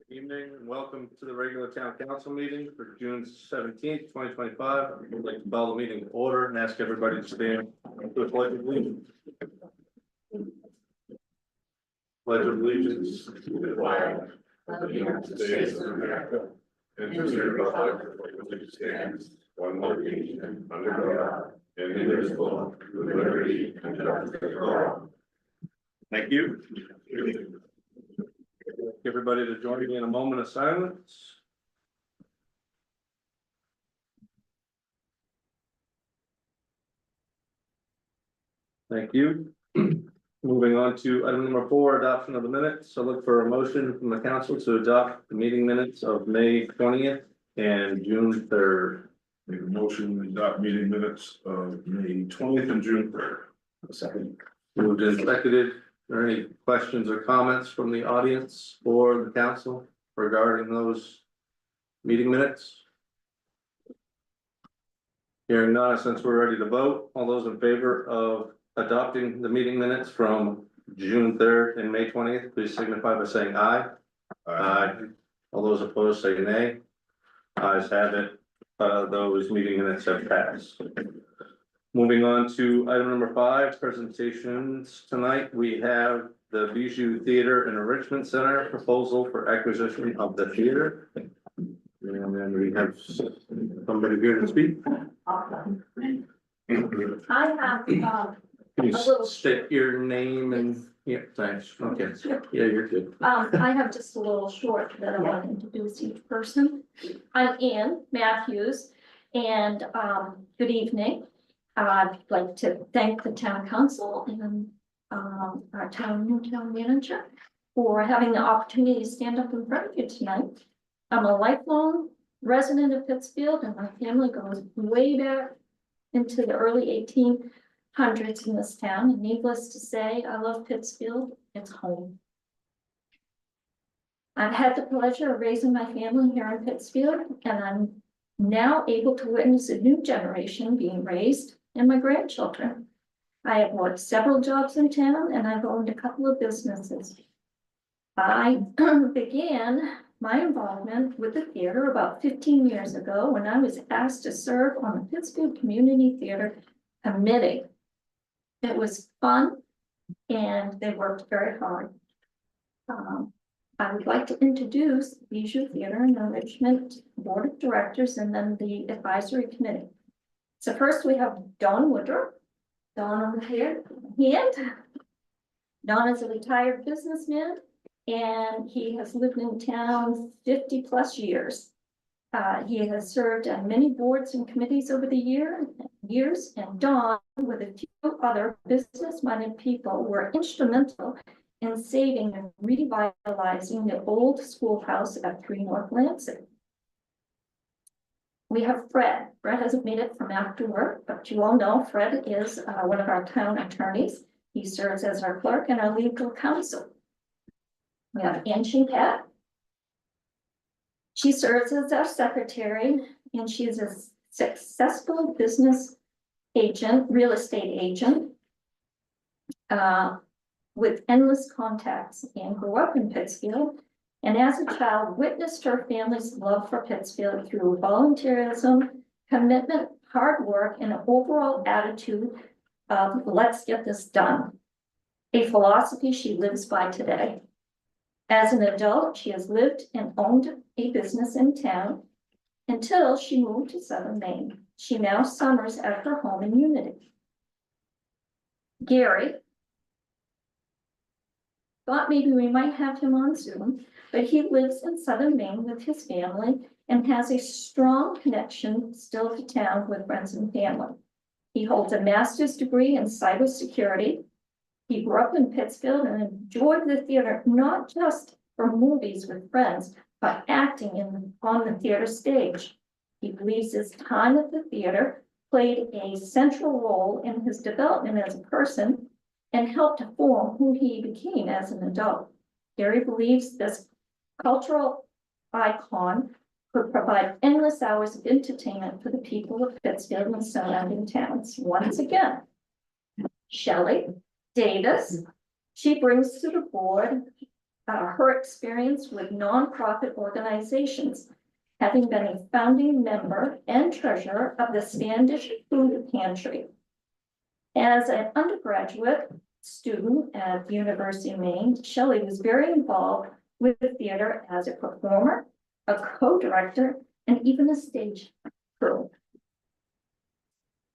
Evening and welcome to the regular town council meeting for June 17th, 2025. I'd like to call the meeting to order and ask everybody to stand to the pledge of allegiance. Pledge of allegiance to the flag of the United States of America and to the republic for which it stands, one nation under God, indivisible, with liberty and justice for all. Thank you. Everybody to join me in a moment of silence. Thank you. Moving on to item number 4, adoption of the minutes. So look for a motion from the council to adopt the meeting minutes of May 20th and June 3rd. Make a motion to adopt meeting minutes of May 20th and June 3rd. Second. Moved and seconded. Are there any questions or comments from the audience or the council regarding those meeting minutes? Hearing none, since we're ready to vote, all those in favor of adopting the meeting minutes from June 3rd and May 20th, please signify by saying aye. Aye. All those opposed say nay. Ayes have it. Those meeting minutes have passed. Moving on to item number 5, presentations. Tonight, we have the Bijou Theater and Enrichment Center proposal for acquisition of the theater. And then we have somebody here to speak. I have, Can you a little- state your name and, yeah, thanks, okay, yeah, you're good. I have just a little short that I want to introduce each person. I'm Ann Matthews, and, good evening. I'd like to thank the town council and, our new town manager for having the opportunity to stand up in front of you tonight. I'm a lifelong resident of Pittsfield, and my family goes way back into the early 1800s in this town. And needless to say, I love Pittsfield. It's home. I've had the pleasure of raising my family here in Pittsfield, and I'm now able to witness a new generation being raised and my grandchildren. I have worked several jobs in town, and I've owned a couple of businesses. I began my involvement with the theater about 15 years ago when I was asked to serve on the Pittsfield Community Theater Committee. It was fun, and they worked very hard. I would like to introduce the Bijou Theater and Enrichment Board of Directors and then the Advisory Committee. So first we have Don Woodruff. Don over here, hand. Don is a retired businessman, and he has lived in town 50+ years. He has served on many boards and committees over the years, and Don, with a few other business-minded people, were instrumental in saving and revitalizing the old schoolhouse at 3 North Lansing. We have Fred. Fred hasn't made it from after work, but you all know Fred is one of our town attorneys. He serves as our clerk and our legal counsel. We have Angie Pat. She serves as our secretary, and she is a successful business agent, real estate agent, with endless contacts, and grew up in Pittsfield. And as a child, witnessed her family's love for Pittsfield through volunteerism, commitment, hard work, and an overall attitude of let's get this done. A philosophy she lives by today. As an adult, she has lived and owned a business in town until she moved to Southern Maine. She now summers at her home in Unity. Gary thought maybe we might have him on Zoom, but he lives in southern Maine with his family and has a strong connection still to town with friends and family. He holds a master's degree in cybersecurity. He grew up in Pittsfield and enjoyed the theater, not just for movies with friends, but acting on the theater stage. He believes his time at the theater played a central role in his development as a person and helped to form who he became as an adult. Gary believes this cultural icon could provide endless hours of entertainment for the people of Pittsfield and surrounding towns. Once again, Shelley Davis, she brings to the board her experience with nonprofit organizations, having been a founding member and treasurer of the Standish Food Pantry. As an undergraduate student at the University of Maine, Shelley was very involved with the theater as a performer, a co-director, and even a stage crew.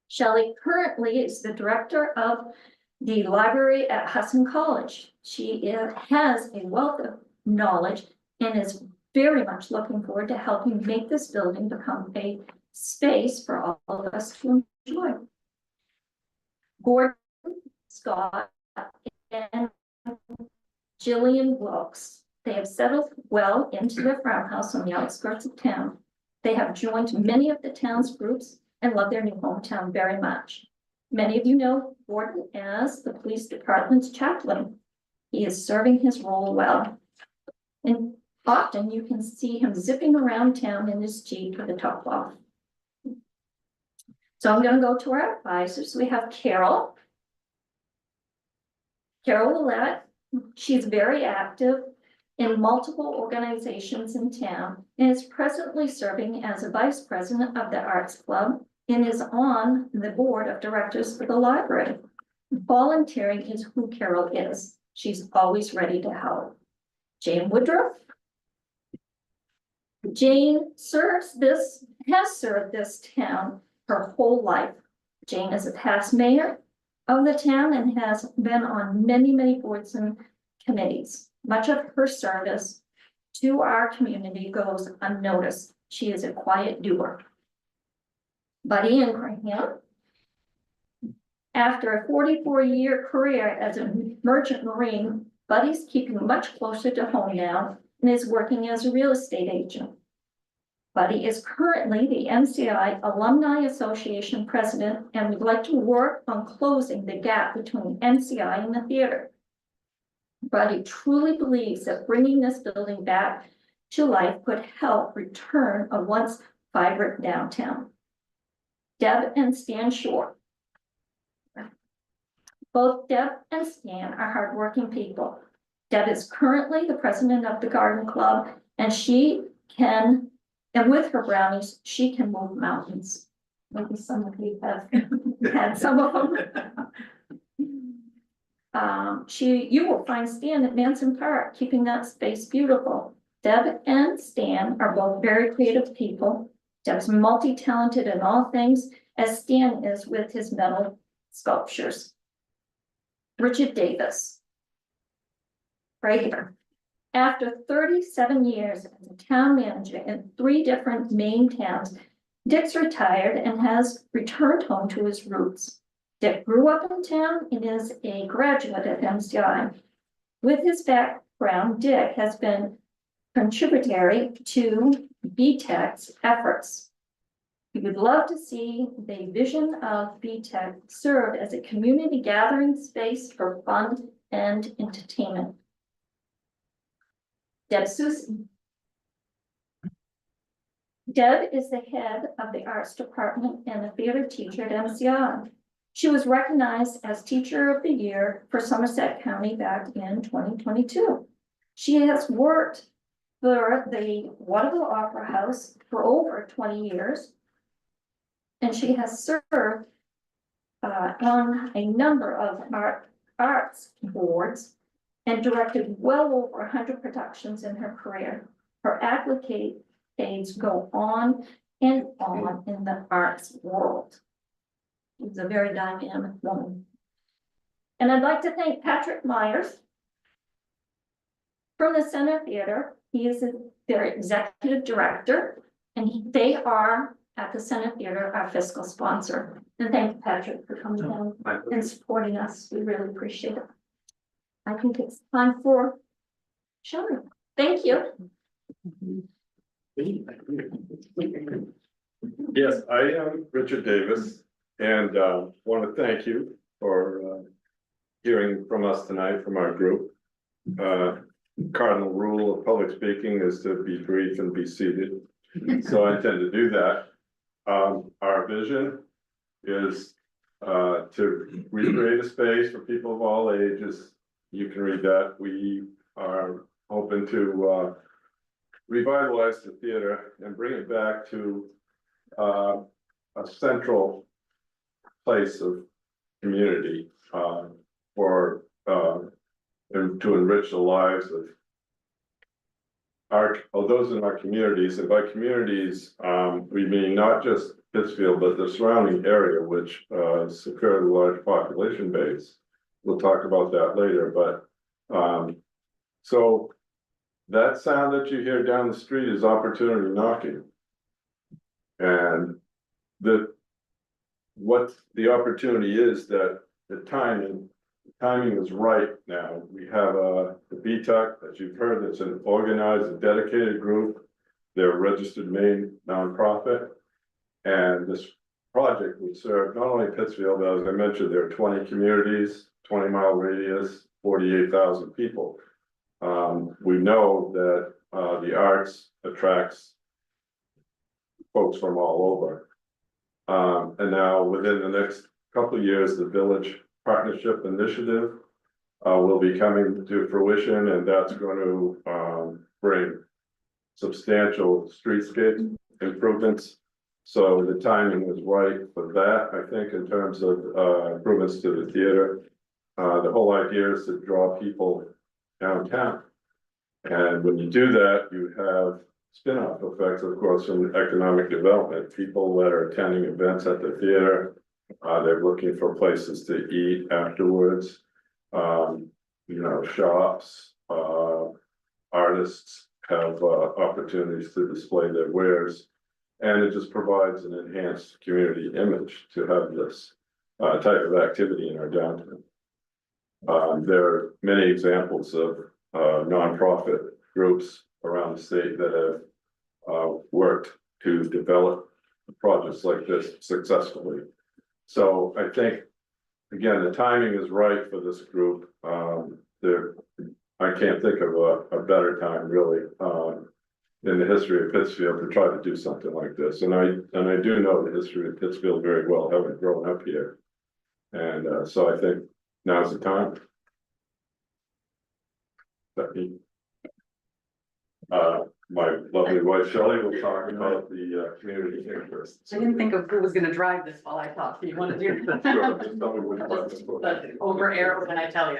Shelley currently is the director of the library at Hudson College. She has a wealth of knowledge and is very much looking forward to helping make this building become a space for all of us to enjoy. Gordon Scott and Jillian Wilkes. They have settled well into their farmhouse on the outskirts of town. They have joined many of the town's groups and love their new hometown very much. Many of you know Gordon as the police department's chaplain. He is serving his role well. And often you can see him zipping around town in his Jeep with the top off. So I'm going to go to our advisors. We have Carol. Carol Willett. She's very active in multiple organizations in town and is presently serving as a vice president of the Arts Club and is on the board of directors for the library. Volunteering is who Carol is. She's always ready to help. Jane Woodruff. Jane has served this town her whole life. Jane is a past mayor of the town and has been on many, many boards and committees. Much of her service to our community goes unnoticed. She is a quiet doer. Buddy Ingraham. After a 44-year career as a merchant marine, Buddy's keeping much closer to home now and is working as a real estate agent. Buddy is currently the MCI Alumni Association president and would like to work on closing the gap between MCI and the theater. Buddy truly believes that bringing this building back to life could help return a once vibrant downtown. Deb and Stan Shore. Both Deb and Stan are hardworking people. Deb is currently the president of the Garden Club, and with her brownies, she can move mountains. Maybe some of you have had some of them. You will find Stan at Manson Park, keeping that space beautiful. Deb and Stan are both very creative people. Deb's multi-talented in all things, as Stan is with his metal sculptures. Richard Davis. Right here. After 37 years as a town manager in 3 different Maine towns, Dick's retired and has returned home to his roots. Dick grew up in town and is a graduate at MCI. With his background, Dick has been contributory to BTEC's efforts. He would love to see the vision of BTEC serve as a community gathering space for fun and entertainment. Deb Susan. Deb is the head of the arts department and a theater teacher at MCI. She was recognized as Teacher of the Year for Somerset County back in 2022. She has worked for the Waterville Opera House for over 20 years. And she has served on a number of arts boards and directed well over 100 productions in her career. Her accolades go on and on in the arts world. She's a very dynamic woman. And I'd like to thank Patrick Myers from the Center Theater. He is their executive director, and they are at the Center Theater our fiscal sponsor. And thank you, Patrick, for coming down and supporting us. We really appreciate it. I think it's time for Shelley. Thank you. Yes, I am Richard Davis and want to thank you for hearing from us tonight from our group. Cardinal rule of public speaking is to be brief and be seated. So I intend to do that. Our vision is to recreate a space for people of all ages. You can read that. We are hoping to revitalize the theater and bring it back to a central place of community for and to enrich the lives of those in our communities. And by communities, we mean not just Pittsfield, but the surrounding area, which is a fairly large population base. We'll talk about that later, but so that sound that you hear down the street is opportunity knocking. And what the opportunity is that the timing is right now. We have the BTEC, as you've heard, it's an organized and dedicated group. They're a registered Maine nonprofit. And this project would serve not only Pittsfield, but as I mentioned, there are 20 communities, 20-mile radius, 48,000 people. We know that the arts attracts folks from all over. And now within the next couple of years, the Village Partnership Initiative will be coming to fruition, and that's going to bring substantial streetscape improvements. So the timing is right for that, I think, in terms of improvements to the theater. The whole idea is to draw people downtown. And when you do that, you have spin-off effects, of course, from economic development. People that are attending events at the theater, they're looking for places to eat afterwards. You know, shops, artists have opportunities to display their wares. And it just provides an enhanced community image to have this type of activity in our downtown. There are many examples of nonprofit groups around the state that have worked to develop projects like this successfully. So I think, again, the timing is right for this group. I can't think of a better time really in the history of Pittsfield to try to do something like this. And I do know the history of Pittsfield very well, having grown up here. And so I think now's the time. My lovely wife Shelley will talk about the community interests. I didn't think of who was gonna drive this while I talk. Do you want to do? Sure, just tell me what buttons. Over arrow when I tell you.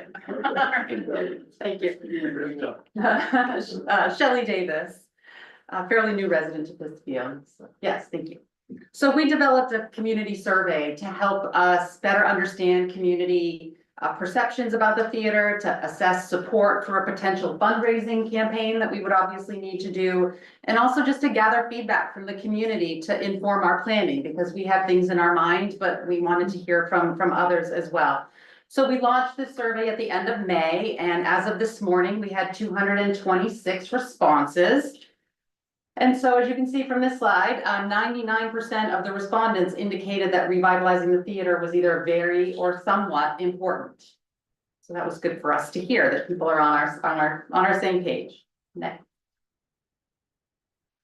Thank you. Shelley Davis, a fairly new resident of Pittsfield. Yes, thank you. So we developed a community survey to help us better understand community perceptions about the theater, to assess support for a potential fundraising campaign that we would obviously need to do, and also just to gather feedback from the community to inform our planning, because we have things in our mind, but we wanted to hear from others as well. So we launched this survey at the end of May, and as of this morning, we had 226 responses. And so as you can see from this slide, 99% of the respondents indicated that revitalizing the theater was either very or somewhat important. So that was good for us to hear that people are on our same page. Next.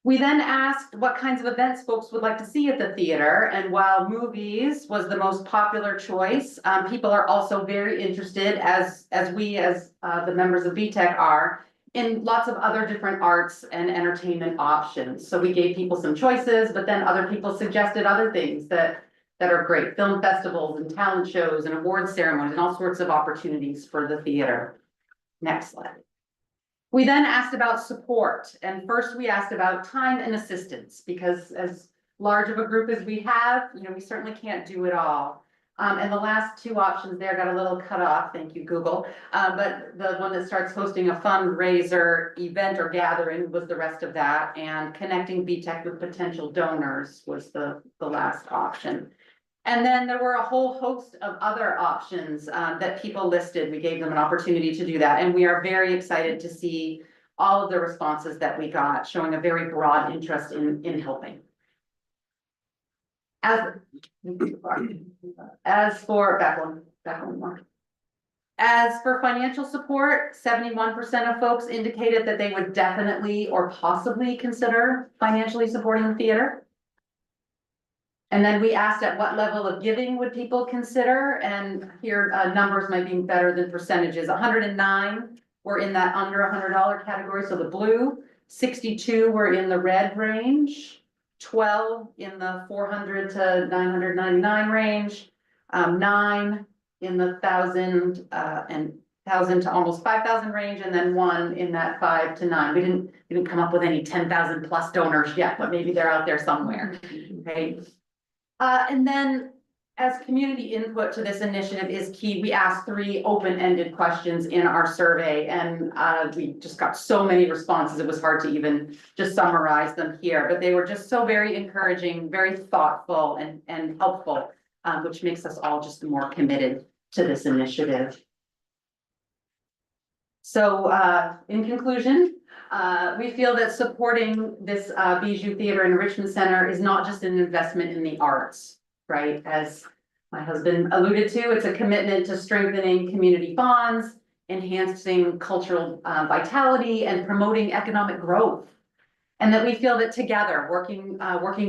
We then asked what kinds of events folks would like to see at the theater, and while movies was the most popular choice, people are also very interested, as the members of VTech are, in lots of other different arts and entertainment options. So we gave people some choices, but then other people suggested other things that are great: film festivals and talent shows and award ceremonies and all sorts of opportunities for the theater. Next slide. We then asked about support, and first we asked about time and assistance, because as large of a group as we have, we certainly can't do it all. And the last two options there got a little cut off, thank you, Google. But the one that starts hosting a fundraiser event or gathering was the rest of that, and connecting VTech with potential donors was the last option. And then there were a whole host of other options that people listed. We gave them an opportunity to do that, and we are very excited to see all of the responses that we got, showing a very broad interest in helping. As for financial support, 71% of folks indicated that they would definitely or possibly consider financially supporting the theater. And then we asked at what level of giving would people consider, and here numbers might be better than percentages. 109 were in that under $100 category, so the blue. 62 were in the red range. 12 in the 400 to 999 range, 9 in the 1,000 and 1,000 to almost 5,000 range, and then 1 in that 5 to 9. We didn't come up with any 10,000 plus donors yet, but maybe they're out there somewhere. Okay. And then as community input to this initiative is key, we asked 3 open-ended questions in our survey, and we just got so many responses, it was hard to even just summarize them here, but they were just so very encouraging, very thoughtful and helpful, which makes us all just more committed to this initiative. So in conclusion, we feel that supporting this Bijou Theater Enrichment Center is not just an investment in the arts, right? As my husband alluded to, it's a commitment to strengthening community bonds, enhancing cultural vitality, and promoting economic growth. And that we feel that together, working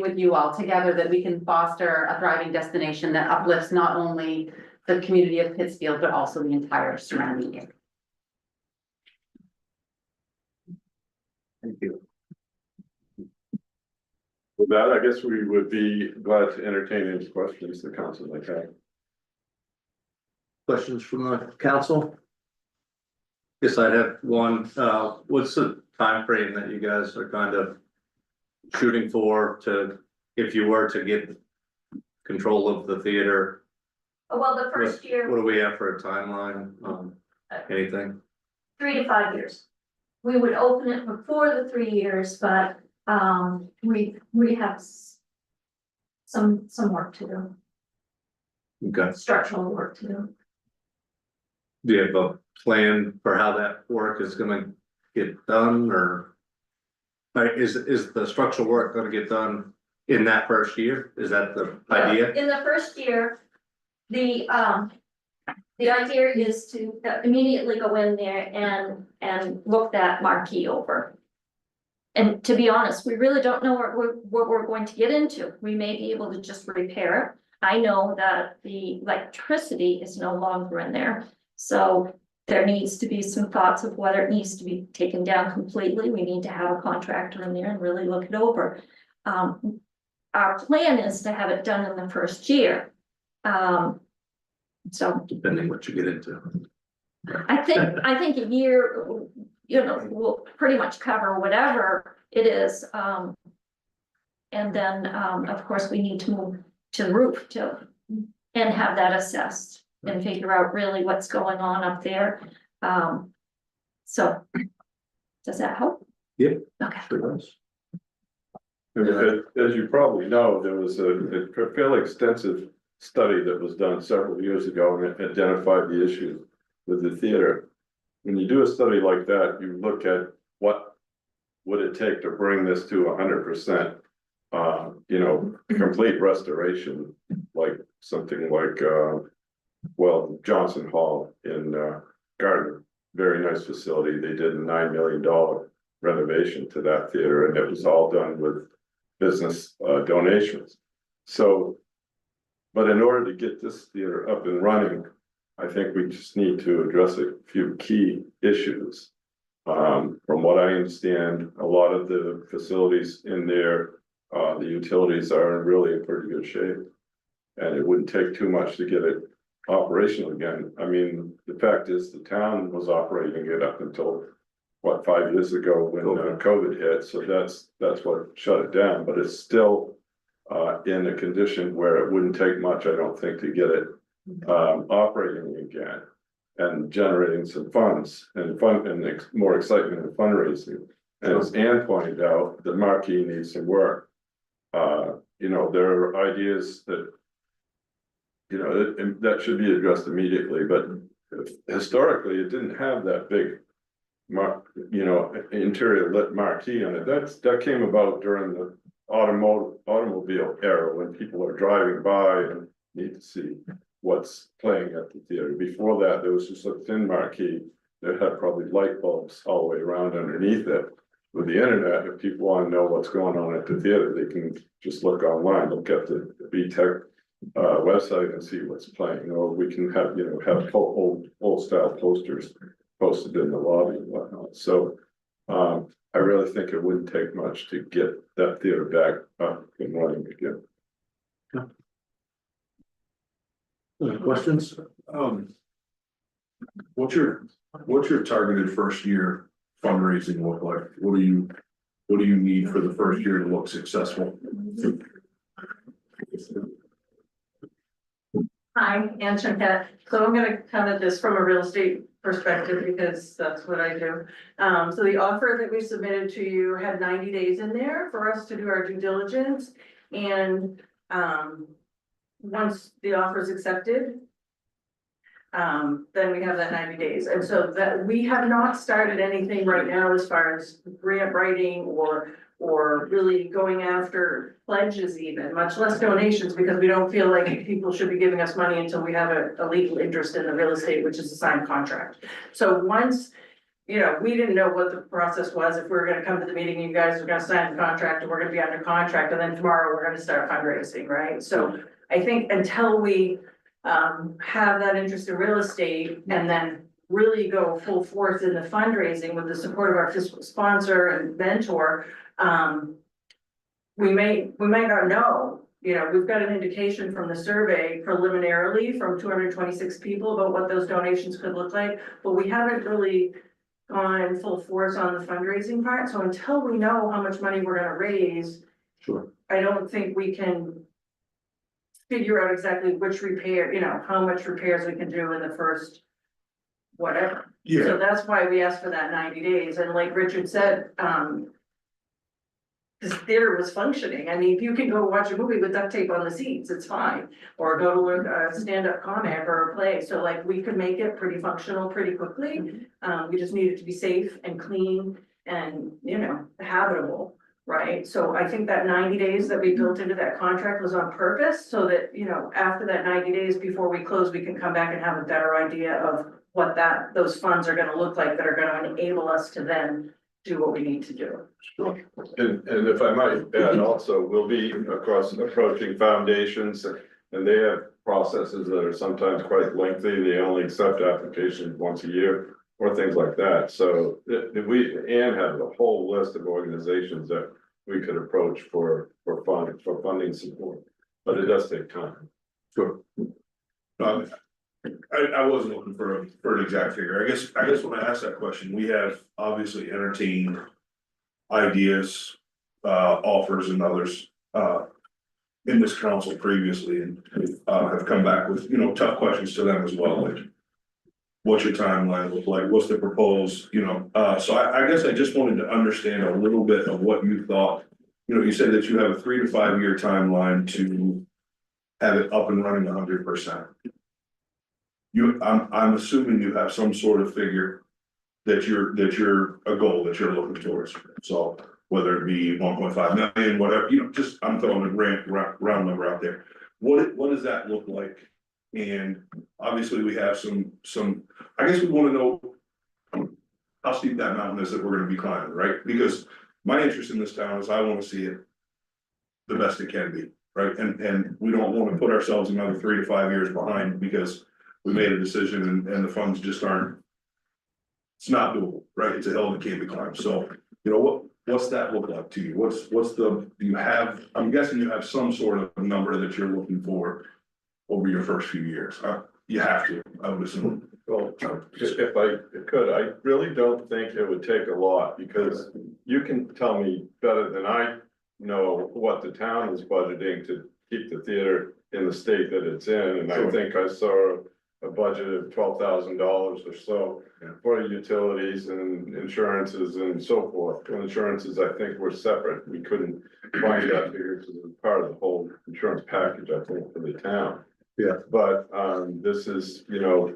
with you all together, that we can foster a thriving destination that uplifts not only the community of Pittsfield, but also the entire surrounding area. Thank you. With that, I guess we would be glad to entertain any questions the council might have. Questions from the council? Guess I have one. What's the time frame that you guys are kind of shooting for to, if you were to get control of the theater? Well, the first year, What do we have for a timeline? Anything? 3 to 5 years. We would open it before the 3 years, but we have some work to do, Okay. structural work to do. Do you have a plan for how that work is gonna get done, or? Is the structural work gonna get done in that first year? Is that the idea? In the first year, the idea is to immediately go in there and look that marquee over. And to be honest, we really don't know what we're going to get into. We may be able to just repair it. I know that the electricity is no longer in there. So there needs to be some thoughts of whether it needs to be taken down completely. We need to have a contractor in there and really look it over. Our plan is to have it done in the first year. So Depending what you get into. I think a year, will pretty much cover whatever it is. And then, of course, we need to move to the roof too, and have that assessed and figure out really what's going on up there. So does that help? Yep. Okay. Sure does. As you probably know, there was a fairly extensive study that was done several years ago, and it identified the issues with the theater. When you do a study like that, you look at what would it take to bring this to 100%, complete restoration, like something like, Johnson Hall in Gardner, very nice facility. They did a $9 million renovation to that theater, and it was all done with business donations. So, but in order to get this theater up and running, I think we just need to address a few key issues. From what I understand, a lot of the facilities in there, the utilities are really in pretty good shape. And it wouldn't take too much to get it operational again. I mean, the fact is the town was operating it up until, 5 years ago when COVID hit. So that's what shut it down, but it's still in a condition where it wouldn't take much, I don't think, to get it operating again and generating some funds and more excitement in fundraising. And as Ann pointed out, the marquee needs some work. You know, there are ideas that, you know, that should be addressed immediately, but historically, it didn't have that big interior lit marquee on it. That came about during the automobile era, when people are driving by and need to see what's playing at the theater. Before that, there was just a thin marquee that had probably light bulbs all the way around underneath it. With the internet, if people want to know what's going on at the theater, they can just look online, look at the BTEC website and see what's playing. Or we can have, old style posters posted in the lobby and whatnot. So I really think it wouldn't take much to get that theater back up and running again. Any questions? What's your targeted first year fundraising look like? What do you need for the first year to look successful? Hi, Ann Chunkett. So I'm gonna come at this from a real estate perspective because that's what I do. So the offer that we submitted to you had 90 days in there for us to do our due diligence. And once the offer is accepted, then we have that 90 days. And so that we have not started anything right now as far as grant writing or really going after pledges even, much less donations, because we don't feel like people should be giving us money until we have a legal interest in the real estate, which is a signed contract. So once, we didn't know what the process was, if we were gonna come to the meeting, you guys were gonna sign the contract and we're gonna be under contract, and then tomorrow we're gonna start fundraising, right? So I think until we have that interest in real estate and then really go full force in the fundraising with the support of our fiscal sponsor and mentor, we may not know. We've got an indication from the survey preliminarily from 226 people about what those donations could look like, but we haven't really gone full force on the fundraising part. So until we know how much money we're gonna raise, Sure. I don't think we can figure out exactly which repair, how much repairs we can do in the first whatever. So that's why we asked for that 90 days. And like Richard said, this theater was functioning. I mean, if you can go watch a movie with duct tape on the seats, it's fine. Or go to a stand-up comic or a play. So like we could make it pretty functional pretty quickly. We just need it to be safe and clean and, habitable. Right, so I think that 90 days that we built into that contract was on purpose, so that, after that 90 days before we close, we can come back and have a better idea of what those funds are gonna look like that are gonna enable us to then do what we need to do. Sure. And if I might add also, we'll be, of course, approaching foundations, and they have processes that are sometimes quite lengthy. They only accept applications once a year or things like that. So Ann had a whole list of organizations that we could approach for funding support, but it does take time. Sure. I wasn't looking for an exact figure. I guess when I asked that question, we have obviously entertained ideas, offers and others, in this council previously, and have come back with, tough questions to them as well, like what's your timeline look like, what's the proposed, so I guess I just wanted to understand a little bit of what you thought. You said that you have a 3 to 5 year timeline to have it up and running 100%. I'm assuming you have some sort of figure that you're a goal that you're looking towards. So whether it be 1.5 million, whatever, just I'm throwing a round number out there. What does that look like? And obviously we have some, I guess we want to know how steep that mountain is that we're gonna be climbing, right? Because my interest in this town is I want to see it the best it can be, right? And we don't want to put ourselves another 3 to 5 years behind because we made a decision and the funds just aren't, it's not doable, right? It's a hill that can't be climbed. So, what's that look like to you? Do you have, I'm guessing you have some sort of number that you're looking for over your first few years. You have to, I would assume. Well, if I could, I really don't think it would take a lot, because you can tell me better than I know what the town is budgeting to keep the theater in the state that it's in, and I Sure. think I saw a budget of $12,000 or so Yeah. for utilities and insurances and so forth. Insurances, I think, were separate. We couldn't find that figure because it was part of the whole insurance package, I think, for the town. Yeah. But, this is,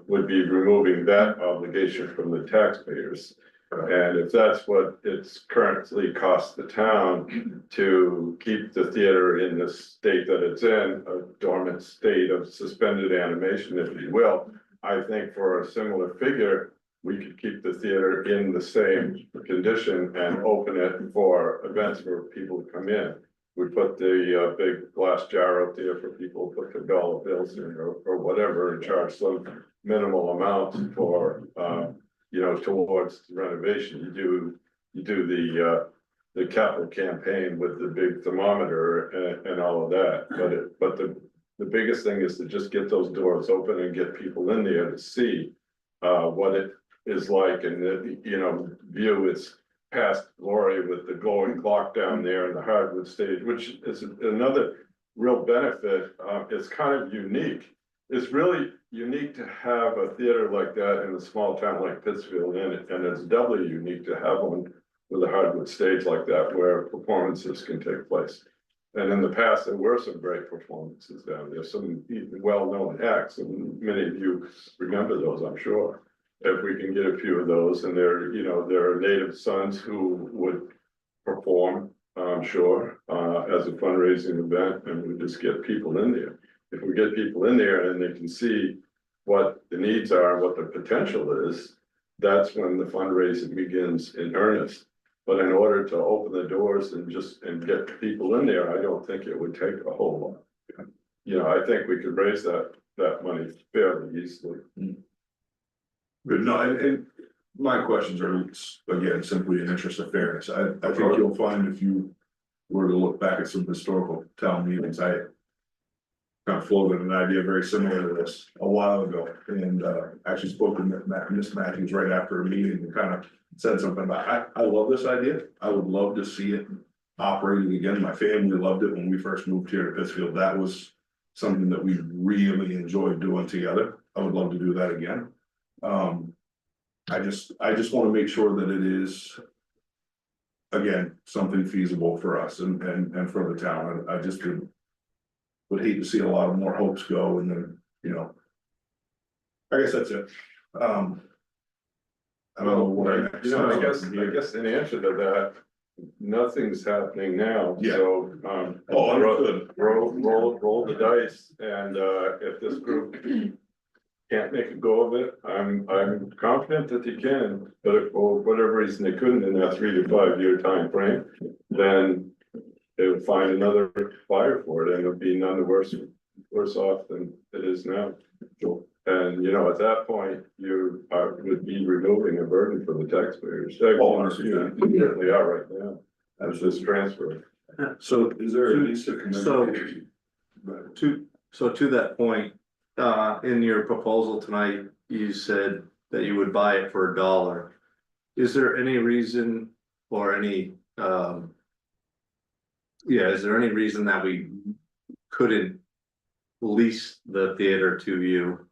would be removing that obligation from the taxpayers. And if that's what it's currently cost the town to keep the theater in the state that it's in, a dormant state of suspended animation, if you will. I think for a similar figure, we could keep the theater in the same condition and open it for events for people to come in. We put the big glass jar up there for people to put their dollar bills in or whatever and charge some minimal amount for towards renovation. You do the capital campaign with the big thermometer and all of that. But the biggest thing is to just get those doors open and get people in there to see what it is like and view its past glory with the glowing clock down there in the hardwood stage, which is another real benefit. It's kind of unique. It's really unique to have a theater like that in a small town like Pittsfield, and it's doubly unique to have one with a hardwood stage like that where performances can take place. And in the past, there were some great performances down there, some well-known acts, and many of you remember those, I'm sure. If we can get a few of those, and there are native sons who would perform, I'm sure, as a fundraising event, and we just get people in there. If we get people in there and they can see what the needs are, what the potential is, that's when the fundraising begins in earnest. But in order to open the doors and get people in there, I don't think it would take a whole lot. I think we could raise that money fairly easily. But no, and my questions are, again, simply in interest of fairness. I think you'll find if you were to look back at some historical town meetings, I kind of floated an idea very similar to this a while ago, and actually spoke to Miss Matthews right after a meeting and kind of said something about, I love this idea. I would love to see it operating again. My family loved it when we first moved here to Pittsfield. That was something that we really enjoyed doing together. I would love to do that again. I just want to make sure that it is, again, something feasible for us and for the town. I just would hate to see a lot of more hopes go, and then, I guess that's it. I don't know what our next. I guess in answer to that, nothing's happening now, Yeah. so, Oh, understood. roll the dice, and, if this group can't make a go of it, I'm confident that they can, but if for whatever reason they couldn't in that 3 to 5 year time frame, then they would find another buyer for it, and it would be none the worse off than it is now. And, at that point, you would be removing a burden for the taxpayers. Oh, You certainly are right now, as this transfer. So is there at least a So- commitment? To that point, in your proposal tonight, you said that you would buy it for $1. Is there any reason or is there any reason that we couldn't lease the theater to you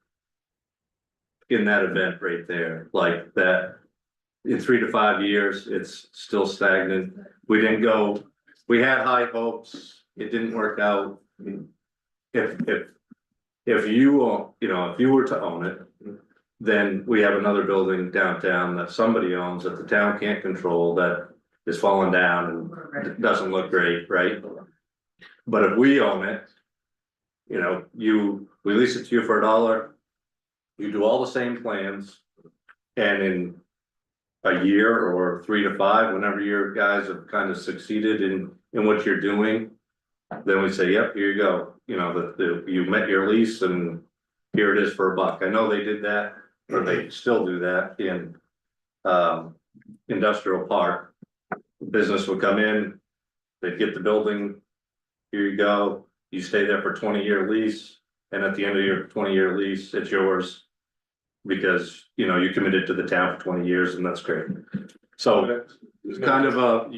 in that event right there, like that? In 3 to 5 years, it's still stagnant. We had high hopes, it didn't work out. If you were to own it, then we have another building downtown that somebody owns that the town can't control, that is falling down and doesn't look great, right? But if we own it, we lease it to you for $1. You do all the same plans, and in a year or 3 to 5, whenever your guys have kind of succeeded in what you're doing, then we say, yep, here you go. You met your lease and here it is for $1. I know they did that, or they still do that in industrial park. Business would come in, they'd get the building, here you go, you stay there for 20-year lease, and at the end of your 20-year lease, it's yours. Because, you committed to the town for 20 years, and that's great. So it's kind of a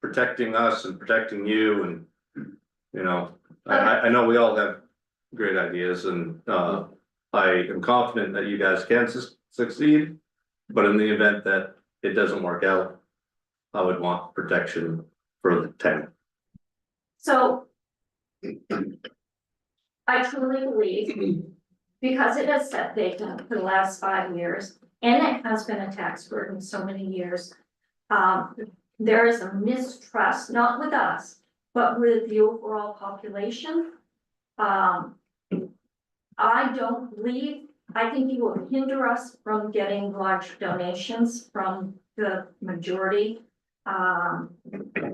protecting us and protecting you and, you know, I know we all have great ideas and, I am confident that you guys can succeed. But in the event that it doesn't work out, I would want protection for the town. So I truly believe, because it has sat vacant for the last 5 years, and it has been a tax burden so many years. There is a mistrust, not with us, but with the overall population. I don't believe, I think you will hinder us from getting large donations from the majority.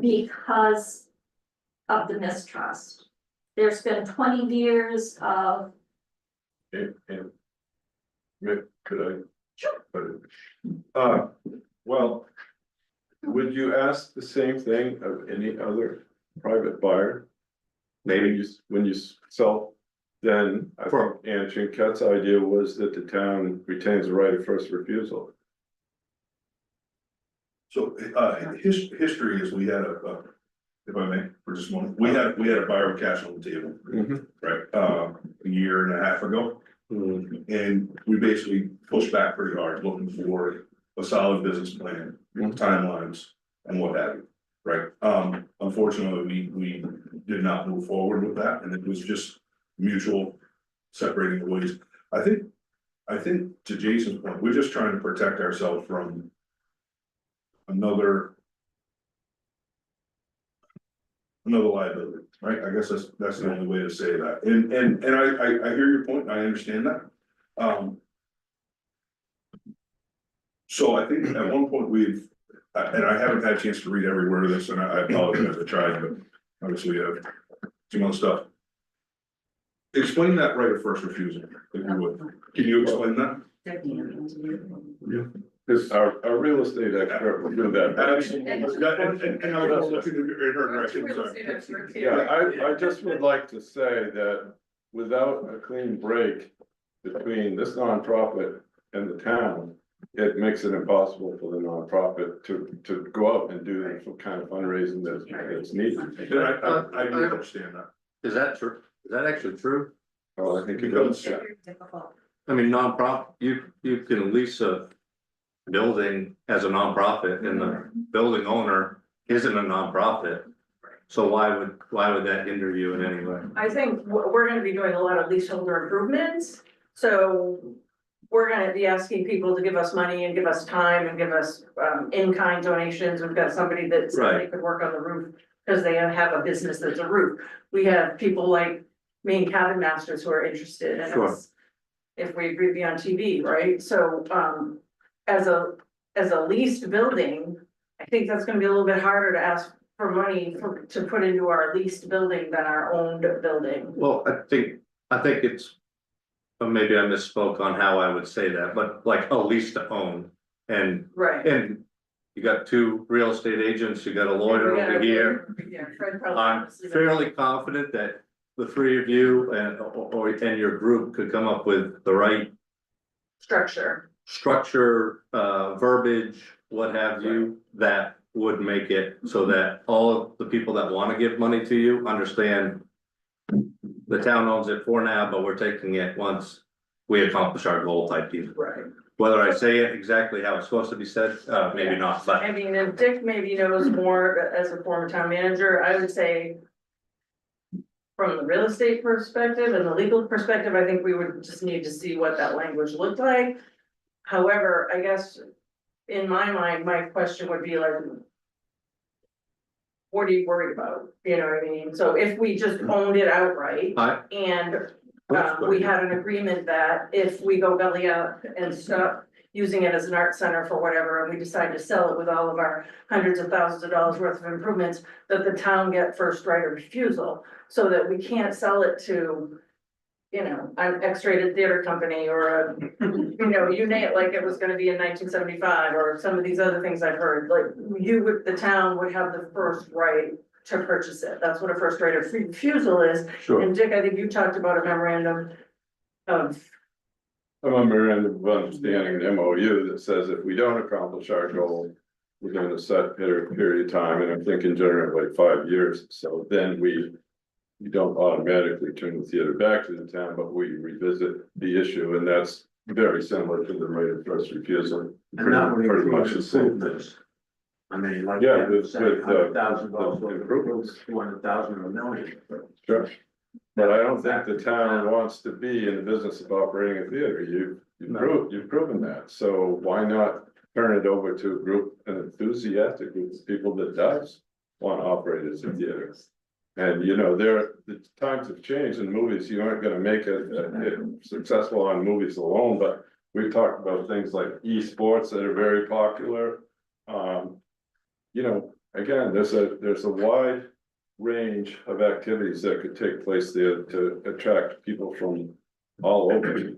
Because of the mistrust. There's been 20 years of. And Mick, could I? Sure. Well, would you ask the same thing of any other private buyer? Maybe When you sell, then I think Ann Chinkett's idea was that the town retains the right of first refusal. So, history is we had if I may, for just a moment, we had a buyer of cash on the table, right, a year and a half ago. And we basically pushed back pretty hard, looking for a solid business plan, timelines and what have you, right? Unfortunately, we did not move forward with that, and it was just mutual separating the ways. I think to Jason's point, we're just trying to protect ourselves from another liability, right? I guess that's the only way to say that. And I hear your point, and I understand that. So I think at one point and I haven't had a chance to read every word of this, and I apologize, I tried, but obviously we have too much stuff. Explain that right of first refusal, if you would. Can you explain that? Because our real estate expert will do that. Absolutely. And I was looking in her direction, sorry. Yeah, I just would like to say that without a clean break between this nonprofit and the town, it makes it impossible for the nonprofit to go out and do the kind of fundraising that's needed. And I do understand that. is that true? Is that actually true? Oh, I think it does. I mean, nonprofit, you can lease a building as a nonprofit and the building owner isn't a nonprofit. So why would that hinder you in any way? I think we're gonna be doing a lot of leaseholder improvements, so. We're gonna be asking people to give us money and give us time and give us in-kind donations. We've got somebody that said they Right. could work on the roof. Cause they have a business that's a roof. We have people like Maine Cabin Masters who are interested in Sure. us. If we agree to be on TV, right? So as a leased building, I think that's gonna be a little bit harder to ask for money to put into our leased building than our owned building. Well, I think it's, maybe I misspoke on how I would say that, but like a lease to own. And Right. you got 2 real estate agents, you got a lawyer over here. Yeah, Fred probably I'm fairly confident that the 3 of you and your group could come up with the right structure. structure, verbiage, what have you, that would make it so that all of the people that wanna give money to you understand. The town owns it for now, but we're taking it once we accomplish our goal type deal. Right. Whether I say it exactly how it's supposed to be said, maybe not, but I mean, if Dick maybe knows more as a former town manager, I would say. From the real estate perspective and the legal perspective, I think we would just need to see what that language looked like. However, I guess in my mind, my question would be like. What are you worried about? You know what I mean? So if we just owned it outright and we had an agreement that if we go belly up and stop using it as an art center for whatever, and we decide to sell it with all of our hundreds of thousands of dollars worth of improvements, that the town get first right of refusal, so that we can't sell it to, you know, an X-rated theater company or a, you know, you name it, like it was gonna be in 1975, or some of these other things I've heard, like the town would have the first right to purchase it. That's what a first right of refusal is. sure. And Dick, I think you talked about a memorandum of, A memorandum of understanding, an MOU that says if we don't accomplish our goal, within a set period of time, and I'm thinking generally like 5 years, so then we don't automatically turn the theater back to the town, but we revisit the issue, and that's very similar to the right of first refusal. And that would Pretty much include the same. improvements. I mean, like. Yeah, Ken with- said, with, $100,000 the worth of improvements. improvements, 200,000 or a million. Sure. But I don't think the town wants to be in the business of operating a theater. You've proven that. So why not turn it over to a group, an enthusiastic group of people that does want to operate as a theater? And you know, the times have changed in movies. You aren't gonna make it successful on movies alone, but we've talked about things like esports that are very popular. You know, again, there's a wide range of activities that could take place there to attract people from all over.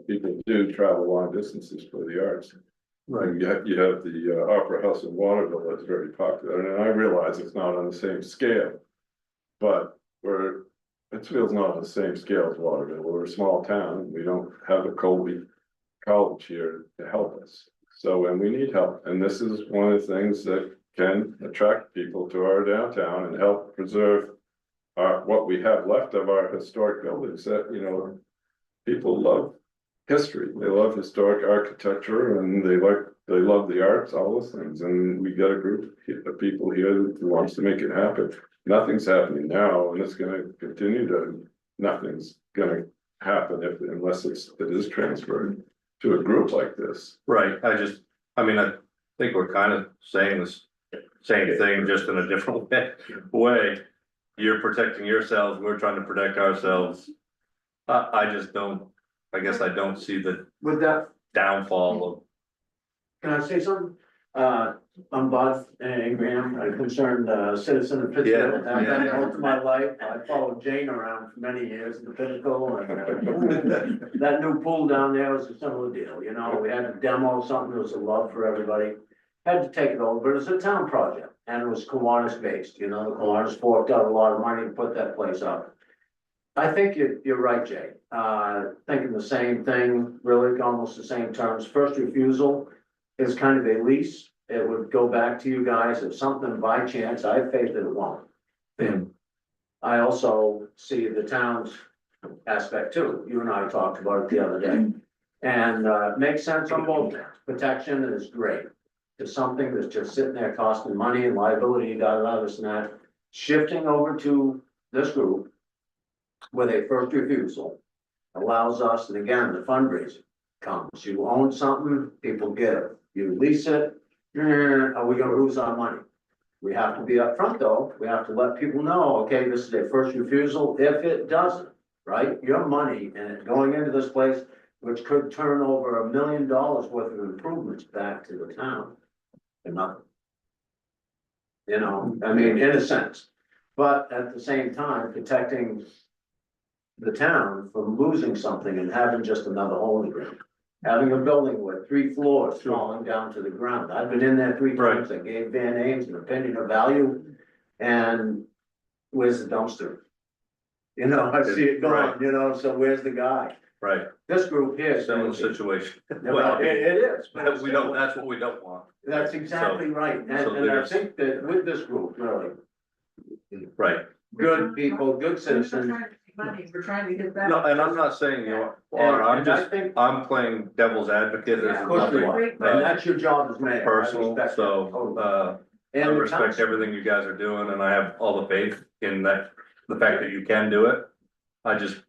People do travel long distances for the arts. Right. You have the Opera House in Waterville that's very popular, and I realize it's not on the same scale. But Pittsfield's not on the same scale as Waterville. We're a small town. We don't have a Colby College here to help us. So, and we need help, and this is one of the things that can attract people to our downtown and help preserve what we have left of our historic buildings that, you know, people love history. They love historic architecture and they love the arts, all those things. And we got a group of people here who wants to make it happen. Nothing's happening now, and it's gonna continue to, nothing's gonna happen unless it is transferred to a group like this. Right, I mean, I think we're kind of saying this same thing, just in a different way. You're protecting yourselves, we're trying to protect ourselves. I guess I don't see the With that, downfall can I say something? I'm Bud Ingraham, a concerned citizen of Pittsfield. Yeah, I've been yeah. most of my life. I followed Jane around for many years in the Pinnacle and that new pool down there was a similar deal, you know, we had to demo something, it was a love for everybody. Had to take it over, but it was a town project and it was Kiwanis based, you know, the Kiwanis forked out a lot of money to put that place up. I think you're right, Jay. Thinking the same thing, really almost the same terms. First refusal is kind of a lease. It would go back to you guys if something by chance, I have faith that it won't. And I also see the town's aspect too. You and I talked about it the other day. And makes sense on both ends. Protection is great. To something that's just sitting there costing money and liability, you got a lot of this and that. Shifting over to this group with a first refusal allows us, and again, the fundraising comes. You own something, people get it. You lease it, are we gonna lose our money? We have to be upfront though. We have to let people know, okay, this is a first refusal. If it doesn't, right, your money and it going into this place, which could turn over $1 million worth of improvements back to the town. And nothing. You know, I mean, in a sense, but at the same time, protecting the town from losing something and having just another hole in the ground. Having a building with 3 floors falling down to the ground. I've been in there 3 times. I gave Van Ames an opinion of value. And where's the dumpster? You know, I see it gone, you know, so where's the guy? right, This group here. similar situation. Well, it is. but it's We don't, that's what we don't want. That's exactly right. so And I there's- think that with this group, really, Right, good people, good citizens. We're trying to get that. no, and I'm not saying you are, And I I'm think, playing devil's advocate, there's of course you are, nothing and that's your job as mayor. I personal, respect that so, totally. I And the respect town's- everything you guys are doing, and I have all the faith in that, the fact that you can do it. I just,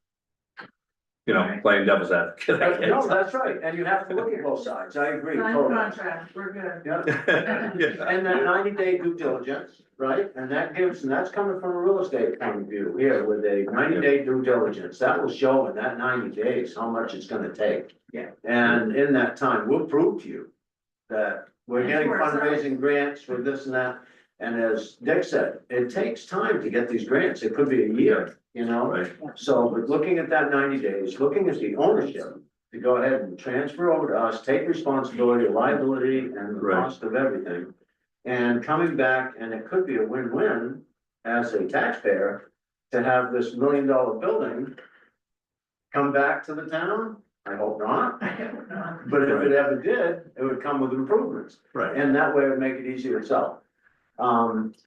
you know, playing devil's advocate, I No, guess. that's right, and you have to look at both sides, I agree Sign totally. contract, we're good. Yeah, Yeah. and that 90-day due diligence, right, and that's coming from a real estate point of view here with a 90-day due diligence, that will show in that 90 days how much it's gonna take. Yeah. And in that time, we'll prove to you that we're And getting to ourselves. fundraising grants for this and that. And as Dick said, it takes time to get these grants, it could be a year, you know? Right, So, but looking at that 90 days, looking at the ownership, to go ahead and transfer over to us, take responsibility, liability, and the Right. cost of everything. And coming back, and it could be a win-win as a taxpayer, to have this $1 million building come back to the town, I hope not. But if it ever did, it would come with improvements. Right. And that way it would make it easier to sell.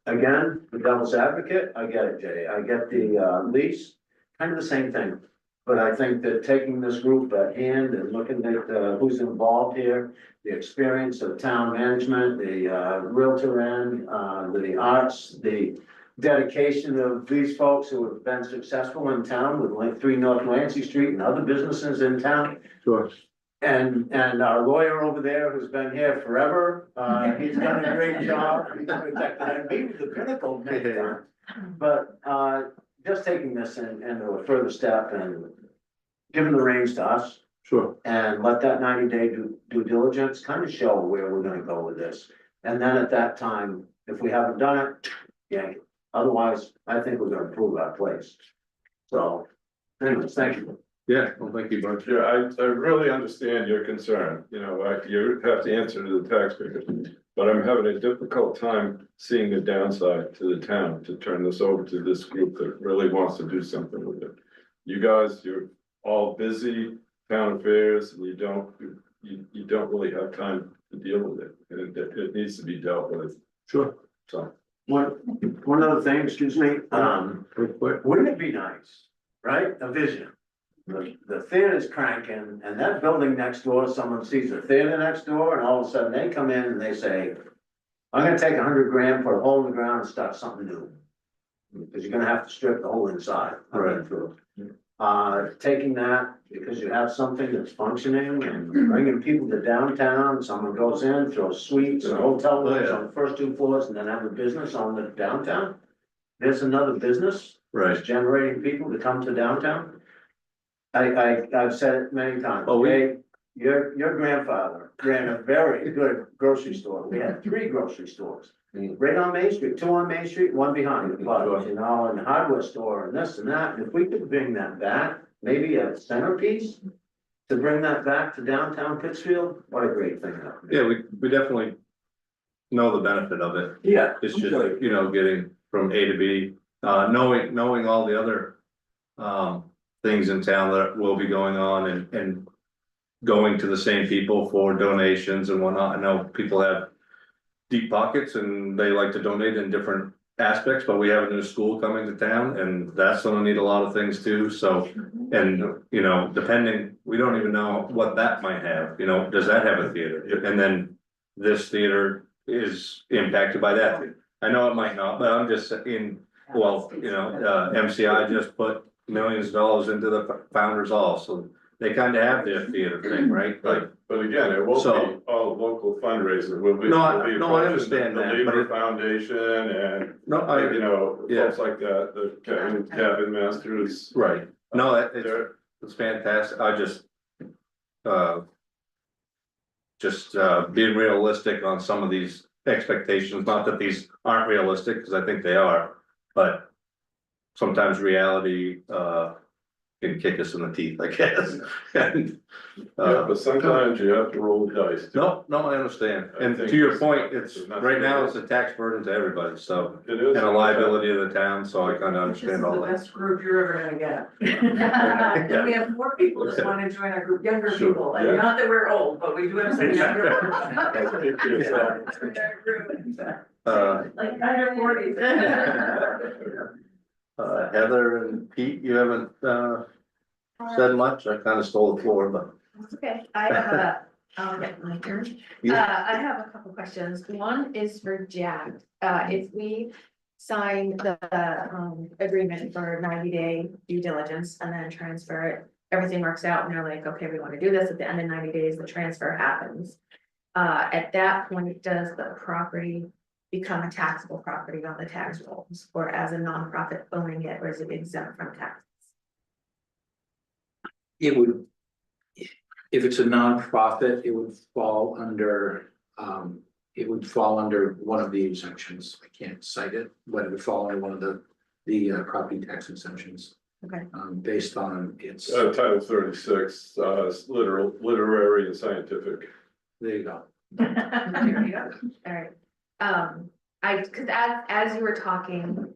Again, the devil's advocate, I get it, Jay, I get the lease, kind of the same thing. But I think that taking this group at hand and looking at who's involved here, the experience of town management, the realtor end, the arts, the dedication of these folks who have been successful in town with like 3 North Lancey Street and other businesses in town. Sure. And our lawyer over there who's been here forever, he's done a great job. He's protected me with the pinnacle many times. But, just taking this and a further step and giving the reins to us Sure. and let that 90-day due diligence kind of show where we're gonna go with this. And then at that time, if we haven't done it, yeah, otherwise, I think we're gonna improve our place. So, anyways, thank you. Yeah, well, thank you, Bud. Yeah, I really understand your concern, you know, you have to answer to the taxpayers. But I'm having a difficult time seeing the downside to the town to turn this over to this group that really wants to do something with it. You guys, you're all busy town affairs and you don't really have time to deal with it. And it needs to be dealt with, Sure. so. One other thing, excuse me, Quick, quick. wouldn't it be nice, right? A vision. The theater's cranking and that building next door, someone sees the theater next door and all of a sudden they come in and they say, I'm gonna take 100 grand, put a hole in the ground and start something new. Because you're gonna have to strip the whole inside. Right. Taking that because you have something that's functioning and bringing people to downtown, someone goes in, throws suites and hotel rooms on the first 2 floors and then have a business on the downtown. There's another business. Right. That's generating people to come to downtown. I've said it many times, Oh, okay, your grandfather ran a very good grocery store, we had 3 grocery stores. Right on Main Street, 2 on Main Street, 1 behind it, but, you know, and the hardware store and this and that, and if we could bring that back, maybe a centerpiece. To bring that back to downtown Pittsfield, what a great thing that would be. Yeah, we definitely know the benefit of it. Yeah. It's just, you know, getting from A to B, knowing all the other, things in town that will be going on and going to the same people for donations and whatnot. I know people have deep pockets and they like to donate in different aspects, but we have a new school coming to town and that's gonna need a lot of things too, so. And, you know, depending, we don't even know what that might have, you know, does that have a theater? And then this theater is impacted by that. I know it might not, but I'm just saying, well, you know, MCI just put millions of dollars into the Founders Hall, so they kind of have their theater thing, right? Like, But again, it won't So- be all local fundraising, will be. No, I- will be no, I approaching understand the that, but Labor it- Foundation and, no, you know, Yeah. folks like that, the cabin masters. right, no, They're- it's fantastic, I just. Being realistic on some of these expectations, not that these aren't realistic, because I think they are, but. Sometimes reality, can kick us in the teeth, I guess, and. Yeah, but sometimes you have to roll the dice. No, I understand, I and think to your it's- point, it's, it's not- right now, it's a tax burden to everybody, so. It is. And a liability of the town, so I kind of understand all that. Best group you're ever gonna get. And we have more people that wanna join our group, younger Sure, people, yeah. and not that we're old, but we do have some younger. Like under 40. Heather and Pete, you haven't, said much, I kind of stole the floor, but. Okay, I have I'll get my turn. I have a couple questions. One is for Jack. If we sign the agreement for 90-day due diligence and then transfer it, everything works out and they're like, okay, we want to do this at the end of 90 days, the transfer happens. At that point, does the property become a taxable property on the tax rolls, or as a nonprofit owning it, or is it exempt from tax? It would, if it's a nonprofit, it would fall under, one of the exemptions. I can't cite it, but it would fall under one of the property tax exemptions. Okay. Based on its, Title 36, literary and scientific. there you go. There you go. All right. Cause as you were talking,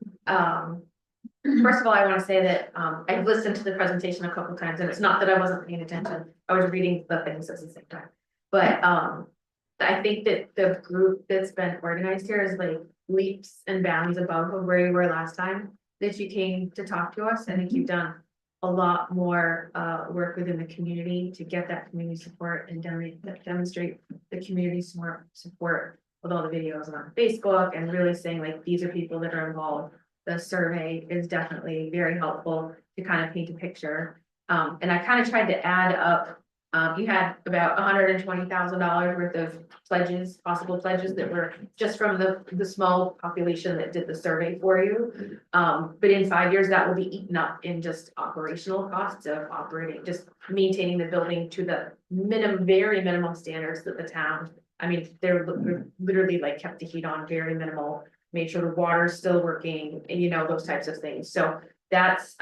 first of all, I wanna say that, I've listened to the presentation a couple times, and it's not that I wasn't paying attention, I was reading the things at the same time. But, I think that the group that's been organized here is like leaps and bounds above of where you were last time that you came to talk to us. I think you've done a lot more, work within the community to get that community support and demonstrate the community support with all the videos on Facebook and really saying like, these are people that are involved. The survey is definitely very helpful to kind of paint a picture. And I kind of tried to add up, you had about $120,000 worth of pledges, possible pledges that were just from the small population that did the survey for you. But in 5 years, that will be eaten up in just operational costs of operating, just maintaining the building to the very minimum standards that the town. I mean, they're literally like kept the heat on very minimal, made sure the water's still working, and you know, those types of things. So that's,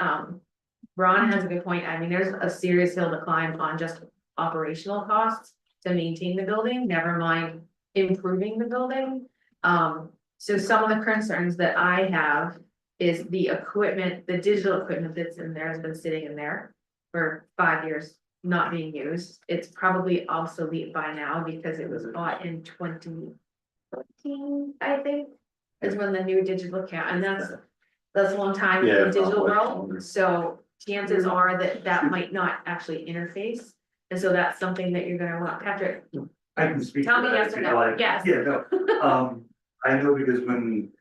Ron has a good point. I mean, there's a serious hill to climb on just operational costs to maintain the building, never mind improving the building. So some of the concerns that I have is the equipment, the digital equipment that's in there has been sitting in there for 5 years, not being used. It's probably obsolete by now because it was bought in 2014, I think, is when the new digital account, and that's a long time in Yeah, the digital probably. world. So chances are that might not actually interface. And so that's something that you're gonna want, Patrick, I can speak. tell to me that yes if or you'd no, like. yes. Yeah, no, I know because when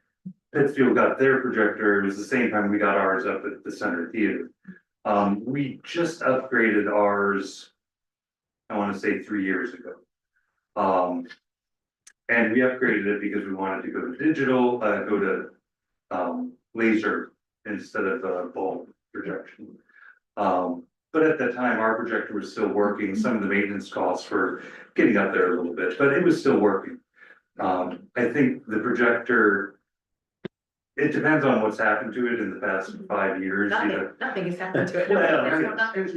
Pittsfield got their projector, it was the same time we got ours up at the Center Theater. We just upgraded ours, I wanna say 3 years ago. And we upgraded it because we wanted to go to digital, go to laser instead of bulb projection. But at that time, our projector was still working. Some of the maintenance costs for getting up there a little bit, but it was still working. I think the projector, it depends on what's happened to it in the past 5 years. Nothing has happened to it. Well, Nothing.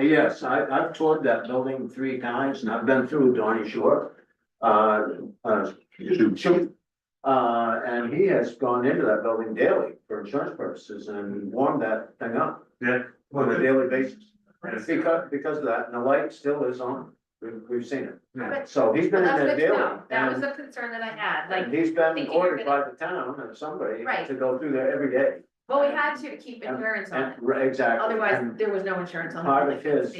Yes, I've toured that building 3 times and I've been through Donnie Shore. Shoot. And he has gone into that building daily for insurance purposes and warmed that thing up Yeah. on a daily basis. Because of that, and the light still is on, we've seen it. Okay. So he's been in Well, that's there good to daily. know. That was and- a concern that I had, like, And he's been thinking you're ordered by the town and somebody Right. to go through there every day. well, we had to keep insurance on it. Exactly. Otherwise, And there was no insurance on Part it. of his-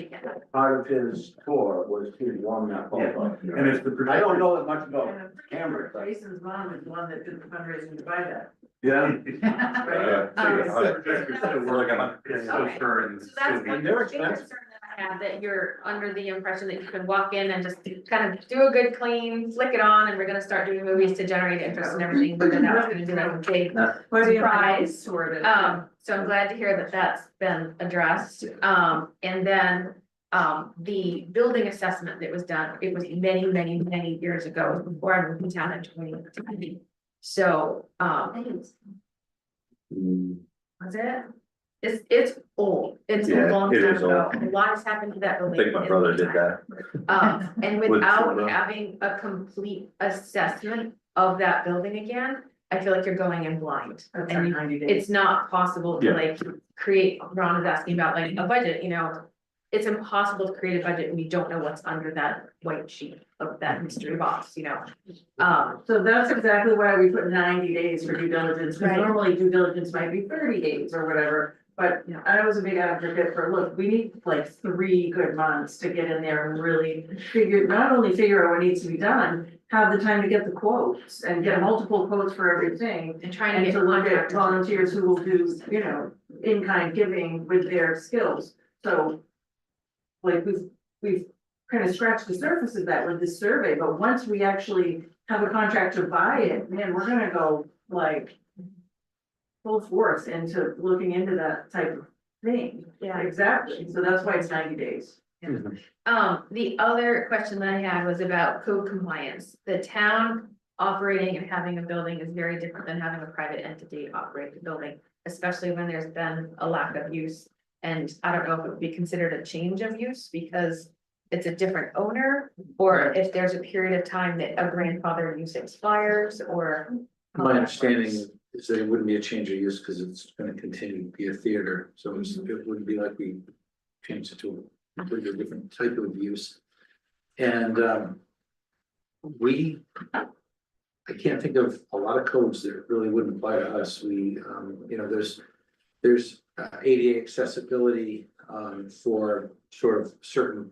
part of his tour was to warm that bulb up. And if the I projector. don't know that much about cameras, but. Jason's mom is the one that did the fundraising to buy that. Yeah. It's still working. It's still Okay. current. So that's one And they're big expensive. concern that I have, that you're under the impression that you can walk in and just kind of do a good clean, flick it on, and we're gonna start doing movies to generate interest and everything, but then that's gonna do like a big surprise. So I'm glad to hear that that's been addressed. And then, the building assessment that was done, it was many, many, many years ago, before I moved to town in 2020. So, was it? It's old, it's a Yeah, long it time is ago, old. a lot has happened to that I building. think my in brother the did time. that. And With without Silver. having a complete assessment of that building again, I feel like you're going in blind. That's And our 90 days. it's not possible to Yeah. like create, Ron was asking about like a budget, you know. It's impossible to create a budget when you don't know what's under that white sheet of that mystery box, you know? So that's exactly why we put 90 days for due diligence, because Right. normally due diligence might be 30 days or whatever. But Yeah. I was a big advocate for, look, we need like 3 good months to get in there and really not only figure out what needs to be done, have the time to get the quotes and get multiple quotes for everything. And trying to And get to look at contractors. volunteers who will do, you know, in-kind giving with their skills, so. Like, we've kind of scratched the surface of that with this survey, but once we actually have a contractor buy it, man, we're gonna go like. Full force into looking into that type of thing. Yeah. Exactly, so that's why it's 90 days. The other question that I had was about code compliance. The town operating and having a building is very different than having a private entity operate the building, especially when there's been a lack of use. And I don't know if it would be considered a change of use because it's a different owner, or if there's a period of time that a grandfather use expires, or. My understanding is that it wouldn't be a change of use because it's gonna continue to be a theater, so it wouldn't be like we changed it to a completely different type of use. And I can't think of a lot of codes that really wouldn't apply to us. We, you know, there's ADA accessibility for sort of certain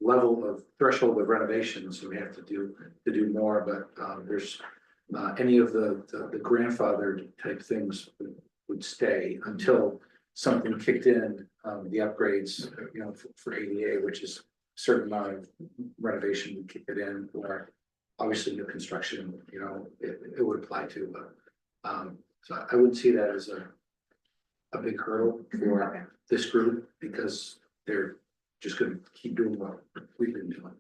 level of threshold of renovations we have to do more, but there's any of the grandfathered type things would stay until something kicked in, the upgrades, you know, for ADA, which is a certain amount of renovation would kick it in, or obviously new construction, you know, it would apply to, but so I wouldn't see that as a big hurdle for this group because they're just gonna keep doing what we've been doing.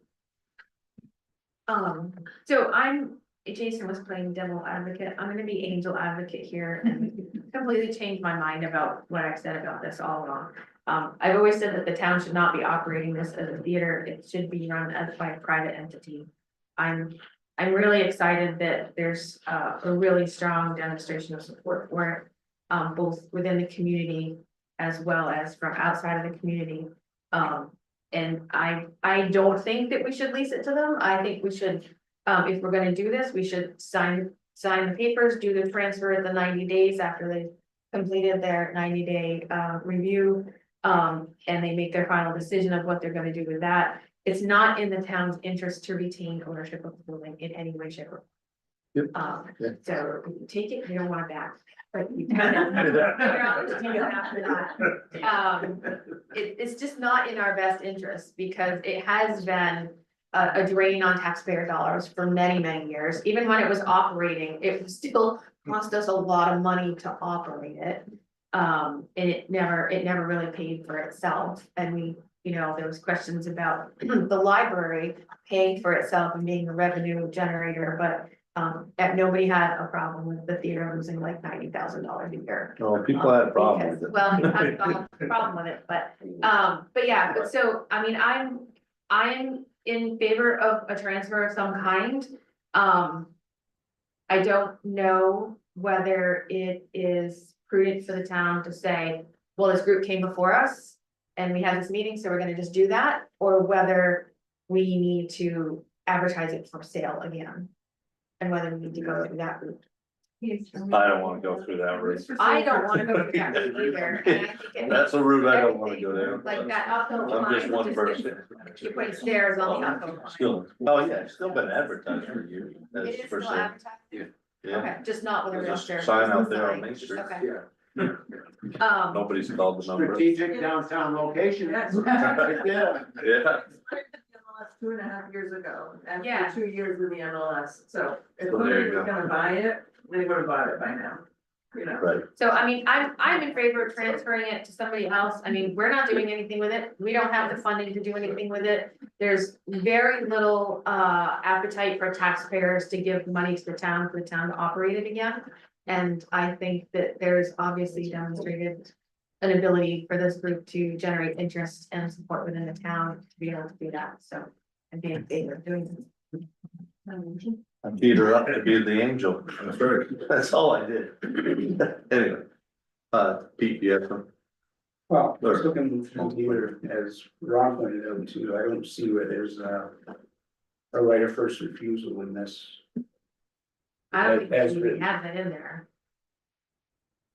So Jason was playing devil advocate. I'm gonna be angel advocate here and completely change my mind about what I've said about this all along. I've always said that the town should not be operating this as a theater. It should be run by a private entity. I'm really excited that there's a really strong demonstration of support for it, both within the community as well as from outside of the community. And I don't think that we should lease it to them. I think we should, if we're gonna do this, we should sign the papers, do the transfer at the 90 days after they've completed their 90-day review. And they make their final decision of what they're gonna do with that. It's not in the town's interest to retain ownership of the building in any way, shape, or form. So if you take it, you don't want it back, but you can. After that. It's just not in our best interest because it has been a drain on taxpayer dollars for many, many years. Even when it was operating, it still cost us a lot of money to operate it. And it never really paid for itself. And we, you know, there was questions about the library paying for itself and being a revenue generator, but nobody had a problem with the theater losing like $90,000 a year. No, people had a problem with it. Well, people had a problem with it, but yeah, but so, I mean, I'm in favor of a transfer of some kind. I don't know whether it is prudent for the town to say, well, this group came before us and we had this meeting, so we're gonna just do that, or whether we need to advertise it for sale again. And whether we need to go through that route. I don't wanna go through that route. I don't wanna go through that route either. And I think it That's a route I don't wanna go down. Like that uphill I'm just line, one person. you're putting stairs on the uphill line. Still, oh yeah, it's still been advertised for years. It That's is for still sale. advertised? Yeah, Okay, just not with a real there's a stair. sign out there on Main Street. Okay. Yeah, nobody's called the number. Strategic downtown location. Yes. Yeah. Yeah. MLS 2.5 years ago, Yeah. after 2 years in the MLS, so if So there somebody you was go. gonna buy it, they would have bought it by now. You know, Right. So I mean, I'm in favor of transferring it to somebody else. I mean, we're not doing anything with it. We don't have the funding to do anything with it. There's very little appetite for taxpayers to give money to the town for the town to operate it again. And I think that there's obviously demonstrated an ability for this group to generate interest and support within the town to be able to do that. So I'd be in favor of doing it. I beat her up to be the angel. That's right. That's all I did. Anyway. Pete, you have some? Well, I was looking through here, as Ron pointed out too, I don't see where there's a right of first refusal in this. I don't As think we written. have that in there.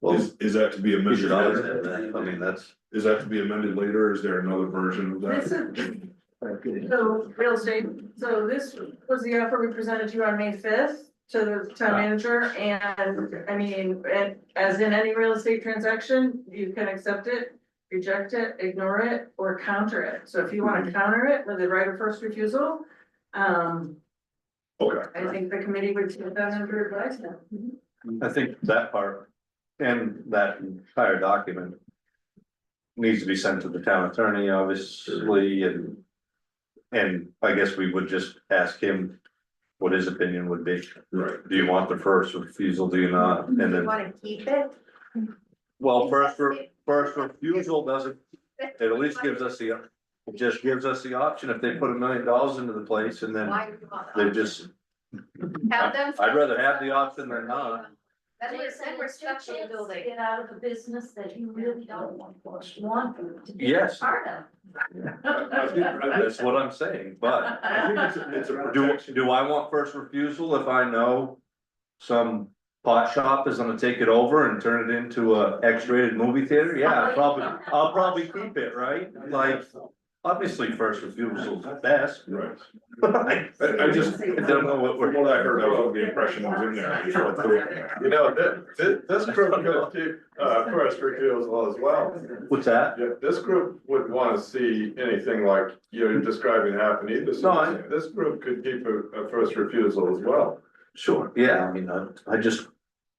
Well, Is that to be you amended should always later? have that. I mean, that's, Is that to be amended later? Is there another version of this that? is, so real estate, so this was the offer we presented to you on May 5th to the town manager, and I mean, and as in any real estate transaction, you can accept it, reject it, ignore it, or counter it. So if you want to counter it with the right of first refusal, Okay. I think the committee would take that under advisement. I think that part and that entire document needs to be sent to the town attorney, obviously, and I guess we would just ask him what his opinion would be. Right. Do you want the first refusal, do you not? And Do you then, wanna keep it? well, first refusal doesn't, it at least gives us it just gives us the option if they put $1 million into the place and then Why do you want they that? just, Have them. I'd rather have the option than not. Jason, we're it's stuck your in the chance to building. get out of a business that you really don't want to be Yes. part of. That's what I'm saying, but I think it's a do, protection. do I want first refusal if I know some pot shop is gonna take it over and turn it into a X-rated movie theater? Yeah, I'll probably keep it, right? Like, obviously, first refusal is best. Right. I just don't know what From we're. what I heard, that was the impression that was in there. I just wanted to- You know, this group could keep, first refusal as well. What's that? Yeah, this group would wanna see anything like you're describing happen either. No, I- This group could keep a first refusal as well. Sure, yeah, I mean, I just,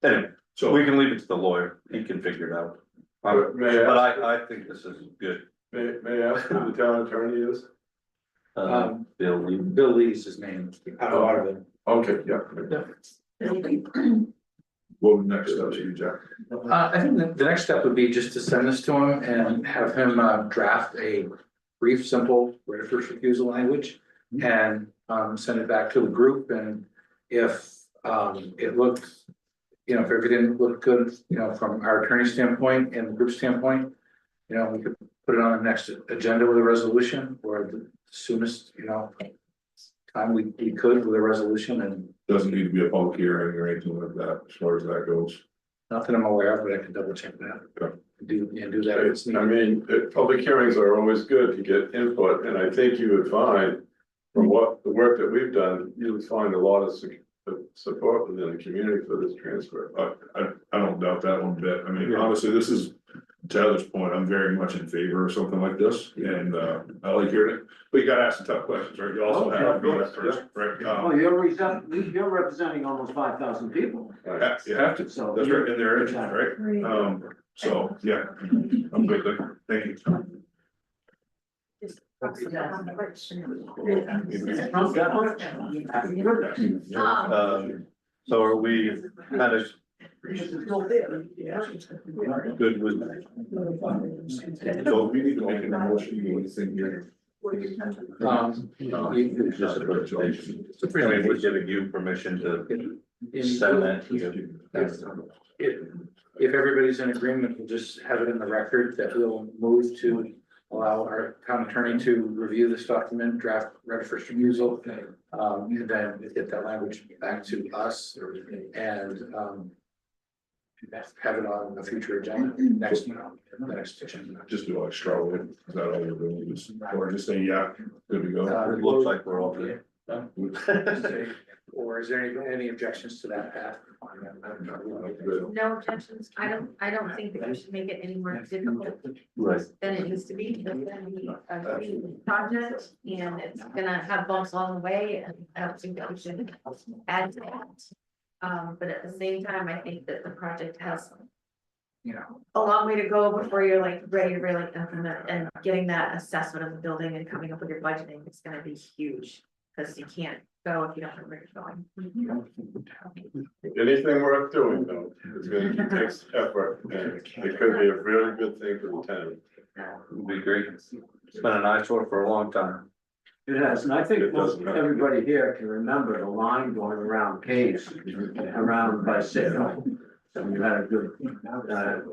anyway, So, we can leave it to the lawyer, he can figure it out. May I But ask- I think this is good. May I ask who the town attorney is? Bill, Lee. Bill Lee's his name, out of Waterville. Okay, yeah. What would next steps you, Jack? I think the next step would be just to send this to him and have him draft a brief, simple, right of first refusal language. And send it back to the group, and if it looks, you know, if everything looked good, you know, from our attorney standpoint and the group standpoint. You know, we could put it on the next agenda with a resolution, or the soonest, you know. Time we could with a resolution, and doesn't need to be a public hearing or anything like that, as far as that goes. not that I'm aware of, but I can double check that. Do that if it's I needed. mean, public hearings are always good to get input, and I think you would find, from what the work that we've done, you would find a lot of support within the community for this transfer. I don't doubt that one bit. I mean, honestly, this is, to Heather's point, I'm very much in favor of something like this, and I like hearing it. But you gotta ask the tough questions, right? You also have to be that first, right? Well, you're representing almost 5,000 people. You have to, So. that's right, in their interest, right? So, yeah, I'm good there. Thank you. So are we kind of good with? So we need to make a motion, you want to think here? It's just a presentation. I mean, we're giving you permission to send that to you. If everybody's in agreement, we'll just have it in the record that we'll move to allow our town attorney to review this document, draft right of first refusal. And then get that language back to us and have it on a future agenda, next, you know, the next agenda. Just do like straw with, is that all you're doing, just, or just say, yeah, good to go. It looks like we're all good. Or is there any objections to that path? No objections. I don't think that we should make it any more difficult Right. than it needs to be. It's gonna be a great project, and it's gonna have bumps along the way, and I don't think that we should add to that. But at the same time, I think that the project has, you know, a long way to go before you're like ready to really implement, and getting that assessment of the building and coming up with your budgeting is gonna be huge. Cause you can't go if you don't know where you're going. Anything worth doing though, is gonna take effort, and it could be a really good thing for the town. Would be great. It's been an eyesore for a long time. It has, and I think It most doesn't have- everybody here can remember the line going around Case, around by Citgo. So you had a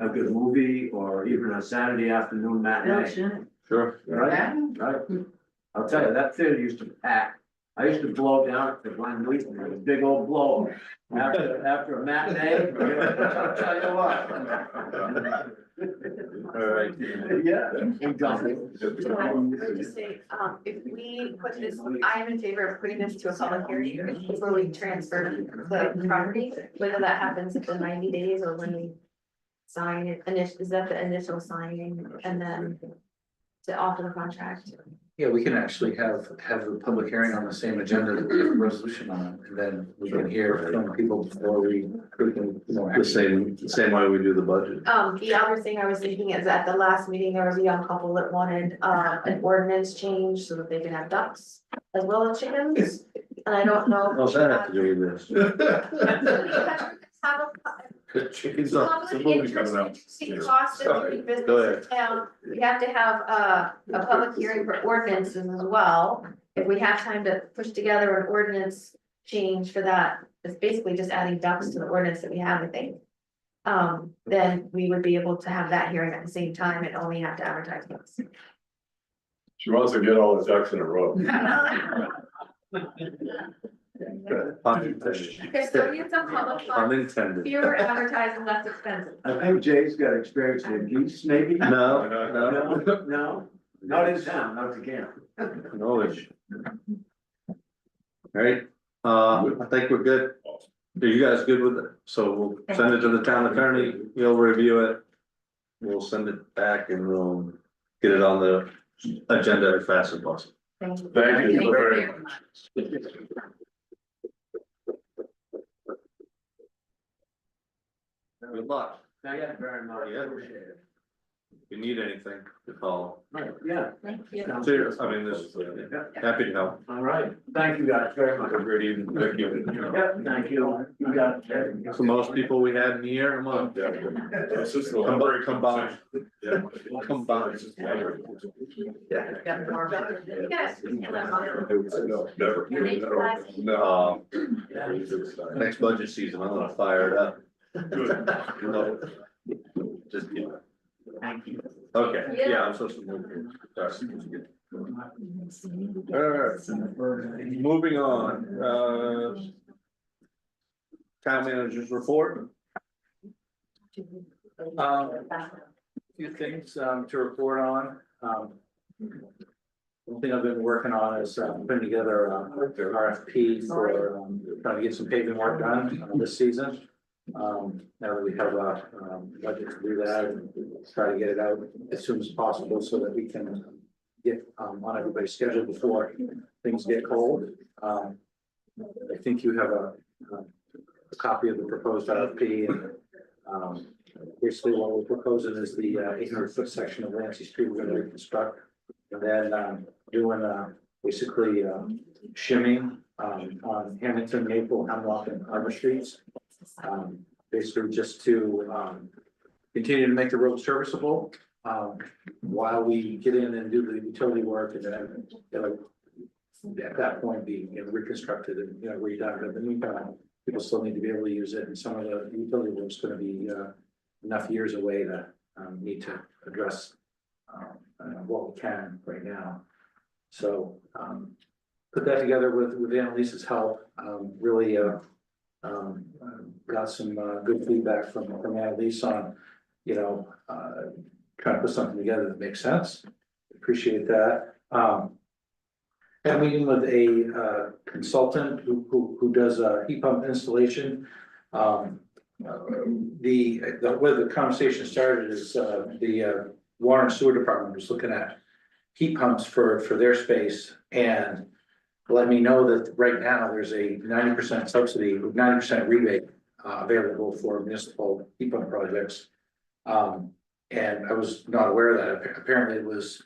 good movie, or even a Saturday afternoon matinee, Sure. right? Right. I'll tell you, that theater used to pack. I used to blow down at the one week, with a big old blower. After a matinee, I'll tell you what. All right. Yeah. we got it. So I would just say, if we put this, I am in favor of putting this to a public hearing before we transfer the property, whether that happens in 90 days or when we sign it, is that the initial signing and then to offer the contract? Yeah, we can actually have a public hearing on the same agenda that we have a resolution on, and then we can hear from people before we can, you know. The same way we do the budget. The other thing I was thinking is at the last meeting, there was a young couple that wanted, an ordinance change so that they can have ducks as well as chickens. And I don't know. What's that have to do with this? Have Chickens a up. public movie interest, coming out. see cost of Sorry. doing business Go ahead. in town. We have to have a public hearing for ordinances as well. If we have time to push together an ordinance change for that it's basically just adding ducks to the ordinance that we have, I think. Then we would be able to have that hearing at the same time and only have to advertise once. She wants to get all the ducks in a row. Okay, so we have some public fun, Unintended. fewer advertising, less expensive. I think Jay's got experience in geese, maybe? No, No, not in town, not the camp. knowledge. Alright, I think we're good. Are you guys good with it? So we'll send it to the town attorney, he'll review it. We'll send it back and we'll get it on the agenda as fast as possible. Thank you. Thank you Thank you very very much. much. Good luck. Thank you very much. Yeah. Appreciate it. If you need anything, to call. Yeah. Thank you. Serious, I mean, this, happy to help. All right, thank you guys very much. Have a great evening. Thank you. Yep, thank you. You got it. So most people we had in the year, a month. It's just a Combined. conversation. Yeah. Combined. Yeah, more about it. You guys. Never. No, next budget season, I'm gonna fire it up. Good. Just, yeah. Thank you. Okay, yeah, I'm supposed to move. Alright, moving on, town managers report. Few things to report on. One thing I've been working on is putting together an RFP for trying to get some paving work done this season. Now that we have a budget to do that, and try to get it out as soon as possible so that we can get on everybody's schedule before things get cold. I think you have a copy of the proposed RFP, and basically what we're proposing is the 800-foot section of Lancey Street we're gonna reconstruct. And then doing basically shimming on Hamilton, Maple, Hemlock, and Arbor Streets. Basically just to continue to make the road serviceable while we get in and do the utility work, and then at that point be reconstructed and redone. But in the meantime, people still need to be able to use it, and some of the utility work is going to be enough years away to need to address what we can right now. So put that together with Annalise's help. Really got some good feedback from Annalise on, trying to put something together that makes sense. Appreciate that. Had a meeting with a consultant who does heat pump installation. The way the conversation started is the water and sewer department was looking at heat pumps for their space, and let me know that right now there's a 90% subsidy, 90% rebate available for municipal heat pump projects. And I was not aware of that. Apparently it was a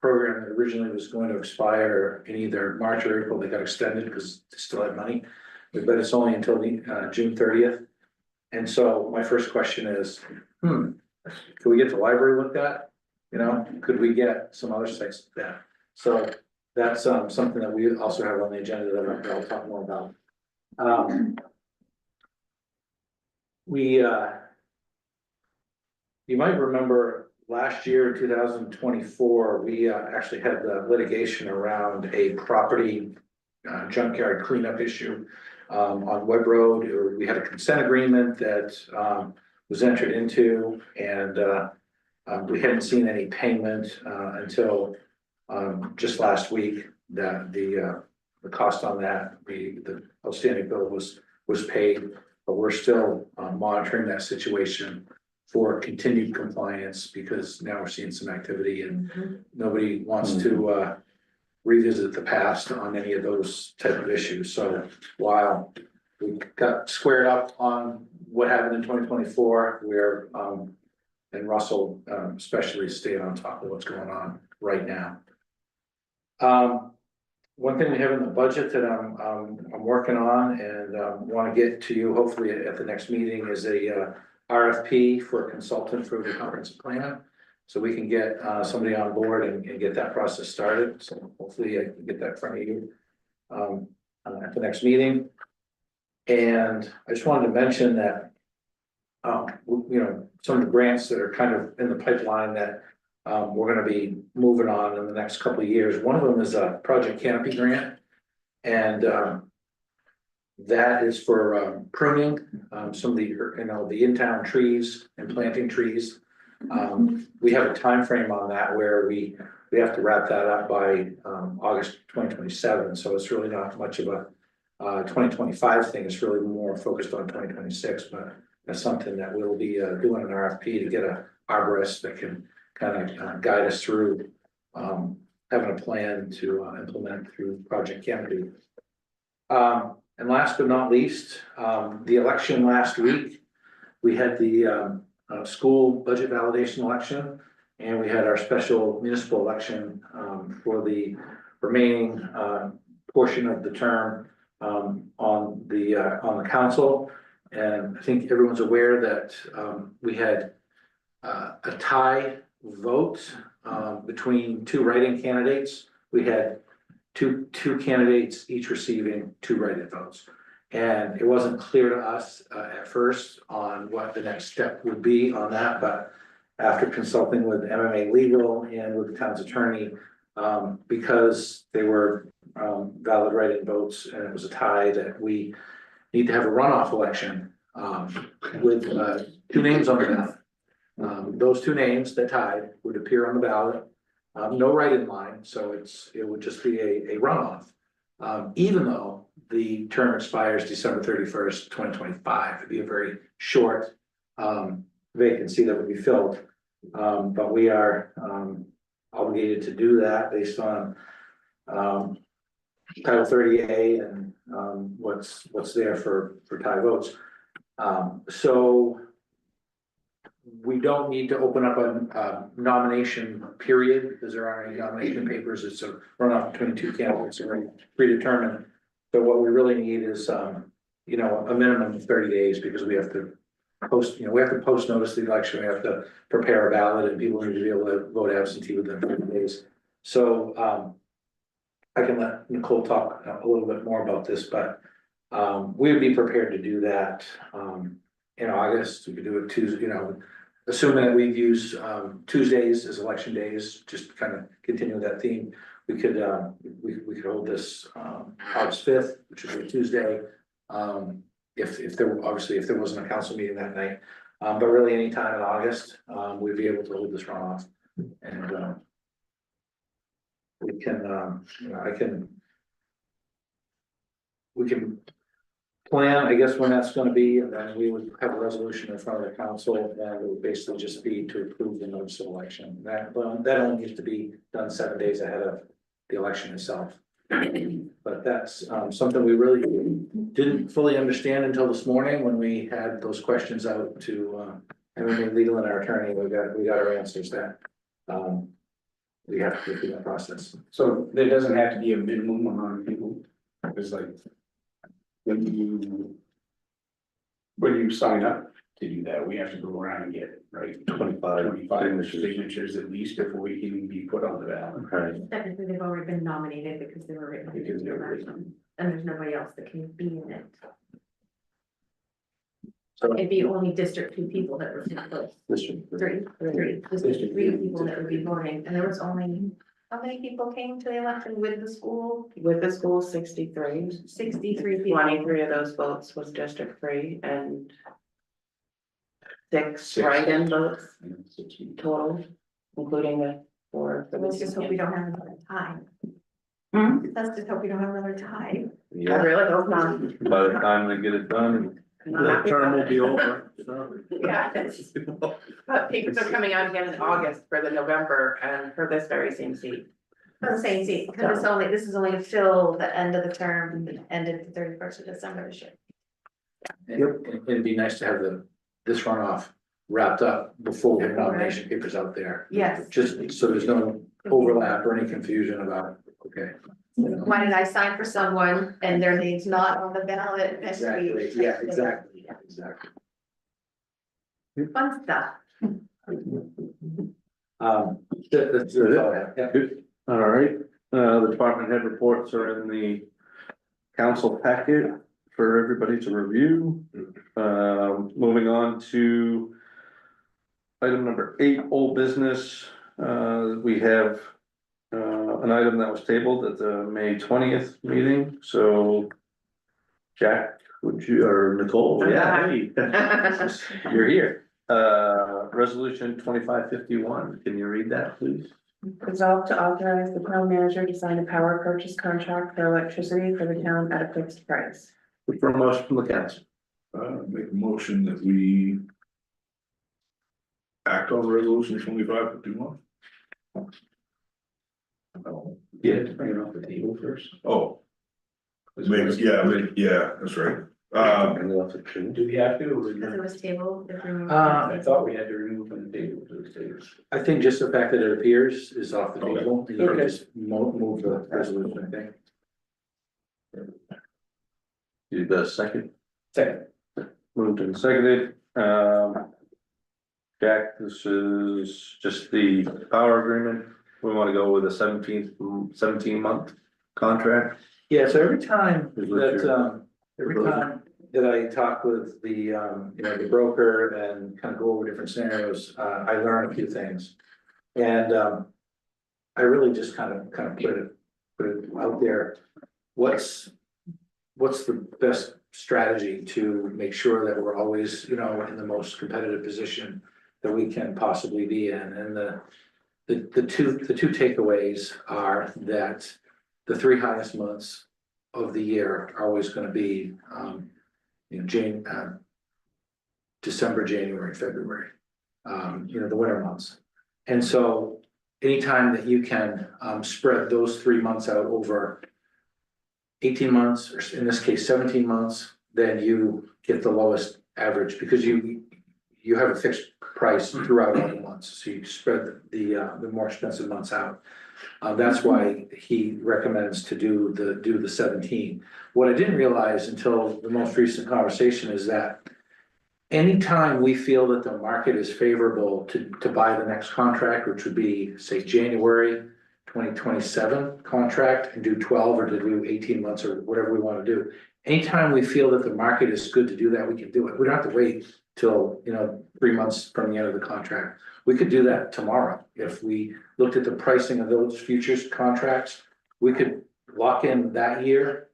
program that originally was going to expire in either March or April. They got extended because they still had money, but it's only until the June 30th. And so my first question is, could we get the library looked at? Could we get some other sites like that? So that's something that we also have on the agenda that I'll talk more about. You might remember last year, 2024, we actually had the litigation around a property junkyard cleanup issue on Webb Road. We had a consent agreement that was entered into, and we hadn't seen any payment until just last week. That the cost on that, the outstanding bill was paid, but we're still monitoring that situation for continued compliance, because now we're seeing some activity and nobody wants to revisit the past on any of those type of issues. So while we got squared up on what happened in 2024, we're and Russell especially staying on top of what's going on right now. One thing we have in the budget that I'm working on and want to get to you hopefully at the next meeting is a RFP for a consultant for the comprehensive plan. So we can get somebody on board and get that process started. So hopefully I can get that in front of you at the next meeting. And I just wanted to mention that. You know, some of the grants that are kind of in the pipeline that we're gonna be moving on in the next couple of years. One of them is a Project Canopy grant. And that is for pruning some of the, you know, the in-town trees and planting trees. We have a time frame on that where we have to wrap that up by August 2027, so it's really not much of a 2025 thing, it's really more focused on 2026, but that's something that we'll be doing an RFP to get a arborist that can kind of guide us through having a plan to implement through Project Canopy. And last but not least, the election last week, we had the school budget validation election, and we had our special municipal election for the remaining portion of the term on the council. And I think everyone's aware that we had a tie vote between two write-in candidates. We had two candidates each receiving 2 write-in votes. And it wasn't clear to us at first on what the next step would be on that, but after consulting with MMA Legal and with the town's attorney, because they were valid write-in votes and it was a tie, that we need to have a runoff election with 2 names on the ballot. Those 2 names that tied would appear on the ballot. No write-in line, so it would just be a runoff. Even though the term expires December 31st, 2025, it'd be a very short vacancy that would be filled. But we are obligated to do that based on Title 30A and what's there for tie votes. So we don't need to open up a nomination period because there aren't any nomination papers. It's a runoff between 2 candidates already predetermined. So what we really need is, you know, a minimum of 30 days because we have to post, you know, we have to post notice the election. We have to prepare a ballot and people need to be able to vote absentee within 30 days. So I can let Nicole talk a little bit more about this, but we would be prepared to do that in August. We could do it Tuesday, you know, assuming that we'd use Tuesdays as election days, just kind of continue that theme. We could hold this August 5th, which would be a Tuesday. If there wasn't a council meeting that night, but really anytime in August, we'd be able to hold this runoff. And we can, you know, we can plan, I guess, when that's gonna be, and then we would have a resolution in front of the council, and it would basically just be to approve the notice of election. That only needs to be done 7 days ahead of the election itself. But that's something we really didn't fully understand until this morning when we had those questions out to MMA Legal and our attorney. We got our answers that we have to go through that process. So there doesn't have to be a minimum amount of people. It's like when you sign up to do that, we have to go around and get, right, 25 signatures at least before we can be put on the ballot. Right. Technically, they've already been nominated because they were written Because into they the were written. election, and there's nobody else that can be in it. So It'd be only District 2 people that were District three, District 3 people that would be voting, and there was only, how many people came to the election with the school? With the school, 63. 63 people. 23 of those votes was District 3 and 6 Six. write-in votes total, including the 4 for the. Let's just hope we don't have another tie. Hmm? Let's just hope we don't have another tie. I Yeah, really hope not. by the time they get it done, the term will be over, so. Yeah, but papers are coming out again in August for the November and for this very same seat. For the same seat, because this is only to fill the end of the term, that ended the 31st of December this year. Yep, it'd be nice to have this runoff wrapped up before we have nomination papers out there. Yes. Just so there's no overlap or any confusion about, okay. you know. Why did I sign for someone and their name's not on the ballot next Exactly, week? yeah, exactly, exactly. Fun stuff. That's all I have. Yeah. Good. All right, the department head reports are in the council packet. for everybody to review. Moving on to item number 8, old business. We have an item that was tabled at the May 20th meeting, so Jack, would you, or Nicole, yeah, hey. You're here. Resolution 2551, can you read that, please? Resolved to authorize the town manager to sign a power purchase contract for electricity for the town at a fixed price. Look for a motion from the council. Make a motion that we act on resolution 2551. Yeah. Bring it off the table first. Oh, yeah, that's right. Do we have to? or- Because it was tabled, if we. I thought we had to remove from the table, to the tables. I think just the fact that it appears is off the Okay. table, you can Okay. just move the resolution, I think. You got a second? Second. Moved and seconded. Jack, this is just the power agreement. We want to go with a 17-month contract. Yeah, so every time Is what you're- that, every time that I talk with the, you know, the broker and kind of go over different scenarios, I learn a few things. And, I really just kind of put it out there. What's the best strategy to make sure that we're always, you know, in the most competitive position that we can possibly be in? And the two takeaways are that the 3 highest months of the year are always gonna be, you know, December, January, February, you know, the winter months. And so anytime that you can, spread those 3 months out over 18 months, or in this case, 17 months, then you get the lowest average, because you have a fixed price throughout all the months, so you spread the more expensive months out. That's why he recommends to do the 17. What I didn't realize until the most recent conversation is that anytime we feel that the market is favorable to buy the next contract, which would be, say, January 2027 contract, and do 12 or to do 18 months or whatever we want to do. Anytime we feel that the market is good to do that, we can do it. We don't have to wait till, you know, 3 months from the end of the contract. We could do that tomorrow. If we looked at the pricing of those futures contracts, we could lock in that year,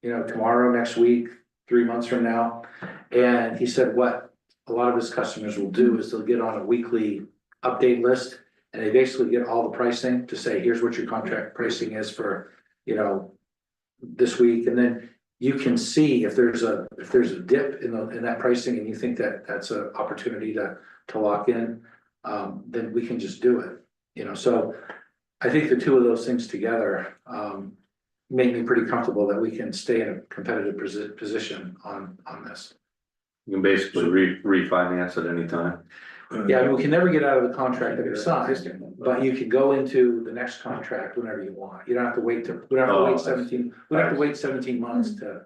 you know, tomorrow, next week, 3 months from now. And he said what a lot of his customers will do is they'll get on a weekly update list, and they basically get all the pricing to say, here's what your contract pricing is for, you know, this week. And then you can see if there's a dip in that pricing, and you think that that's an opportunity to lock in, then we can just do it, you know. So I think the two of those things together make me pretty comfortable that we can stay in a competitive position on this. You can basically refinance at any time. Yeah, I mean, we can never get out of the contract that we signed, but you can go into the next contract whenever you want. You don't have to wait we don't have to wait 17, we don't have to wait 17 months to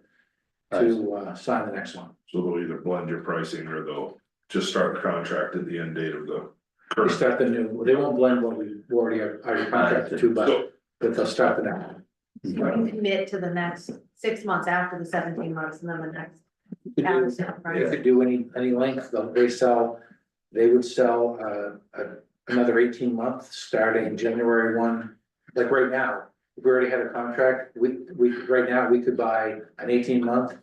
sign the next one. So they'll either blend your pricing, or they'll just start the contract at the end date of the They current. start the new, they won't blend what we already contracted to, but they'll start the next one. You can commit to the next 6 months after the 17 months, and then the next. You could do any length, they would sell another 18 months, starting January 1. Like right now, if we already had a contract, right now, we could buy an 18-month,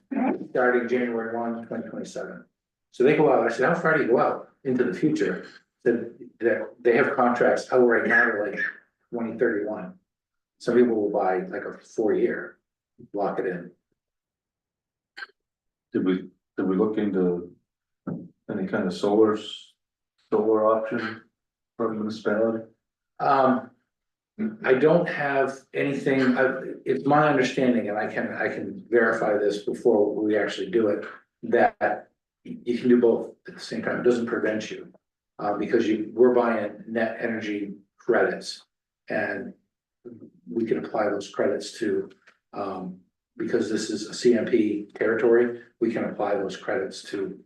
starting January 1, 2027. So they go out, I said, how far do you go out into the future? That they have contracts out right now to like 2031. Some people will buy like a 4-year, lock it in. Did we look into any kind of solar option for the municipality? I don't have anything, it's my understanding, and I can verify this before we actually do it, that you can do both at the same time. It doesn't prevent you. Because we're buying net energy credits, and we can apply those credits to, because this is a CMP territory, we can apply those credits to,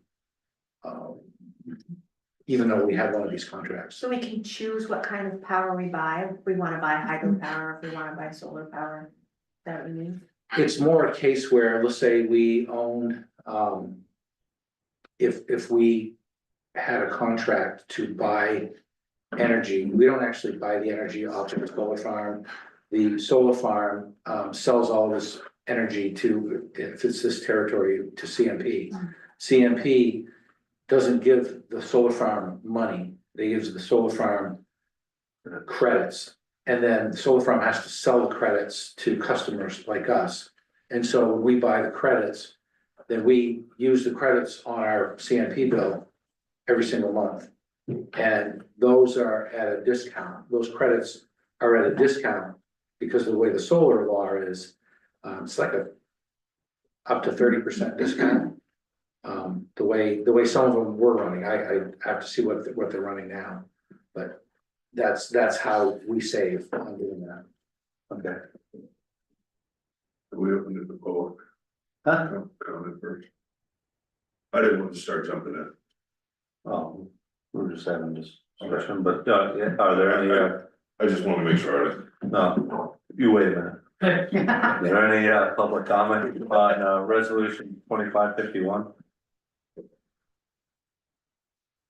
even though we have one of these contracts. So we can choose what kind of power we buy, if we wanna buy hydropower, if we wanna buy solar power, is that what you mean? it's more a case where, let's say we owned, if we had a contract to buy energy, we don't actually buy the energy off the solar farm. The solar farm, sells all this energy to, if it's this territory, to CMP. CMP doesn't give the solar farm money, they give the solar farm credits. And then the solar farm has to sell the credits to customers like us. And so when we buy the credits, then we use the credits on our CMP bill every single month. And those are at a discount, those credits are at a discount because of the way the solar law is, it's like a up to 30% discount. The way some of them were running, I have to see what they're running now, but that's how we save on doing that. Okay. We opened it to public. Huh? Comment first. I didn't want to start jumping in. Oh, we're just having this discussion, but, yeah, are there any, I just want to make sure. no, you wait a minute. Is there any, public comment on, resolution 2551?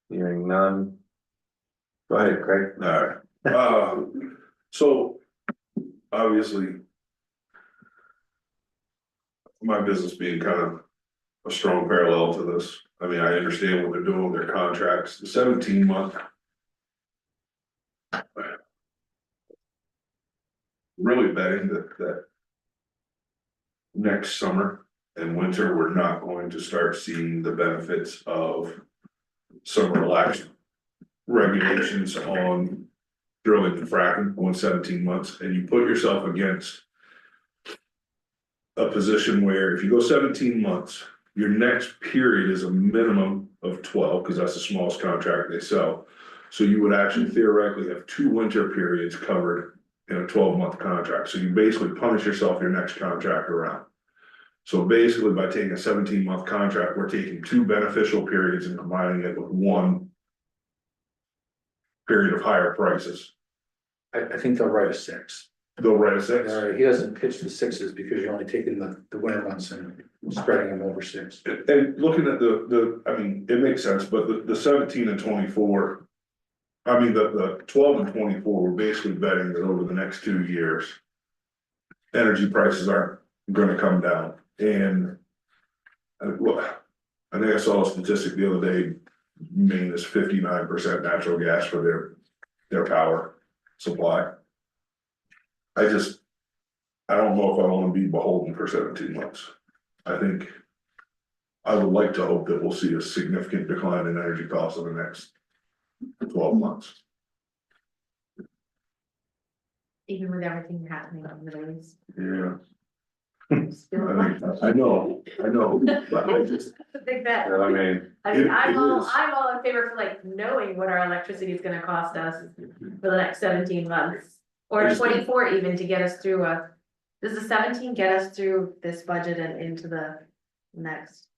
Hearing none. Go ahead, Craig. All right, so obviously. My business being kind of a strong parallel to this. I mean, I understand what they're doing with their contracts, the 17-month. Really betting that next summer and winter, we're not going to start seeing the benefits of some relaxed regulations on drilling and fracking on 17 months, and you put yourself against a position where if you go 17 months, your next period is a minimum of 12, because that's the smallest contract they sell. So you would actually theoretically have 2 winter periods covered in a 12-month contract. So you basically punish yourself your next contract around. So basically by taking a 17-month contract, we're taking 2 beneficial periods and combining it with 1 period of higher prices. I think they'll write a 6. They'll write a 6. He doesn't pitch the 6s because you're only taking the winter months and spreading them over 6. And looking at I mean, it makes sense, but the 17 and 24. I mean, the 12 and 24, we're basically betting that over the next 2 years. Energy prices aren't gonna come down, and. I think I saw a statistic the other day, Maine is 59% natural gas for their power supply. I don't know if I wanna be beholden for 17 months. I think. I would like to hope that we'll see a significant decline in energy costs in the next 12 months. Even with everything happening on the news. Yeah. Still- I know, but I just, It's a big bet. I mean, I mean, It I'm is. all in favor for like knowing what our electricity is gonna cost us for the next 17 months. I Or just think- 24 even to get us through does the 17 get us through this budget and into the next?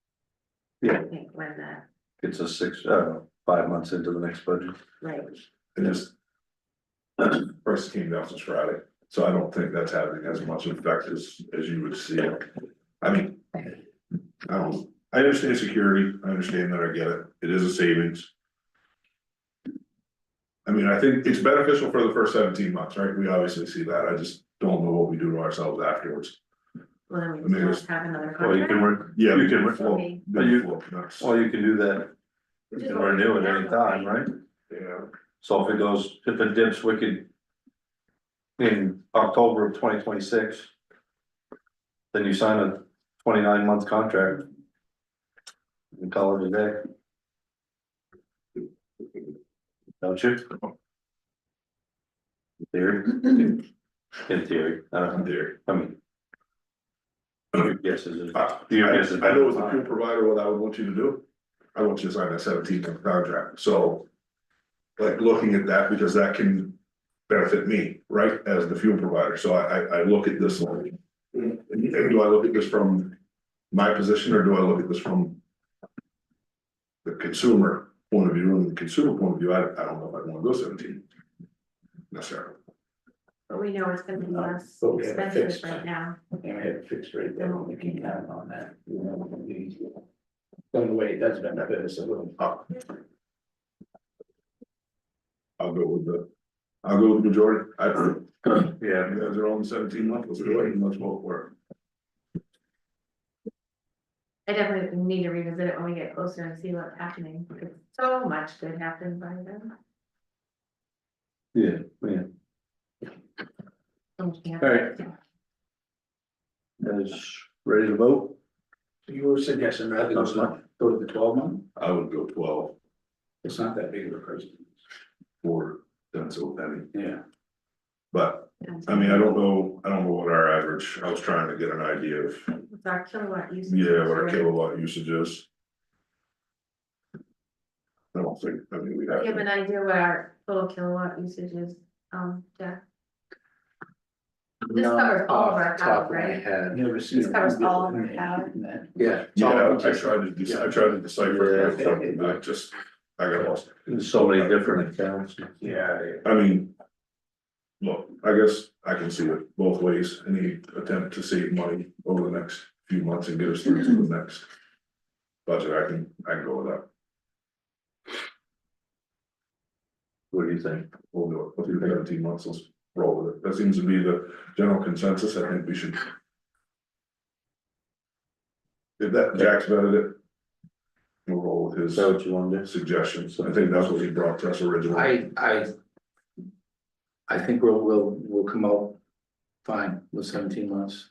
Yeah. I think when that, it's a 5 months into the next budget. right, it just. Prices came down since Friday, so I don't think that's having as much effect as you would see. I mean. I understand security, I understand that, I get it, it is a savings. I mean, I think it's beneficial for the first 17 months, right? We obviously see that, I just don't know what we do to ourselves afterwards. well, then I we mean, just have another Well, you contract. can, Yeah, You can- Okay. you can do that. You can renew at any time, right? Yeah, So if it dips wicked. In October of 2026. Then you sign a 29-month contract. And call it a day. Don't you? In theory. In theory, I don't know, there. I mean. Your guess is. I Your guess is. know as a fuel provider, what I would want you to do, I want you to sign that 17-month contract, so. Like looking at that, because that can benefit me, right, as the fuel provider, so I look at this like. Do I look at this from my position, or do I look at this from? The consumer point of view, and the consumer point of view, I don't know if I wanna go 17. Necessarily. But we know it's gonna be less But we have a expensive fixed- right now. And I had a fixed rate there, we can count on that. By the way, it does benefit us a little. I'll go with the majority. Yeah, you guys are on 17 months, let's go ahead and let's vote for I definitely need to revisit it when we get closer and see what's happening, because so much could happen by then. Yeah. So much can All happen. right. Is ready to vote? You were suggesting rather than go to the 12 month, it. I would go 12 it's not that big of a price. for Denso Penny, Yeah. but I mean, I don't know what our average, I was trying to get an idea of, What's our kilowatt usage? yeah, what our kilowatt usage is. I don't think, I mean, we Do you have have, an idea what our total kilowatt usage is, Jack? This Not covers all of our off the top power, of my right? head. Never seen. This covers all of our power. Yeah. yeah, I tried to decipher that, I got lost. There's so many different accounts. Yeah. I mean. Look, I guess I can see it both ways, any attempt to save money over the next few months and get us through to the next. Budget, I can go with that, What do you think? we'll do it, we'll do 17 months, let's roll with it, that seems to be the general consensus, I think we should. If that, Jack's vetted it. We'll roll with Is his that what you want to do? suggestions, I think that's what he brought to us originally. I think we'll come out fine with 17 months.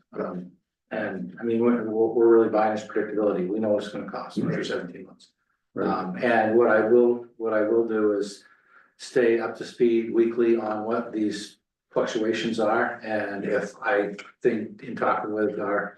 And I mean, we're really buying is predictability. We know what it's gonna cost for 17 months. And what I will do is stay up to speed weekly on what these fluctuations are. And if I think in talking with our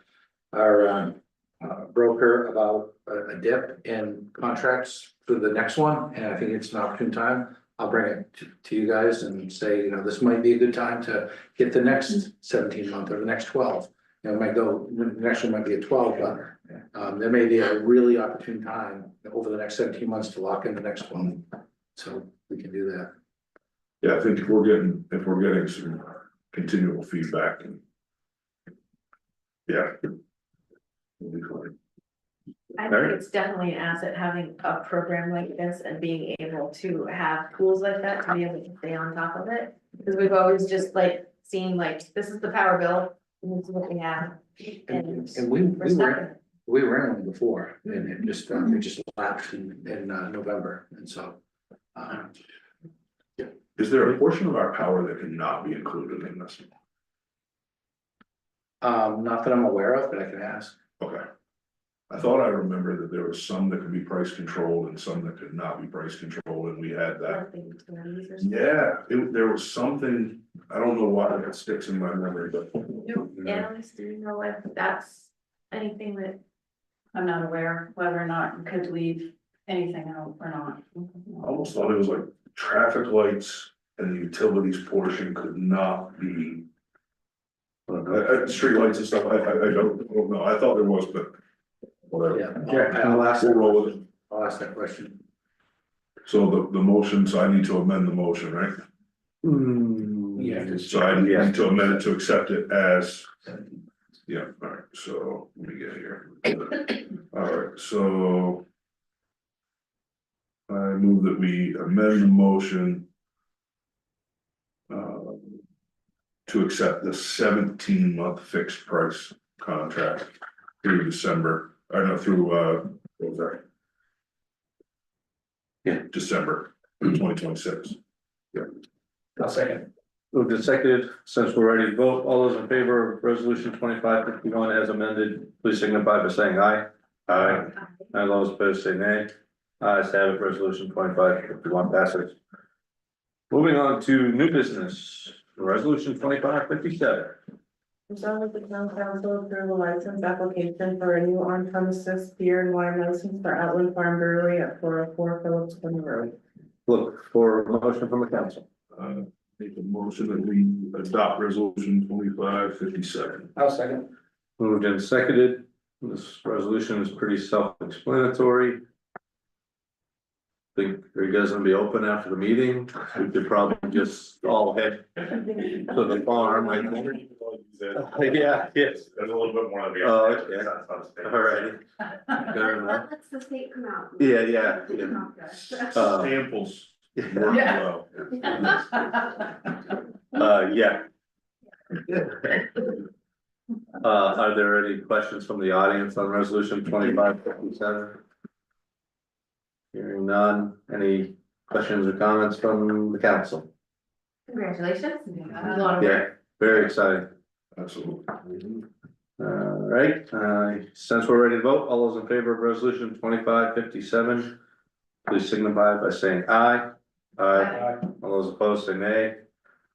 broker about a dip in contracts for the next one, and I think it's an opportune time, I'll bring it to you guys and say, you know, this might be a good time to get the next 17 month or the next 12. You know, it might go, the next one might be a 12, but there may be a really opportune time over the next 17 months to lock in the next one. So we can do that. Yeah, I think if we're getting some continual feedback and. Yeah. We'll be fine. I think it's definitely an asset having a program like this and being able to have tools like that to be able to stay on top of it. Because we've always just like seen like, this is the power bill, and this is what we have. And And we we're stuck in were, it. we were in one before and it just lapsed in November. And so, Is there a portion of our power that cannot be included in this? not that I'm aware of, but I can ask. Okay. I thought I remember that there was some that could be price controlled and some that could not be price controlled, and we had that. Nothing utilities or something. Yeah, there was something, I don't know why that sticks in my memory, but. Alice, do you know if that's anything that? I'm not aware whether or not you could leave anything out or not. I almost thought it was like traffic lights and the utilities portion could not be. Street lights and stuff, I don't know, I thought there was, but. Whatever, Yeah, I'll ask we'll that, roll with it. I'll ask that question. So the motion, so I need to amend the motion, right? Yeah. So I need to amend it to accept it as. Yeah, alright, so let me get here. Alright, so. I move that we amend the motion. To accept the 17-month fixed price contract through December, I know through, what was that? Yeah. December 2026. I'll second. Moved and seconded, since we're ready to vote, all those in favor of resolution 2551 as amended, please signify by saying aye. Aye. And those opposed say nay. Ayes have it, resolution 2551 passes. Moving on to new business, resolution 2557. Resolved that the town council approve a license application for a new on-premises beer and wine license for Outland Farm Brewery at 404 Phillips Corner Road. Look for a motion from the council. Make a motion that we adopt resolution 2557. I'll second. Moved and seconded. This resolution is pretty self-explanatory. think, are you guys gonna be open after the meeting? We could probably just all head to the farm, I think. Yeah, yes, There's a little bit more on the. Oh, okay. all right. Fair enough. Let's the state come out. Yeah, yeah. Samples work Yeah. well. Yeah. Are there any questions from the audience on resolution 2557? Hearing none, any questions or comments from the council? Congratulations. Yeah, very exciting. Absolutely. Right, since we're ready to vote, all those in favor of resolution 2557, please signify by saying aye. Aye. All those opposed say nay.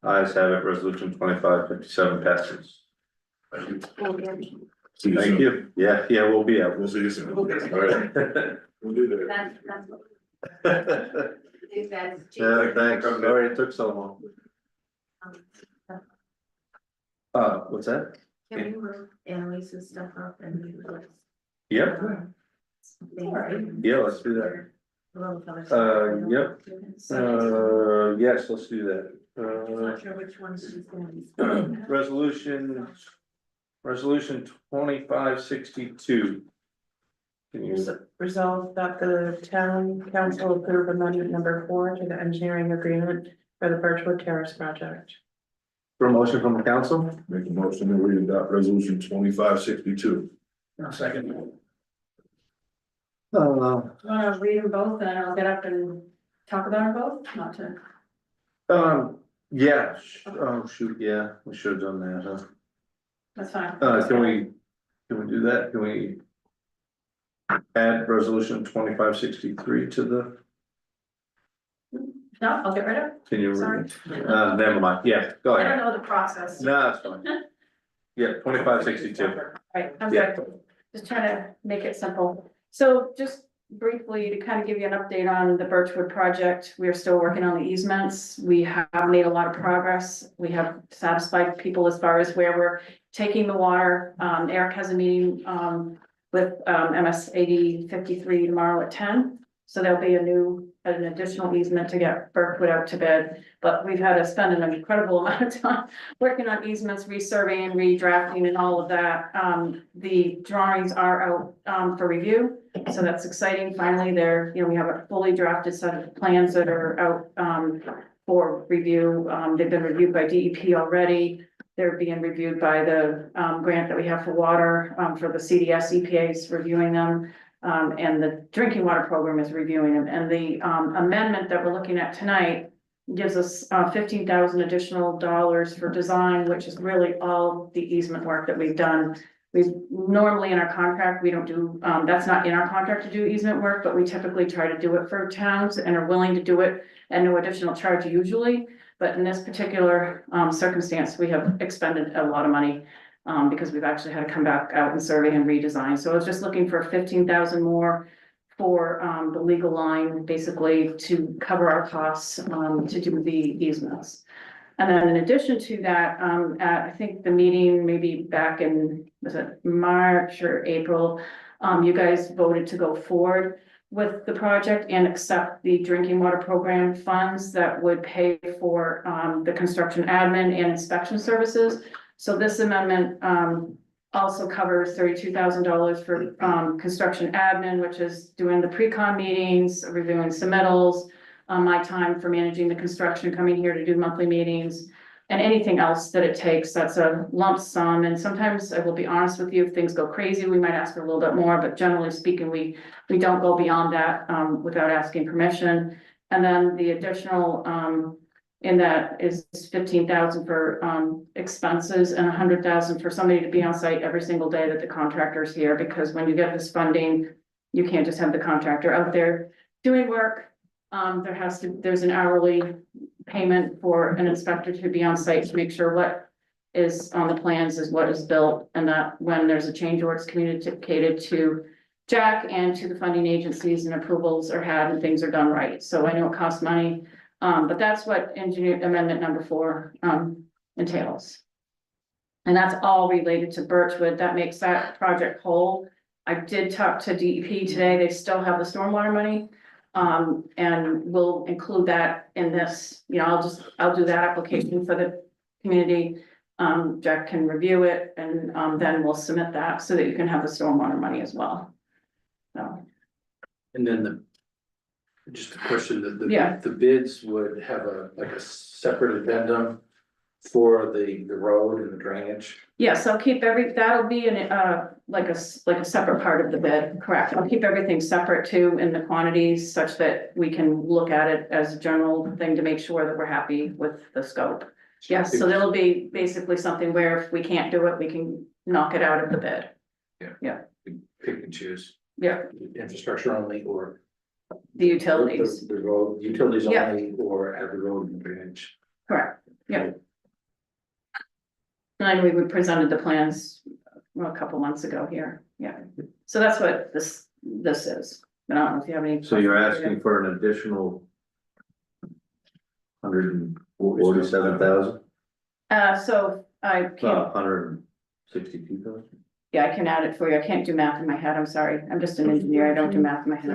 Ayes have it, resolution 2557 passes. Thank you. See you Thank soon. you. Yeah, we'll be out. We'll see you soon. All right. We'll do that. Yeah, thanks. Sorry it took so long. What's that? Can we move Annalise's stuff up and? Yep, yeah, let's do that. Yep. Yes, let's do that. Not sure which ones she's gonna be. Resolution 2562. Can you, Resolved that the town council approve amendment number 4 to the engineering agreement for the Birchwood Terrace project. promotion from the council? Make a motion to read adopt resolution 2562. Second. Wanna read them both and I'll get up and talk about them both, not to. Yeah, oh, shoot, yeah, we should have done that, huh? That's fine. Can we do that? Can we add resolution 2563 to the, No, I'll get rid of it. can you? Sorry. Never mind, yeah, go I don't ahead. know the process. No, that's fine. Yeah, 2562. Right, I'm Yeah. good. Just trying to make it simple. So just briefly to kind of give you an update on the Birchwood project, we are still working on the easements. We have made a lot of progress. We have satisfied people as far as where we're taking the water. Eric has a meeting with MS 8053 tomorrow at 10. So there'll be an additional easement to get Birchwood out to bid. But we've had to spend an incredible amount of time working on easements, resurveying, redrafting and all of that. The drawings are out for review. So that's exciting. Finally, we have a fully drafted set of plans that are out for review. They've been reviewed by DEP already. They're being reviewed by the grant that we have for water, for the CDS EPA's reviewing them. And the drinking water program is reviewing them. And the amendment that we're looking at tonight gives us $15,000 additional dollars for design, which is really all the easement work that we've done. We've normally in our contract, we don't do, that's not in our contract to do easement work, but we typically try to do it for towns and are willing to do it at no additional charge usually. But in this particular circumstance, we have expended a lot of money because we've actually had to come back out and survey and redesign. So I was just looking for 15,000 more for the legal line, basically to cover our costs to do the easements. And then in addition to that, I think the meeting maybe back in, was it March or April? You guys voted to go forward with the project and accept the drinking water program funds that would pay for the construction admin and inspection services. So this amendment also covers $32,000 for construction admin, which is doing the pre-con meetings, reviewing submittals, my time for managing the construction, coming here to do monthly meetings, and anything else that it takes. That's a lump sum. And sometimes, I will be honest with you, if things go crazy, we might ask for a little bit more, but generally speaking, we don't go beyond that without asking permission. And then the additional in that is 15,000 for expenses and 100,000 for somebody to be on site every single day that the contractor's here, because when you get this funding, you can't just have the contractor out there doing work. There's an hourly payment for an inspector to be on site to make sure what is on the plans is what is built, and that when there's a change order, it's communicated to Jack and to the funding agencies and approvals are had and things are done right. So I know it costs money. But that's what engineer amendment number 4 entails. And that's all related to Birchwood. That makes that project whole. I did talk to DEP today. They still have the stormwater money. And we'll include that in this, you know, I'll do that application for the community. Jack can review it and, then we'll submit that so that you can have the stormwater money as well. So, And then just a question, Yeah. the bids would have like a separate addendum for the road and the drainage. yes, I'll keep that'll be in, like a separate part of the bid, correct? I'll keep everything separate too in the quantities such that we can look at it as a general thing to make sure that we're happy with the scope. Yes, so there'll be basically something where if we can't do it, we can knock it out of the bid. Pick and choose, Yeah, infrastructure only or. the utilities, The road, utilities Yeah. only, or add the road and drainage. correct, yeah. And we presented the plans a couple months ago here, yeah. So that's what this is. I don't know if you have any. So you're questions. asking for an additional 147,000, So I can't, 162,000? yeah, I can add it for you. I can't do math in my head. I'm sorry. I'm just an engineer. I don't do math in my head.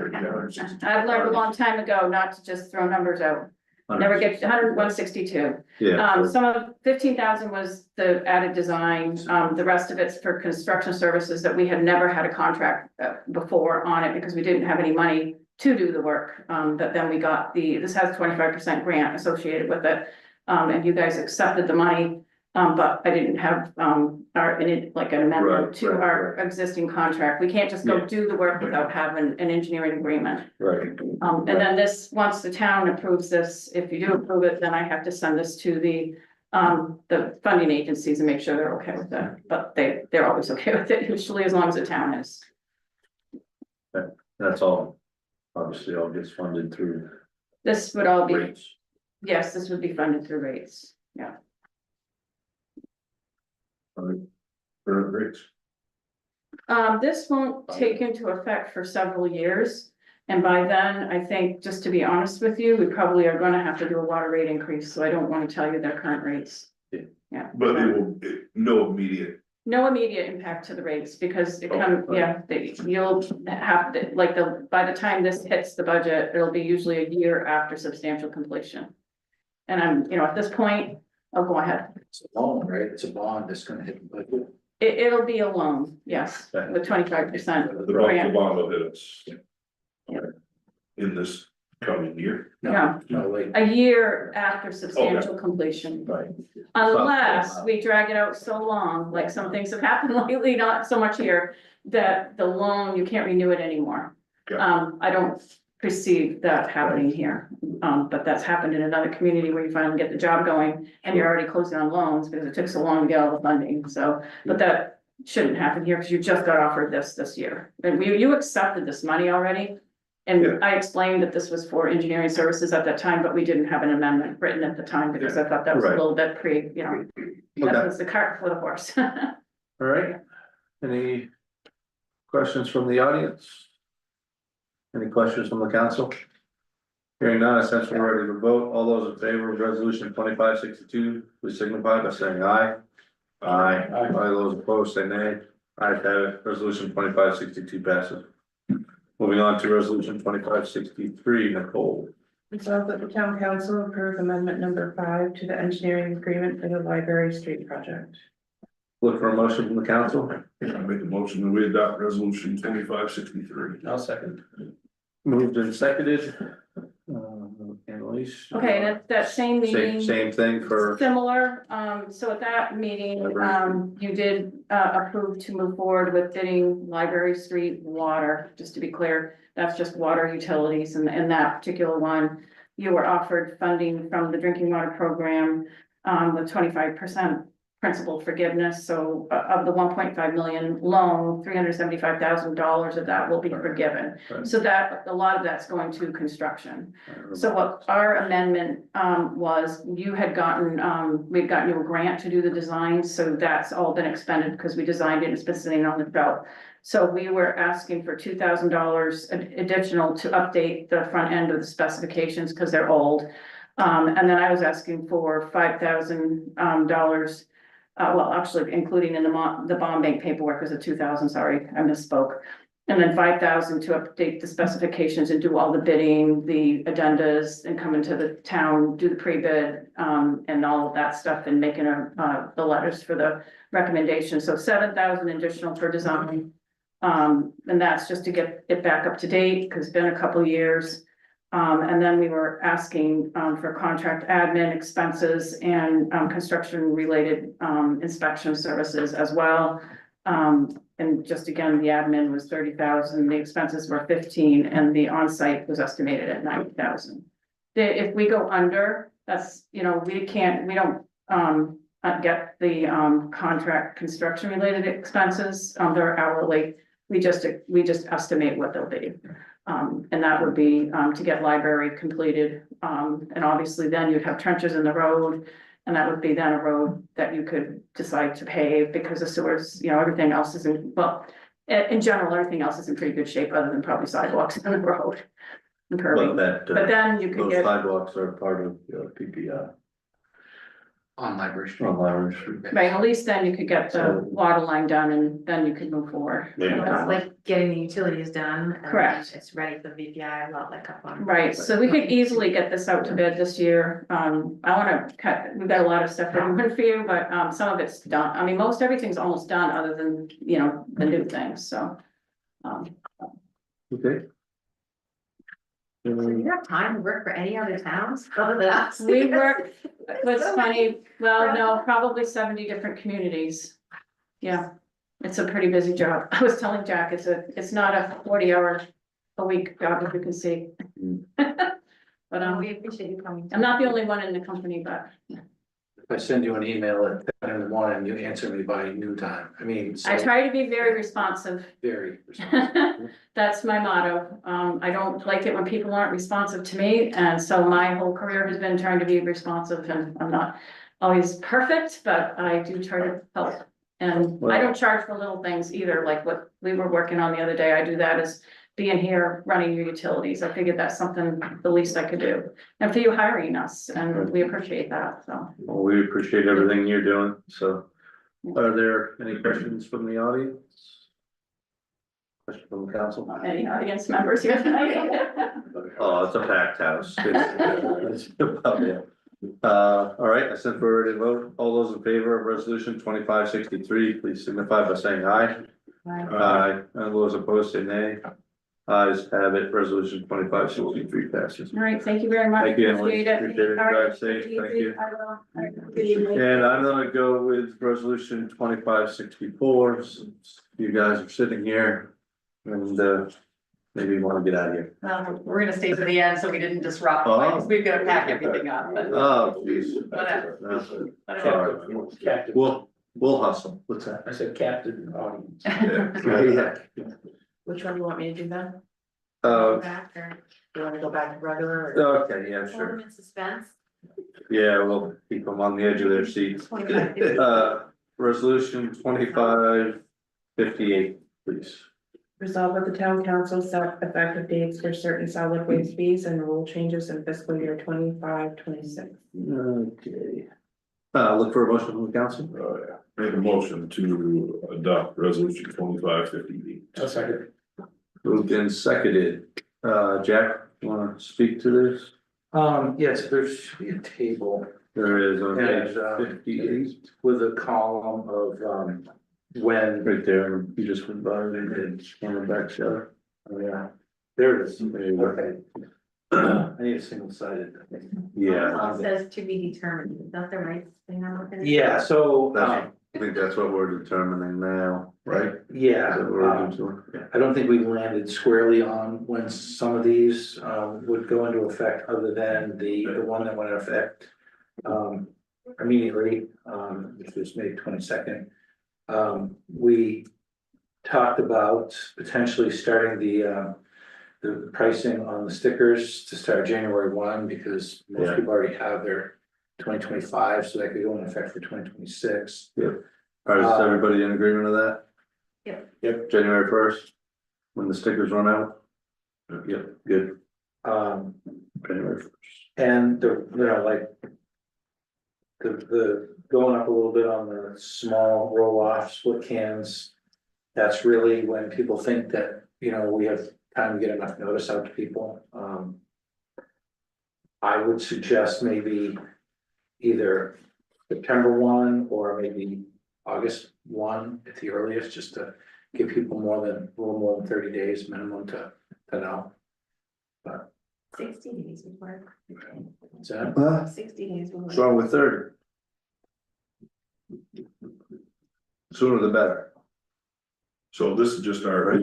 I've learned a long time ago not to just throw numbers out. Never get 162. Yeah, Some of 15,000 was the added design. The rest of it's for construction services that we had never had a contract before on it because we didn't have any money to do the work. But then we got this has 25% grant associated with it. And you guys accepted the money. But I didn't have, like an amendment to Right, our existing contract. We can't just go Yeah. do the work without having an engineering agreement. right. And then once the town approves this, if you do approve it, then I have to send this to the funding agencies and make sure they're okay with it. But they're always okay with it, usually as long as the town is. That's all, obviously all gets funded through This would all be, rates. yes, this would be funded through rates, yeah. Current rates. This won't take into effect for several years. And by then, I think, just to be honest with you, we probably are gonna have to do a water rate increase, so I don't wanna tell you their current rates. Yeah. But no immediate, No immediate impact to the rates, because it Oh, come, right. yeah, you'll have to, like, by the time this hits the budget, it'll be usually a year after substantial completion. And at this point, I'll go ahead. It's a loan, right? It's a bond that's gonna hit the budget. It'll be a loan, yes, Okay. with 25%. the bond will hit us. Yeah. In this coming year. No. No, like, A year after substantial completion. Right. Unless we drag it out so long, like some things have happened lately, not so much here, that the loan, you can't renew it anymore. Yeah. I don't perceive that happening here, but that's happened in another community where you finally get the job going and you're already closing on loans because it took so long to get all the funding, so, but that shouldn't happen here because you just got offered this year. And you accepted this money already. Yeah. And I explained that this was for engineering services at that time, but we didn't have an amendment written at the time because I thought that was a Right. little bit that Okay, was the cart before the horse. all right. Any questions from the audience? Any questions from the council? Hearing none, essentially ready to vote. All those in favor of resolution 2562, please signify by saying aye. Aye. All those opposed, say nay. Ayes have it. Resolution 2562 passes. Moving on to resolution 2563, Nicole. Resolved that the town council approve amendment number 5 to the engineering agreement for the library street project. Look for a motion from the council. I make a motion that we adopt resolution 2563. I'll second. Moved and seconded. Annalise? Okay, and at that same meeting. Same thing for, Similar, so at that meeting, you did approve to move forward with bidding Library Street water, just to be clear. That's just water utilities and in that particular one. You were offered funding from the drinking water program with 25% principal forgiveness. So of the 1.5 million loan, $375,000 of that will be forgiven. Right. So that a lot of that's going to construction. So what our amendment was, you had gotten, we'd gotten you a grant to do the design, so that's all been expended because we designed it and it's been sitting on the belt. So we were asking for $2,000 additional to update the front end of the specifications because they're old. And then I was asking for $5,000, well, actually including in the bond bank paperwork is a 2,000, sorry, I misspoke. And then 5,000 to update the specifications and do all the bidding, the addendas, and come into the town, do the pre-bid, and all of that stuff, and making the letters for the recommendations. So 7,000 additional for design. And that's just to get it back up to date, because it's been a couple of years. And then we were asking for contract admin expenses and construction related inspection services as well. And just again, the admin was 30,000, the expenses were 15, and the onsite was estimated at 90,000. If we go under, that's, we don't get the contract construction related expenses, they're hourly. We just estimate what they'll be. And that would be to get library completed. And obviously then you'd have trenches in the road. And that would be then a road that you could decide to pave because the sewers, everything else is in general, everything else is in pretty good shape other than probably sidewalks on the road. And curbing. But then you could those get, sidewalks are part of PPI. On Library Street. On Library Street. right, at least then you could get the water line done and then you could move forward. Maybe. It's like getting the utilities done. and Correct. It's ready for VPI, a lot like up on. Right, so we could easily get this out to bid this year. I wanna we've got a lot of stuff that we want for you, but some of it's done. I mean, most everything's almost done other than, the new things, so. Okay. So you have time to work for any other towns other than us? We work, what's funny, well, no, probably 70 different communities. Yeah, it's a pretty busy job. I was telling Jack, it's not a 40-hour a week job, as you can see. But We appreciate you coming. I'm not the only one in the company, but If I send you an email at 10 in the morning, you answer me by noon time. I mean, so I try to be very responsive. very responsive. That's my motto. I don't like it when people aren't responsive to me, and so my whole career has been trying to be responsive, and I'm not always perfect, but I do try to help. And I don't charge for little things either, like what we were working on the other day. I do that as being here, running your utilities. I figured that's something the least I could do. And for you hiring us, and we appreciate that, so. Well, we appreciate everything you're doing, so. Are there any questions from the audience? Question from the council? Any audience members here tonight? Oh, it's a packed house. It's about it. All right, I sent for ready to vote. All those in favor of resolution 2563, please signify by saying aye. Aye. And those opposed say nay. Ayes have it, resolution 2563 passes. All right, thank you very much. Thank you, Emily. Appreciate it. Appreciate it. All right, Drive safe. take it Thank easy. you. I will. All right, good evening. And I'm gonna go with resolution 2564, since you guys are sitting here. And maybe you wanna get out of here. We're gonna stay to the end, so we didn't disrupt, Oh. we've got to pack everything up, but Oh, geez. Whatever. Sorry. Captive, We'll hustle. What's that? I said captive audience. Yeah. Which one do you want me to do then? Uh, Back or do you wanna go back to regular? or- okay, yeah, Hold sure. them in suspense. Yeah, we'll keep them on the edge of their seats. 25. Resolution 2558, please. Resolve that the town council set effective dates for certain solid waste fees and rule changes in fiscal year 25-26. Okay. Look for a motion from the council. Oh, yeah. Make a motion to adopt resolution 2558. A second. Moved and seconded. Jack, you wanna speak to this? Yes, there should be a table There is on page And, 58, with a column of, when. right there, you just went by it and on the back shelf. Oh, yeah, there it is. There you go. Okay. I need a single sided. Yeah, It says to be determined, is that the right thing I'm looking at? Yeah, so, I think that's what we're determining now, right? yeah, Is that what we're doing? Yeah. I don't think we landed squarely on when some of these would go into effect, other than the one that went into effect immediately, which was May 22nd. We talked about potentially starting the pricing on the stickers to start January 1, because most Yeah. people already have their 2025, so that could go in effect for 2026. All right, is everybody in agreement with that? Yep. January 1st, when the stickers run out? Yep, good, January 1st. And like. The going up a little bit on the small roll off split cans. That's really when people think that, you know, we have time to get enough notice out to people, I would suggest maybe either September 1 or maybe August 1 at the earliest, just to give people a little more than 30 days minimum to know. 60 days would work. Is that? 60 days would What's work. wrong with 30? Sooner the better. So this is just our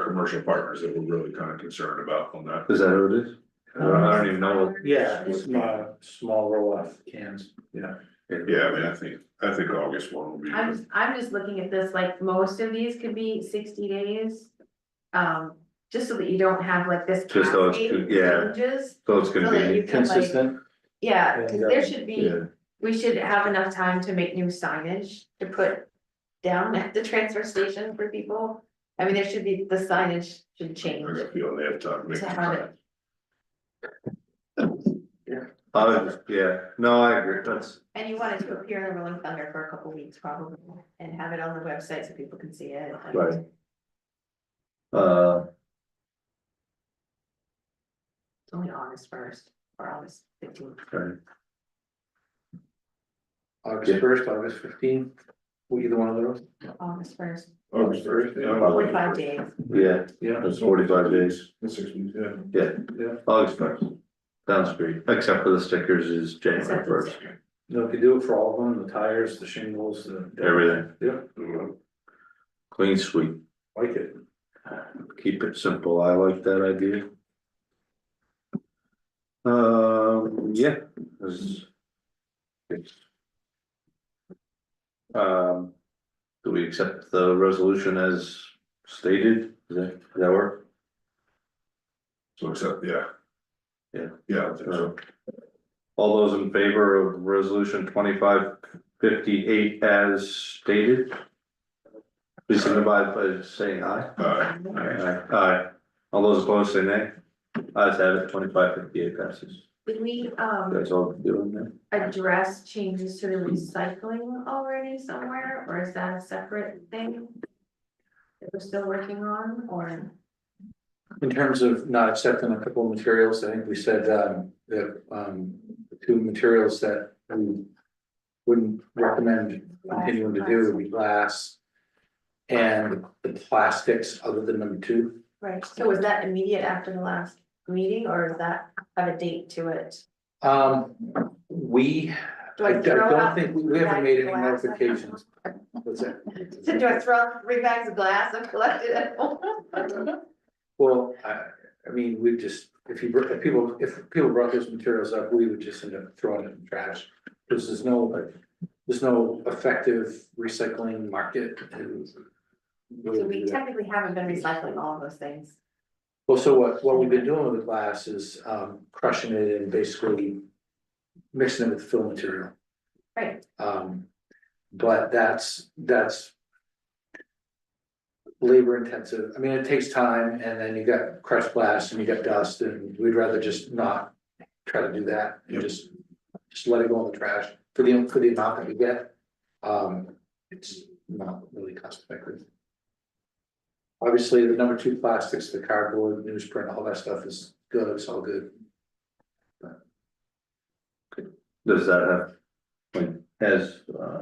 commercial partners that we're really kind of concerned about on that. Is that who it is? I don't even know. Yeah, small roll off cans, yeah. Yeah, I mean, I think August 1 will be. I'm just looking at this, like, most of these could be 60 days. Just so that you don't have like this Just so it's cascade good, yeah. changes. So it's So that you convenient. can like, Consistent. yeah, cause there should be, Yeah. we should have enough time to make new signage to put down at the transfer station for people. I mean, there should be, the signage should change I got a feeling they have time to make. to have it. Yeah, no, I agree, that's, And you want it to appear in the Rolling Thunder for a couple weeks probably, and have it on the website so people can see it. right. It's only August 1st or August 15th. Right. August 1st, August 15th, either one of those. August 1st, August 1st, yeah. 45 days. Yeah, Yeah. it's 45 days, That's 6 weeks, yeah. yeah, Yeah. August 1st. Down the street, except for the stickers is January Except for 1st, You know, if you do it for all of them, the tires, the shingles, everything, Yeah, clean sweep, like it. keep it simple, I like that idea. Yeah, it's. Do we accept the resolution as stated, does that work? So except, yeah. Yeah. Yeah, I think so. All those in favor of resolution 2558 as stated? Please signify by saying aye. Aye. All those opposed say nay. Ayes have it, 2558 passes. Did we, You guys all doing that? address changes to the recycling already somewhere, or is that a separate thing? That we're still working on, or? In terms of not accepting a couple of materials, I think we said that the two materials that we wouldn't recommend continuing to do would be glass and the plastics other than number 2. Right, so was that immediate after the last meeting, or does that have a date to it? We, Do I I throw don't out think, we haven't made any glass? notifications. What's that? So do I throw out 3 bags of glass and collect it at home? Well, I mean, we just, if people brought those materials up, we would just end up throwing it in the trash. Because there's no effective recycling market. So we technically haven't been recycling all of those things. Well, so what we've been doing with the glass is crushing it and basically mixing it with fill material. Right. But that's labor intensive. I mean, it takes time, and then you got crushed glass and you got dust, and we'd rather just not try to do that and just let it go in the trash for the amount that we get. It's not really cost effective. Obviously, the number 2 plastics, the cardboard, newsprint, all that stuff is good, it's all good. Does that have, like,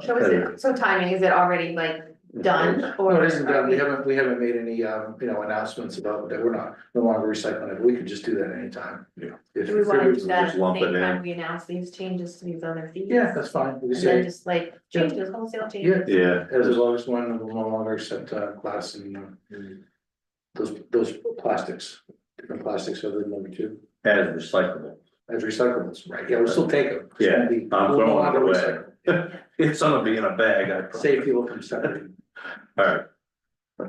So is it, so timing, is it already like done? No, Or it isn't done, we haven't made any, announcements about that, we're no longer recycling it, we could just do that anytime. Yeah. If do we want to do that at Just the lump same it time in. we announce these changes to these other fees? Yeah, that's fine, we And can then say, just like Yeah. changes, wholesale changes? Yeah, as long as one will no longer accept glass and those plastics, different plastics other than number 2. as recyclable. As recyclables, right, yeah, we'll still take them. Yeah, I'm We'll no throwing longer it away. recycle. It's gonna be in a bag, I promise. Save fuel from separate. Alright.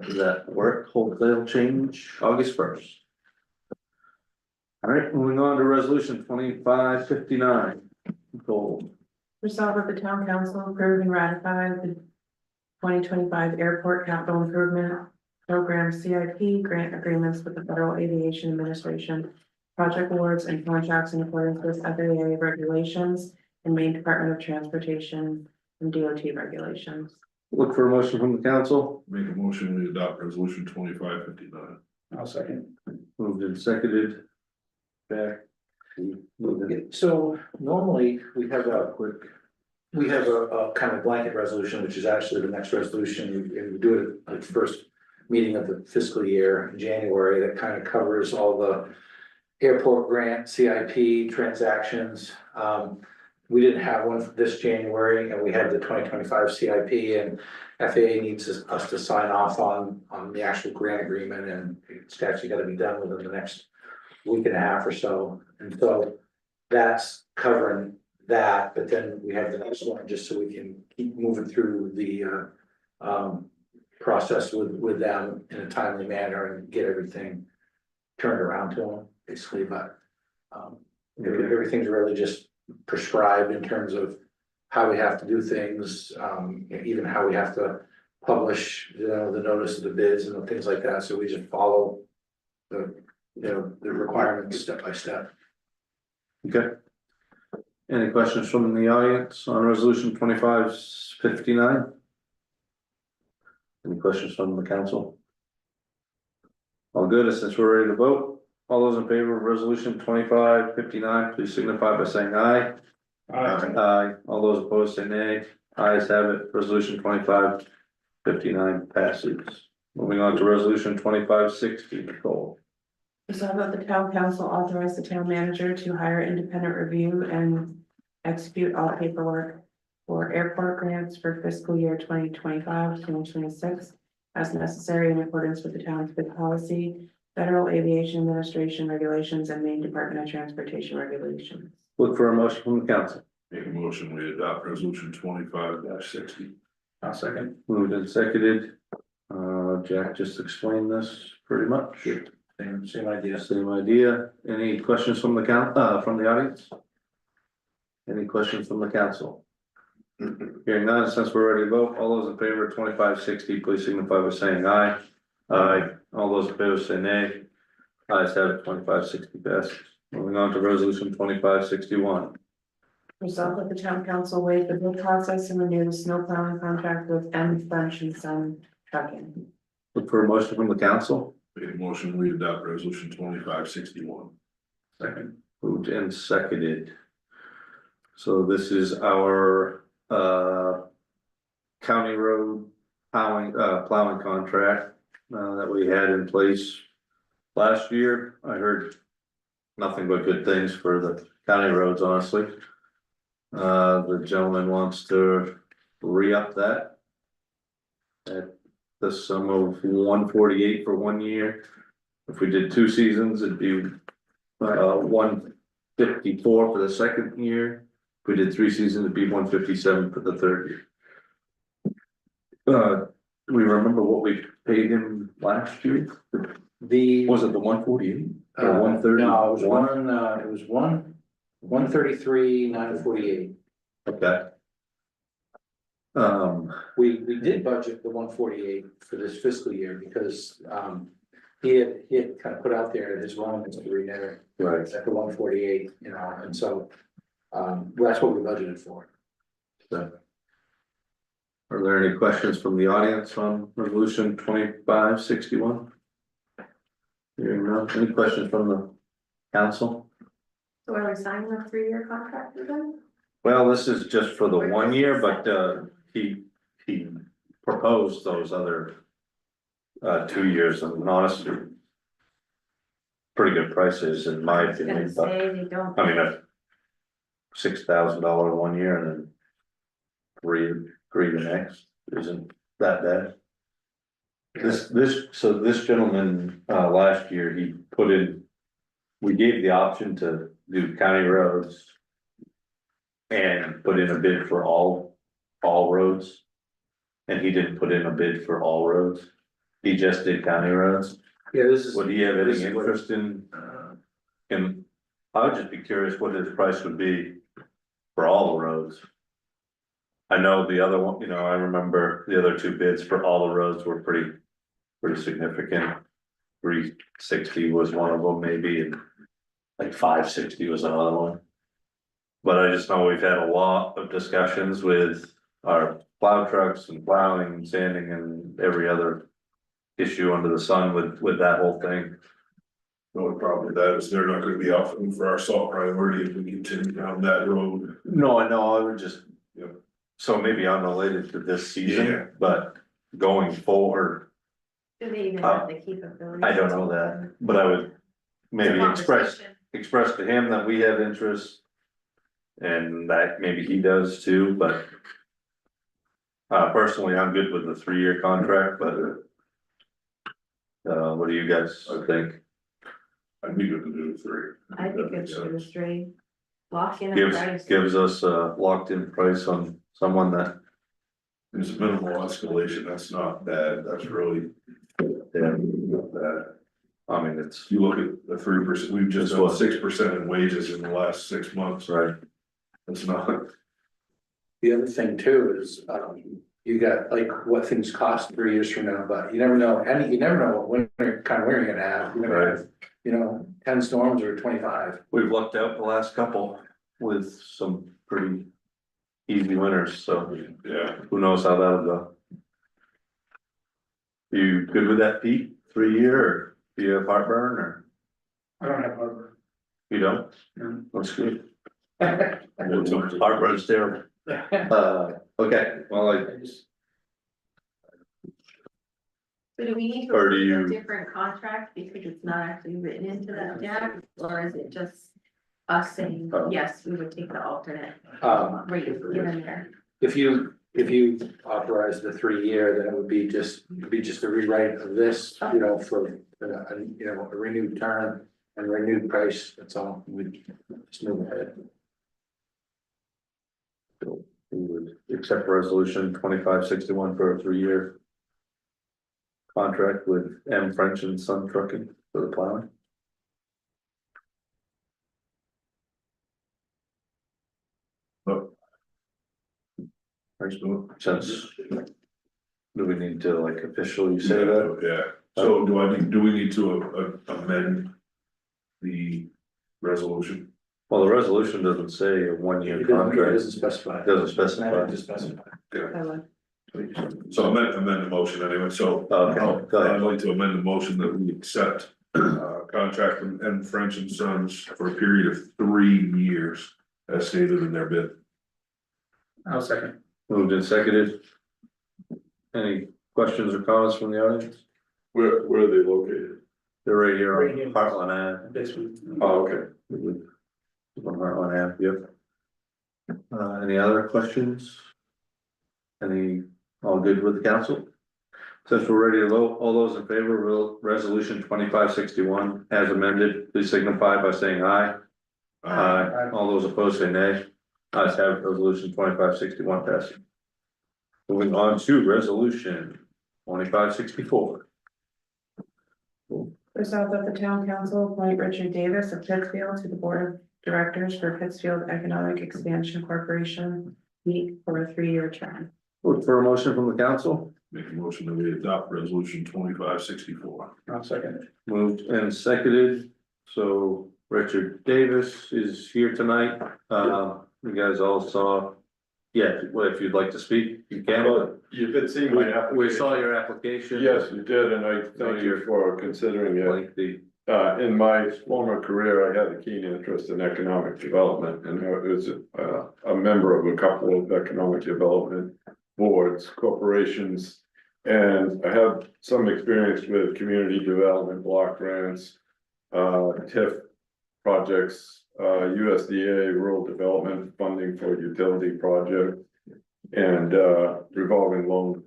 Does that work? Wholesale change August 1st. Alright, moving on to resolution 2559. Gold. Resolved that the town council approve and ratify the 2025 airport capital improvement program CIP grant agreements with the Federal Aviation Administration, project awards and contracts in accordance with FAA regulations and Maine Department of Transportation and DOT regulations. Look for a motion from the council. Make a motion, we adopt resolution 2559. I'll second. Moved and seconded. Back. So normally we have a kind of blanket resolution, which is actually the next resolution, and we do it at the first meeting of the fiscal year in January, that kind of covers all the airport grant, CIP transactions. We didn't have one for this January, and we had the 2025 CIP, and FAA needs us to sign off on the actual grant agreement, and it's actually gotta be done within the next week and a half or so. And so that's covering that, but then we have the next one, just so we can keep moving through the process with them in a timely manner and get everything turned around to them, basically, but everything's really just prescribed in terms of how we have to do things, even how we have to publish, the notice of the bids and things like that, so we just follow the requirements step by step. Okay. Any questions from the audience on resolution 2559? Any questions from the council? All good, since we're ready to vote, all those in favor of resolution 2559, please signify by saying aye. Aye. All those opposed say nay. Ayes have it, resolution 2559 passes. Moving on to resolution 2560, Nicole. Resolved that the town council authorize the town manager to hire independent review and execute all paperwork for airport grants for fiscal year 2025-2026 as necessary in accordance with the town's bid policy, Federal Aviation Administration regulations, and Maine Department of Transportation regulations. Look for a motion from the council. Make a motion, we adopt resolution 25-60. I'll second. Moved and seconded. Jack just explained this pretty much. Same idea. Same idea. Any questions from the from the audience? Any questions from the council? Hearing none, since we're ready to vote, all those in favor of 2560, please signify by saying aye. Aye. All those opposed say nay. Ayes have it, 2560 passes. Moving on to resolution 2561. Resolved that the town council waive the bid process and renew the snow plowing contract with M French and Son Trucking. Look for a motion from the council. Make a motion, we adopt resolution 2561. Second. Moved and seconded. So this is our county road plowing contract that we had in place last year. I heard nothing but good things for the county roads, honestly. The gentleman wants to re-up that at the sum of $148 for 1 year. If we did 2 seasons, it'd be $154 for the second year. If we did 3 seasons, it'd be $157 for the third year. Do we remember what we paid him last year? Was it the 148 or 130? No, it was 133, 948. Okay. We did budget the 148 for this fiscal year because he had kind of put out there his willingness to renew Right. at the 148, and so that's what we budgeted for. So, are there any questions from the audience on resolution 2561? Hearing none. Any questions from the council? So are we signing a 3-year contract with them? Well, this is just for the 1 year, but he proposed those other 2 years, and honestly, pretty good prices in my I was gonna opinion, but say they don't. I mean, $6,000 1 year and then three the next isn't that bad. This gentleman, last year, he put in, we gave the option to do county roads and put in a bid for all roads. And he didn't put in a bid for all roads. He just did county roads. Yeah, this is. Would he have this any is what- interest in, I would just be curious what his price would be for all the roads. I know the other one, I remember the other 2 bids for all the roads were pretty significant. 360 was one of them maybe, and like 560 was another one. But I just know we've had a lot of discussions with our plow trucks and plowing and sanding and every other issue under the sun with that whole thing. The only problem with that is they're not gonna be offering for our salt priority if we continue down that road. No, I know, I would just. Yep. So maybe unrelated to this Yeah. season, but going forward, Do they even have the capability? I don't know that, but I would maybe express to him that we have interest. And that maybe he does too, but. Personally, I'm good with the 3-year contract, but. What do you guys think? I'd be good to do 3. I think it's two or three. Lock in a price. Gives us a locked in price on someone that, There's a minimal escalation, that's not bad, that's really. yeah, Not bad. I mean, it's If you look at the 3%, we've just It's done what? 6% in wages in the last 6 months, right. that's not. The other thing too is, you got like what things cost 3 years from now, but you never know, and you never know what winter, kind of winter you're gonna have. You're gonna have, 10 storms or 25. We've lucked out the last couple with some pretty easy winners, so Yeah, who knows how that'll go. You good with that, Pete? 3-year, or do you have heartburn, or I don't have harbor. you don't? No. That's good. Heartburn's terrible. Okay, well, I just, So do we need to Or do approve a you- different contract because it's not actually written into that Jack? Or is it just us saying, yes, we would take the alternate rate given there? If you authorize the 3-year, then it would be just a rewrite of this, for, a renewed term and renewed price, that's all, we just move ahead. we would accept resolution 2561 for a 3-year. Contract with M French and Son Trucking for the plowing. thanks, Bill. Since. Do we need to like officially say that? Yeah, so do we need to amend the resolution? Well, the resolution doesn't say a 1-year It contract, doesn't specify. it doesn't specify. Just specify. I would. So amend the motion anyway, so. Okay, go ahead. I'd like to amend the motion that we accept, contract from M French and Sons for a period of 3 years, as stated in their bid. I'll second. Moved and seconded. Any questions or comments from the audience? Where are they located? They're right here Right on here. Heartland Ave. This one. Oh, okay. On Heartland Ave, yep. Any other questions? All good with the council? Since we're ready to vote, all those in favor of resolution 2561 as amended, please signify by saying aye. Aye. All those opposed say nay. Ayes have it, resolution 2561 passed. Moving on to resolution 2564. Resolved that the town council appoint Richard Davis of Pittsfield to the board of directors for Pittsfield Economic Expansion Corporation, Inc. for a 3-year term. Look for a motion from the council. Make a motion that we adopt resolution 2564. I'll second it. Moved and seconded, so Richard Davis is here tonight, you guys all saw. Yeah, well, if you'd like to speak, you can, Well, you did see my application. we saw your application. Yes, you did, and I thank you for considering it. Lengthy. In my former career, I had a keen interest in economic development, and I was a member of a couple of economic development boards, corporations. And I have some experience with community development block grants, TIF projects, USDA rural development funding for utility projects, and revolving loan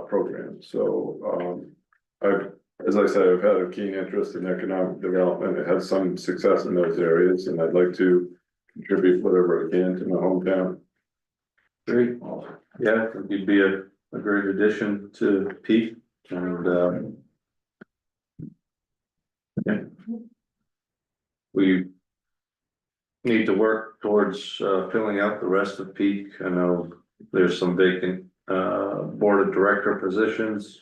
programs. So as I said, I've had a keen interest in economic development. I had some success in those areas, and I'd like to contribute whatever I can to my hometown. Great, yeah, you'd be a great addition to Pete, and yeah. We need to work towards filling out the rest of Peak. I know there's some vacant board of director positions.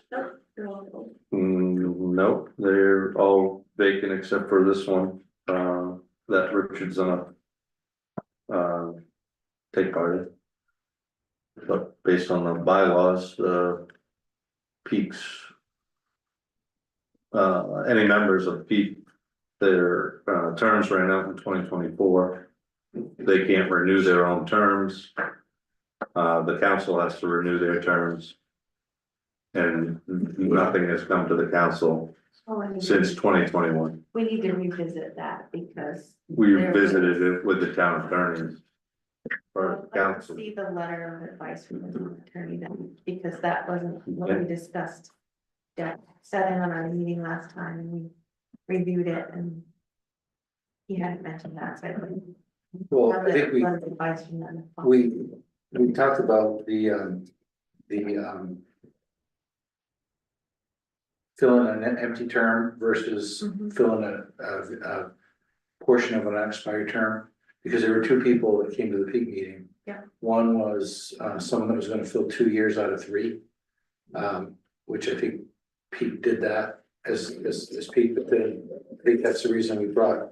Nope, they're all vacant except for this one that Richard's gonna take part in. But based on the bylaws, Peak's any members of Peak, their, terms ran out in 2024. They can't renew their own terms. The council has to renew their terms. And nothing has come to the council since 2021. We need to revisit that because. We visited it with the town attorneys. For I'd like to council. see the letter of advice from the town attorney then, because that wasn't what we discussed. Jack sat in on our meeting last time and we reviewed it and. He hadn't mentioned that, so I think. Well, have I think the letter of advice from them. we talked about the filling an empty term versus Mhm. filling a portion of an unexpired term, because there were two people that came to the Peak meeting. Yeah. One was, someone that was gonna fill 2 years out of 3, which I think Pete did that as Pete, but then I think that's the reason we brought,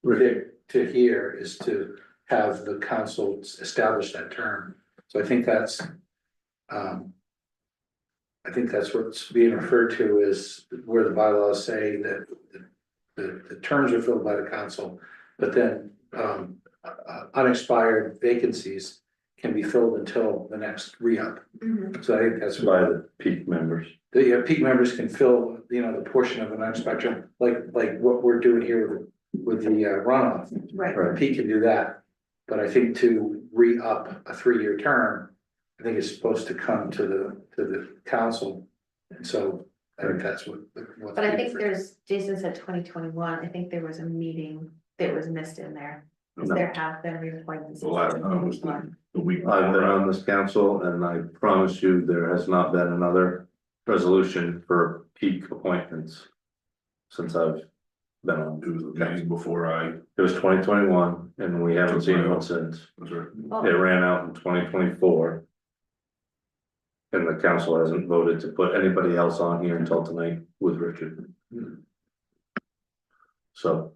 Rick to here is to have the council establish that term. So I think that's what's being referred to as where the bylaws say that the terms are filled by the council, but then unexpired vacancies can be filled until the next re-up. Mhm. So I think that's By why the Peak members. the Peak members can fill, the portion of an unexpired term, like what we're doing here with the runoff. Right, Pete can do that, but I think to re-up a 3-year term, I think it's supposed to come to the council. And so I think that's what. but I think there's, Jason said 2021, I think there was a meeting that was missed in there. Cause No. there have been reappointments. The latter, was the week. I've been on this council and I promise you, there has not been another resolution for Peak appointments. Since I've been on. It was the meeting before I, It was 2021 and we haven't seen one since. was right. Oh, It ran out in 2024. And the council hasn't voted to put anybody else on here until tonight with Richard. So.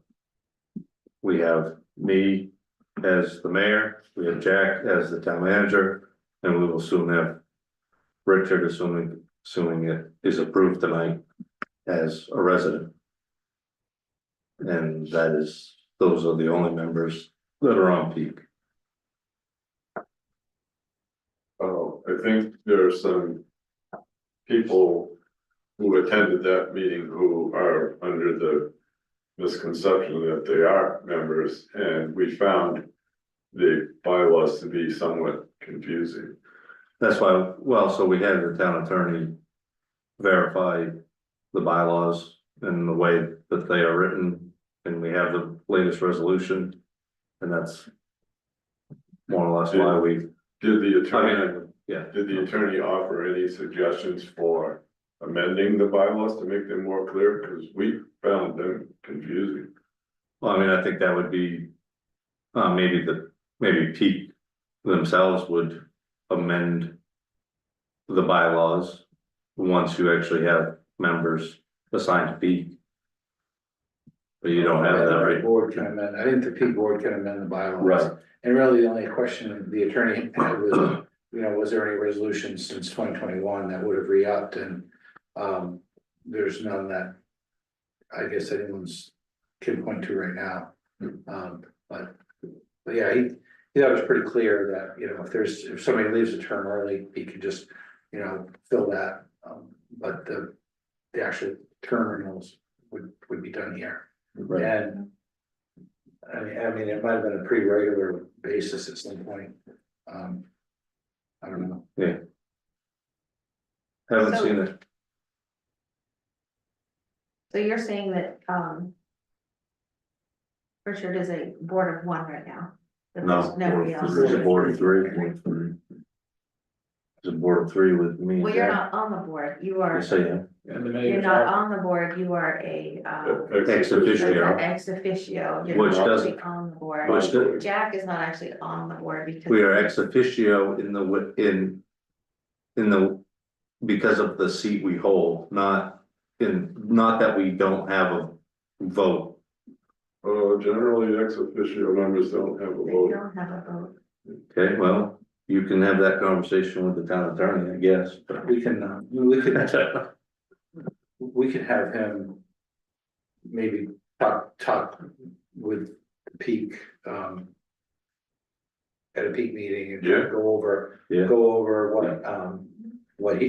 We have me as the mayor, we have Jack as the town manager, and we will soon have. Richard, assuming it is approved tonight, as a resident. And those are the only members that are on Peak. I think there are some people who attended that meeting who are under the misconception that they are members, and we found the bylaws to be somewhat confusing. That's why, well, so we had the town attorney verify the bylaws in the way that they are written, and we have the latest resolution. And that's more or less why we, Did the I attorney, mean, yeah, did the attorney offer any suggestions for amending the bylaws to make them more clear? Because we found them confusing. well, I mean, I think that would be. Maybe Pete themselves would amend. The bylaws, once you actually have members assigned to Pete. But you don't have that, The right? board can amend, I think the Peak board can amend the bylaws. Right. And really, the only question the attorney had was, was there any resolution since 2021 that would have re-upped, and there's none that I guess anyone's can point to right now. But yeah, he thought it was pretty clear that, if somebody leaves a term early, he could just, fill that. But the actual term renewals would be done here. Right. And I mean, it might have been a pretty regular basis at some point. I don't know. Yeah. Haven't So- seen it. So you're saying that, Richard is a board of 1 right now? That No, there's nobody else? There's a board of 3. There's a board of 3 with me. and Well, you're Jack. not on the board, you are, Yes, I am. And the you're mayor's not out. on the board, you are a, Ex officio. ex officio, you're Which not doesn't- actually on the board. Which the- Jack is not actually on the board because. We are ex officio in the, because of the seat we hold, not that we don't have a vote. Generally, ex officio members don't have a They vote. don't have a vote. Okay, well, you can have that conversation with the town attorney, I guess, but We can. we could have him. Maybe talk with the peak, at a peak meeting and Yeah. go over Yeah. what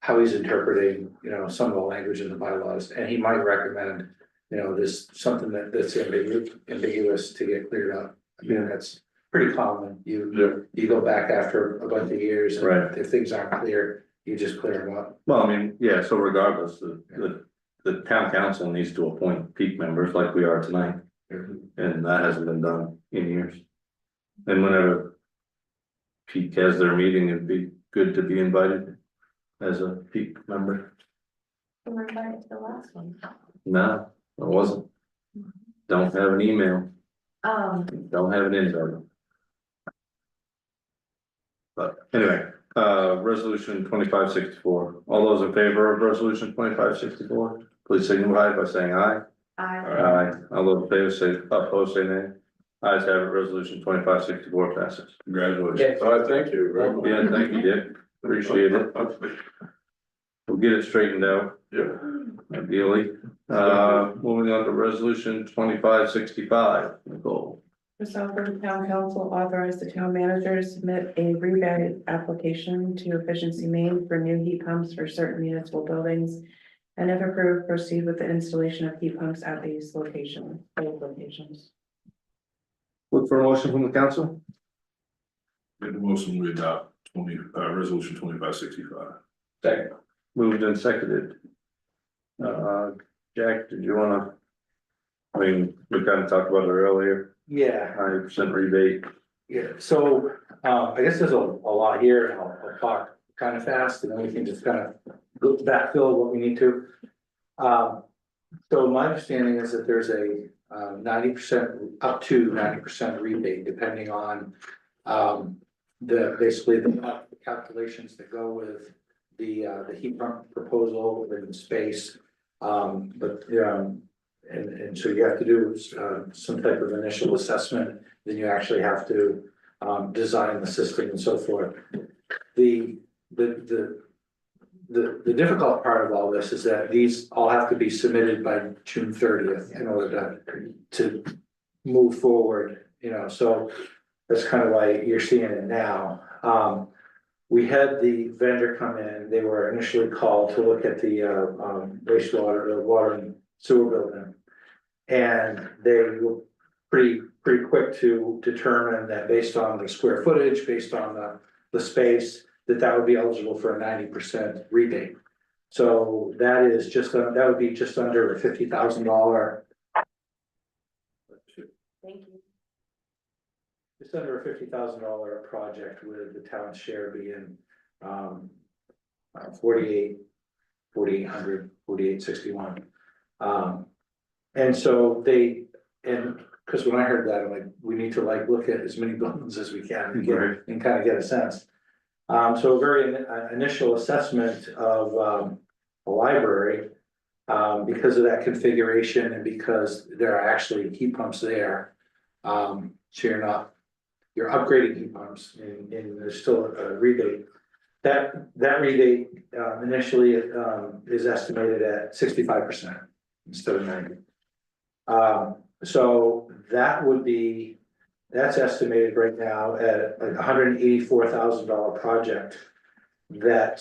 how he's interpreting, some of the language in the bylaws, and he might recommend, this, something that's ambiguous to get cleared up. I mean, that's pretty common, you go back after a bunch of years, and Right. if things aren't clear, you just clear them up. Well, I mean, yeah, so regardless, the town council needs to appoint peak members like we are tonight. And that hasn't been done in years. And whenever peak has their meeting, it'd be good to be invited as a peak member. We're invited to the last one. No, I wasn't. Don't have an email, don't have an invite. But anyway, resolution 2564. All those in favor of resolution 2564, please signify by saying aye. Aye. All those opposed say nay. Ayes have it, resolution 2564 passes. Congratulations. Thank you very much. Yeah, thank you, Dick. Appreciate it. We'll get it straightened out. Yeah. Ideally. Moving on to resolution 2565, Nicole. Resolved that the town council authorize the town manager to submit a rebate application to Efficiency Maine for new heat pumps for certain municipal buildings. And if approved, proceed with the installation of heat pumps at these locations, both locations. Look for a motion from the council. Make the motion we adopt resolution 2565. Second. Moved and seconded. Jack, did you wanna? I mean, we kind of talked about it earlier, Yeah. 100% rebate. Yeah, so, I guess there's a lot here, and I'll talk kind of fast, and then we can just kind of go backfill what we need to. So my understanding is that there's a 90%, up to 90% rebate, depending on basically the calculations that go with the heat pump proposal in space. And so you have to do some type of initial assessment, then you actually have to design the system and so forth. The difficult part of all this is that these all have to be submitted by June 30th in order to move forward, so that's kind of why you're seeing it now. We had the vendor come in, they were initially called to look at the wastewater, the water and sewer building. And they were pretty quick to determine that based on the square footage, based on the space, that would be eligible for a 90% rebate. So that would be just under a $50,000. Thank you. Just under a $50,000 project, with the town's share being 4,861. And so because when I heard that, I'm like, we need to look at as many buildings as we can and kind of get a sense. So a very initial assessment of a library, because of that configuration and because there are actually heat pumps there. So you're upgrading heat pumps and there's still a rebate. That rebate initially is estimated at 65% instead of 90%. So that's estimated right now at like $184,000 project. That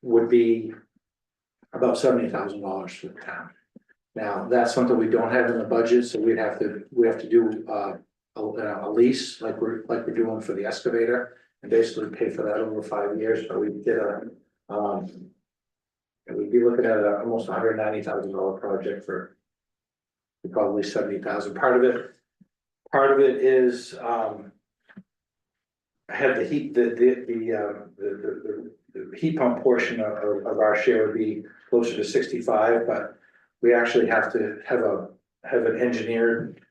would be about $70,000 for the town. Now, that's something we don't have in the budget, so we have to do a lease like we're doing for the excavator, and basically pay for that over 5 years. But we get we'd be looking at almost $190,000 project for probably 70,000. Part of it is had the heat the heat pump portion of our share would be closer to 65, but we actually have to have an engineered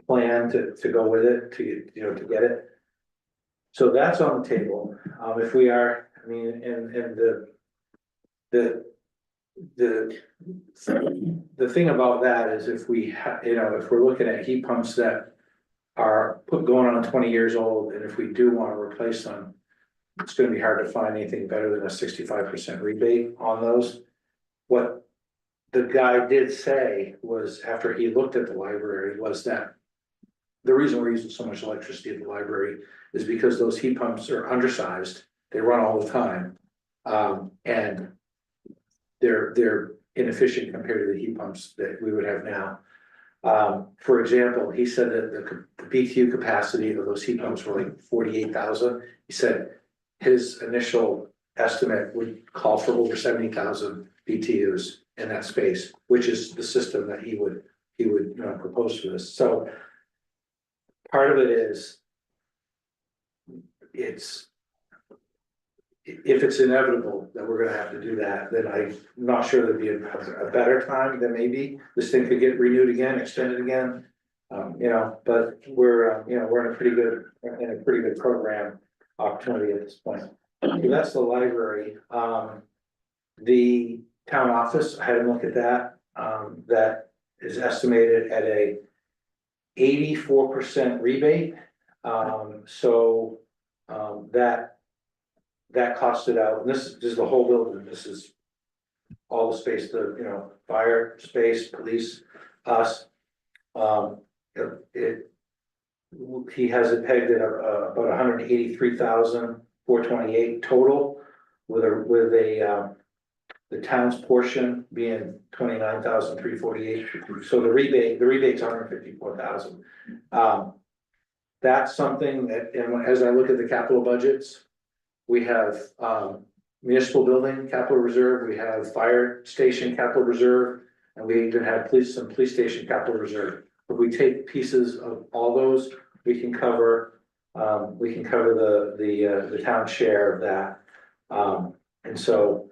plan to go with it to get it. So that's on the table. If we are, I mean, and the thing about that is if if we're looking at heat pumps that are going on 20 years old, and if we do want to replace them, it's going to be hard to find anything better than a 65% rebate on those. what the guy did say was, after he looked at the library, was that the reason we're using so much electricity at the library is because those heat pumps are undersized, they run all the time. And they're inefficient compared to the heat pumps that we would have now. For example, he said that the BTU capacity of those heat pumps were like 48,000. He said his initial estimate would call for over 70,000 BTUs in that space, which is the system that he would propose for this. So part of it is, if it's inevitable that we're gonna have to do that, then I'm not sure there'd be a better time than maybe this thing could get renewed again, extended again. But we're in a pretty good program opportunity at this point. So that's the library. The town office, I had a look at that, that is estimated at a 84% rebate. That costed out, and this is the whole building, this is all the space, fire space, police, us. He has it pegged at about 183,428 total, with the town's portion being 29,348. So the rebate's 154,000. That's something that, and as I look at the capital budgets, we have municipal building capital reserve, we have fire station capital reserve, and we even have some police station capital reserve. If we take pieces of all those, we can cover the town share of that. And so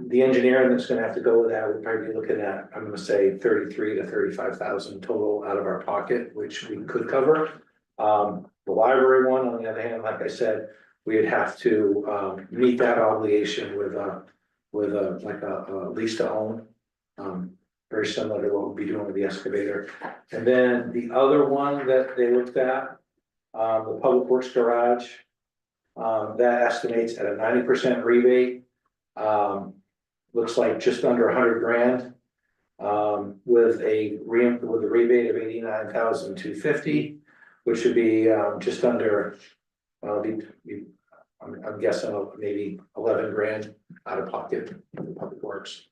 the engineering that's gonna have to go with that, we'd probably be looking at, I'm gonna say 33 to 35,000 total out of our pocket, which we could cover. The library one, on the other hand, like I said, we'd have to meet that obligation with a lease to own. Very similar to what we'll be doing with the excavator. And then the other one that they looked at, the Public Works Garage, that estimates at a 90% rebate. Looks like just under 100 grand, with a rebate of 89,250, which would be just under, I'm guessing maybe 11 grand out of pocket for the Public Works.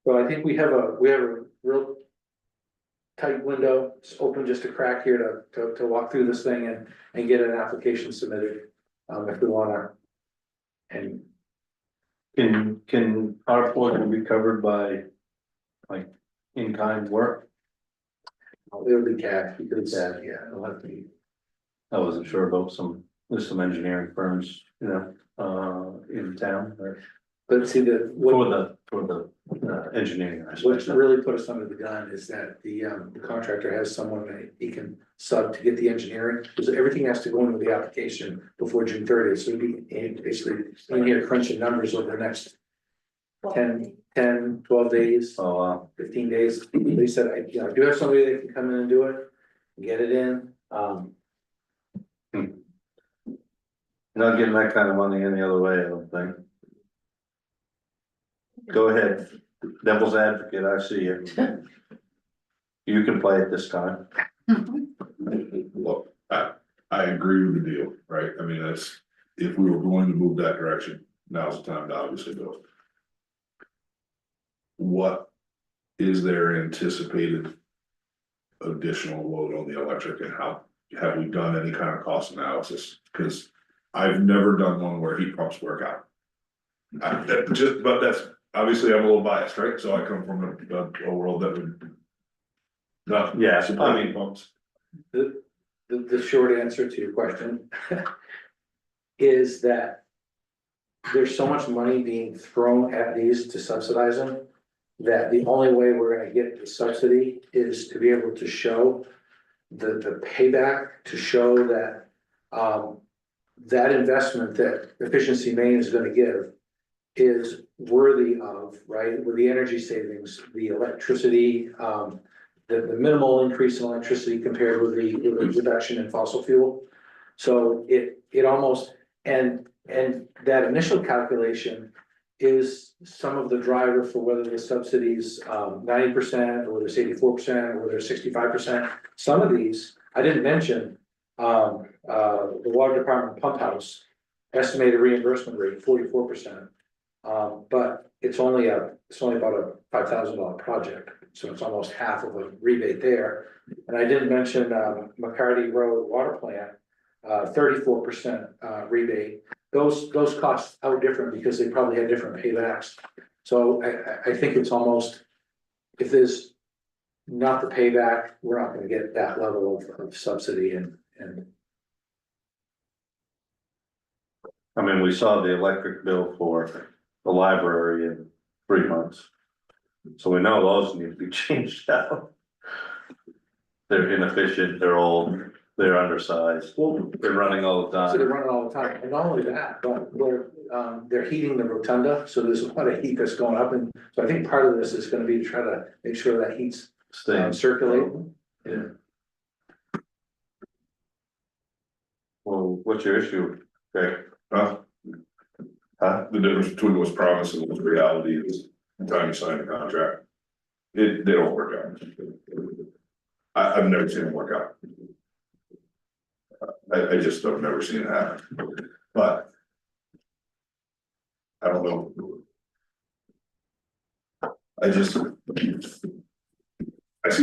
So I think we have a real tight window. It's open just a crack here to walk through this thing and get an application submitted, if we wanna. And Can our portion be covered by, like, in-kind work? it'll be cash, because it'll have to be. I wasn't sure about there's some engineering firms, in town, or But see, for the engineering. what aspect. really put us under the gun is that the contractor has someone that he can sub to get the engineering, because everything has to go into the application before June 30th, so we basically in here crunching numbers over the next 10, 12 days, Oh, wow. 15 days. They said, I do have somebody that can come in and do it, get it in. Not getting that kind of money any other way, I don't think. Go ahead, devil's advocate, I see you. You can play it this time. Look, I agree with the deal, right? I mean, if we were going to move that direction, now's the time to obviously do it. What is their anticipated additional load on the electric, and how have we done any kind of cost analysis? Because I've never done one where heat pumps work out. But that's, obviously I'm a little biased, right? So I come from a world that would not. Yeah, support I mean- heat pumps. The short answer to your question is that there's so much money being thrown at these to subsidize them, that the only way we're gonna get the subsidy is to be able to show the payback, to show that that investment that Efficiency Maine is gonna give is worthy of, right, with the energy savings, the electricity, the minimal increase in electricity compared with the reduction in fossil fuel. So it almost, and that initial calculation is some of the driver for whether the subsidies 90% or there's 84% or there's 65%. Some of these, I didn't mention, the water department pump house estimated reimbursement rate 44%. But it's only about a $5,000 project, so it's almost half of a rebate there. And I didn't mention McCarty Road Water Plant, 34% rebate. Those costs are different because they probably had different paybacks. So I think it's almost, if there's not the payback, we're not gonna get that level of subsidy and. I mean, we saw the electric bill for the library in 3 months. So we know those need to be changed out. They're inefficient, they're old, they're undersized, they're running all the So they're time. running all the time, and not only that, but they're heating the rotunda, so there's a lot of heat that's going up, and so I think part of this is gonna be to try to make sure that heat's Staying. circulating. Yeah. Well, what's your issue? Okay, Huh? The difference between what's promised and what's reality is the time you sign a contract. They don't work out. I've never seen them work out. I just have never seen it happen, but. I don't know. I see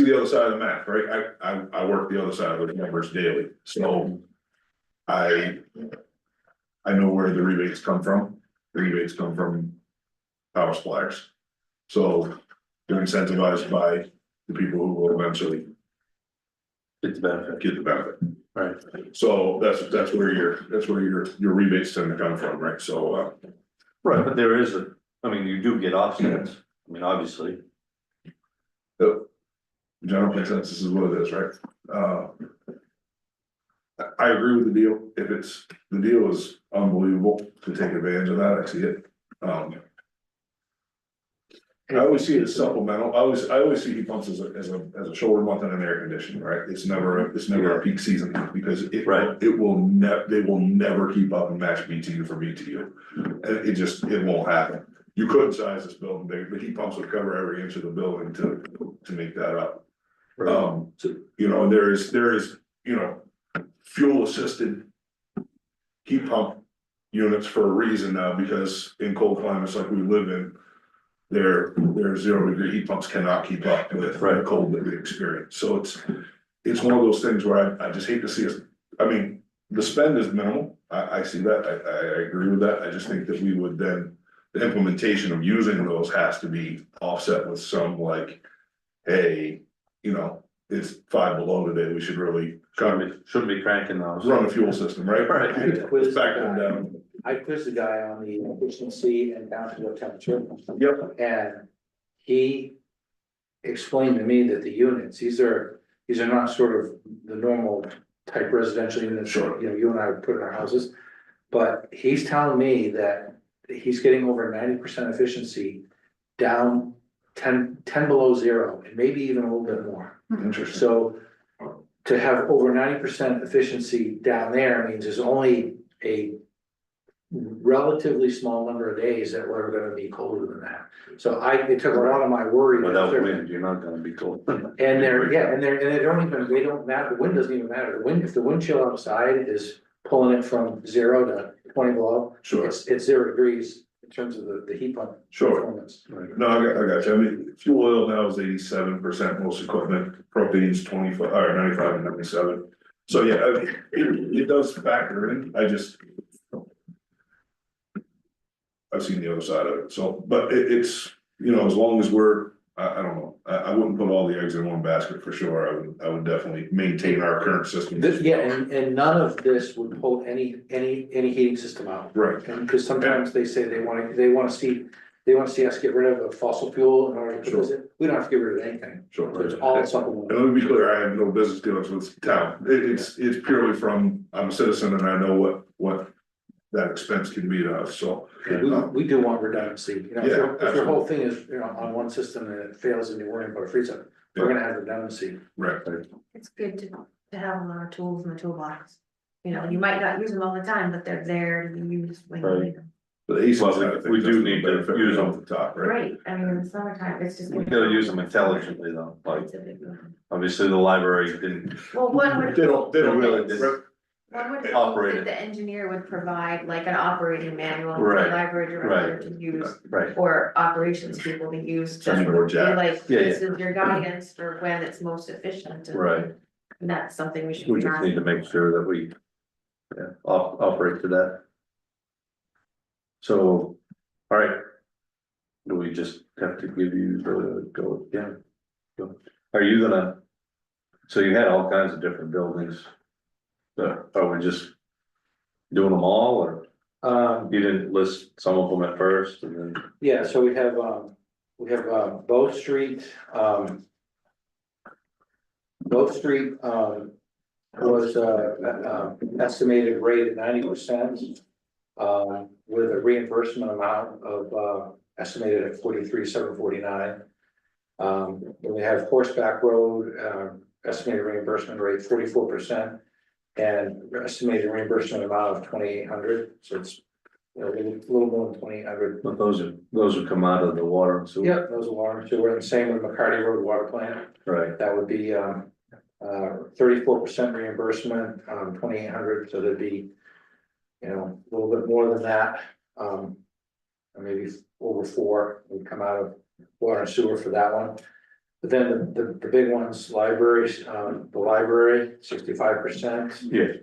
the other side of the math, right? I work the other side of the numbers daily, so. I know where the rebates come from. The rebates come from power suppliers. So they're incentivized by the people who will eventually it's benefit, get the benefit. right? So that's where your rebates tend to come from, right? So, Right, but there is I mean, you do get offsets, I mean, obviously. the general consensus is what it is, right? I agree with the deal. If the deal is unbelievable to take advantage of that, I see it. I always see it as supplemental. I always see heat pumps as a shoulder month and an air conditioning, right? It's never a peak season because they will never keep up and match BTU for BTU. And it won't happen. You couldn't size this building big, the heat pumps would cover every inch of the building to make that up. So, and there is, fuel assisted heat pump units for a reason now, because in cold climates like we live in, their 0-degree heat pumps cannot keep up with the cold that we experience. So it's one of those things where I just hate to see us, I mean, the spend is minimal. I see that. I agree with that. I just think that we would then, the implementation of using those has to be offset with some like, hey, it's 5 below today, we should really Shouldn't be cranking those. run a fuel system, right? Right. It's back them down. I quizzed the guy on the efficiency and down to what temperature. Yep. And he explained to me that the units, these are not sort of the normal type residential units. Sure. You and I would put in our houses. But he's telling me that he's getting over 90% efficiency down 10 below 0, and maybe even a little bit more. Interesting. So to have over 90% efficiency down there means there's only a relatively small number of days that we're gonna be colder than that. So it took a lot of my worry. Without wind, you're not gonna be cold. And they don't matter, the wind doesn't even matter, the wind, if the wind chill outside is pulling it from 0 to 20 below. Sure. It's 0 degrees in terms of the heat pump. Sure. Performance. No, I got you. I mean, fuel oil now is 87% most equipment, propane's 95 or 95 and 97. So yeah, I mean, it does factor in. I've seen the other side of it. So, but it's, as long as I don't know, I wouldn't put all the eggs in one basket for sure. I would definitely maintain our current system. And none of this would pull any heating system out. Right. And because sometimes they say they wanna see us get rid of fossil fuel in order to put this in. We don't have to get rid of anything. Sure. So it's all supplemental. And let me be clear, I have no business dealings with town. It's purely from, I'm a citizen and I know what that expense can be to us, so. We do want redundancy, Yeah, if your whole thing is, on one system and it fails and you're worrying about a freeze up, we're gonna have redundancy. Right. It's good to have a lot of tools in the toolbox. you know, you might not use them all the time, but they're there to be used when you need them. The AC Well, side of we things, do that's need the to benefit use right them. off the top, right? Right, I mean, in the summertime, it's just. We gotta use them intelligently though, like, It's a big one. obviously the library didn't, Well, one would. They don't really really. did. One would hope operate that it. the engineer would provide like an operating manual for Right, the library director to use. right, Or operations people to use to, Some more be jack. like, Yeah, this is your guidance for when it's most efficient. and- right. And that's something we should. We be just need to make sure that we, yeah, operate to that. So, all right. Do we just have to give you the go, yeah? Go. Are you gonna, so you had all kinds of different buildings. Are we just doing them all, or you didn't list some of them at first and then? Yeah, so we have Bow Street, was estimated rate at 90%. With a reimbursement amount of estimated at 43,749. Then we have Horseback Road, estimated reimbursement rate 44%. And estimated reimbursement amount of 2,800, so it's, you know, a little more than 2,800. But those would come out of the water and sewer. Yep, those are water and sewer, and same with McCarty Road Water Plant, Right, that would be 34% reimbursement, 2,800, so there'd be, you know, a little bit more than that. Or maybe over 4 would come out of water and sewer for that one. But then the big ones, libraries, the library, 65%. yeah,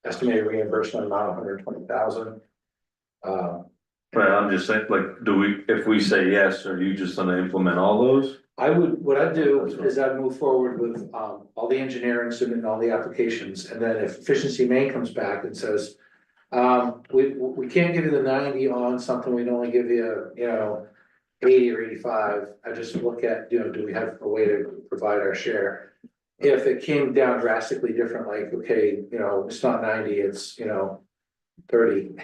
Estimated reimbursement amount of 120,000. but I'm just saying, like, if we say yes, are you just gonna implement all those? What I'd do is I'd move forward with all the engineering, submitting all the applications, and then if Efficiency Maine comes back and says. We can't give you the 90 on something, we'd only give you, you know, 80 or 85. I just look at, you know, do we have a way to provide our share? If it came down drastically different, like, okay, you know, it's not 90, it's, you know, 30.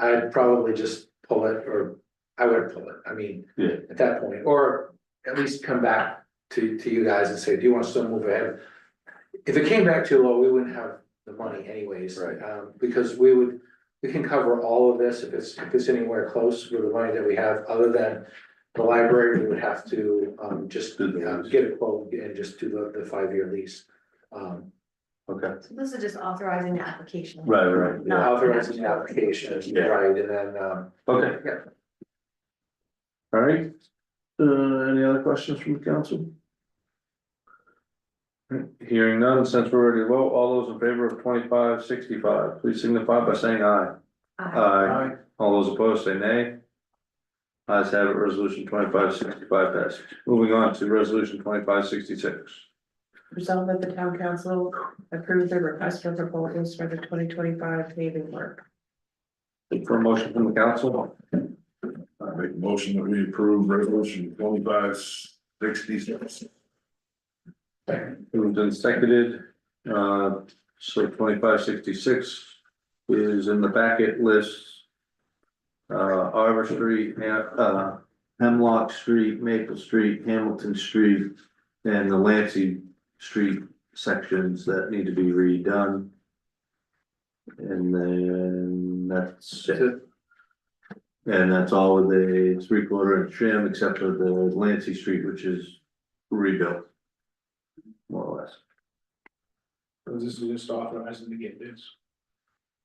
I'd probably just pull it, or I would pull it, I mean, Yeah. at that point, or at least come back to you guys and say, do you want to still move ahead? If it came back too low, we wouldn't have the money anyways. Right. Because we can cover all of this if it's anywhere close with the money that we have, other than the library, we would have to just get a quote and just do the 5-year lease. Okay, So this is just authorizing the application. right, yeah, Authorizing the application, Yeah. right, and then okay. Yeah. All right, any other questions from the council? Hearing none, since we're ready to vote, all those in favor of 2565, please signify by saying aye. Aye. All those opposed say nay. Ayes have it, resolution 2565 passes. Moving on to resolution 2566. Resolved that the town council approve the request for proposals for the 2025 paving work. For a motion from the council, I make a motion that we approve resolution 2566. moved and seconded, so 2566 is in the packet list. Arbor Street, Hemlock Street, Maple Street, Hamilton Street, and the Lancey Street sections that need to be redone. And then that's it. And that's all with a 3/4 inch trim, except for the Lancey Street, which is rebuilt. More or less. This is just authorizing to get bids.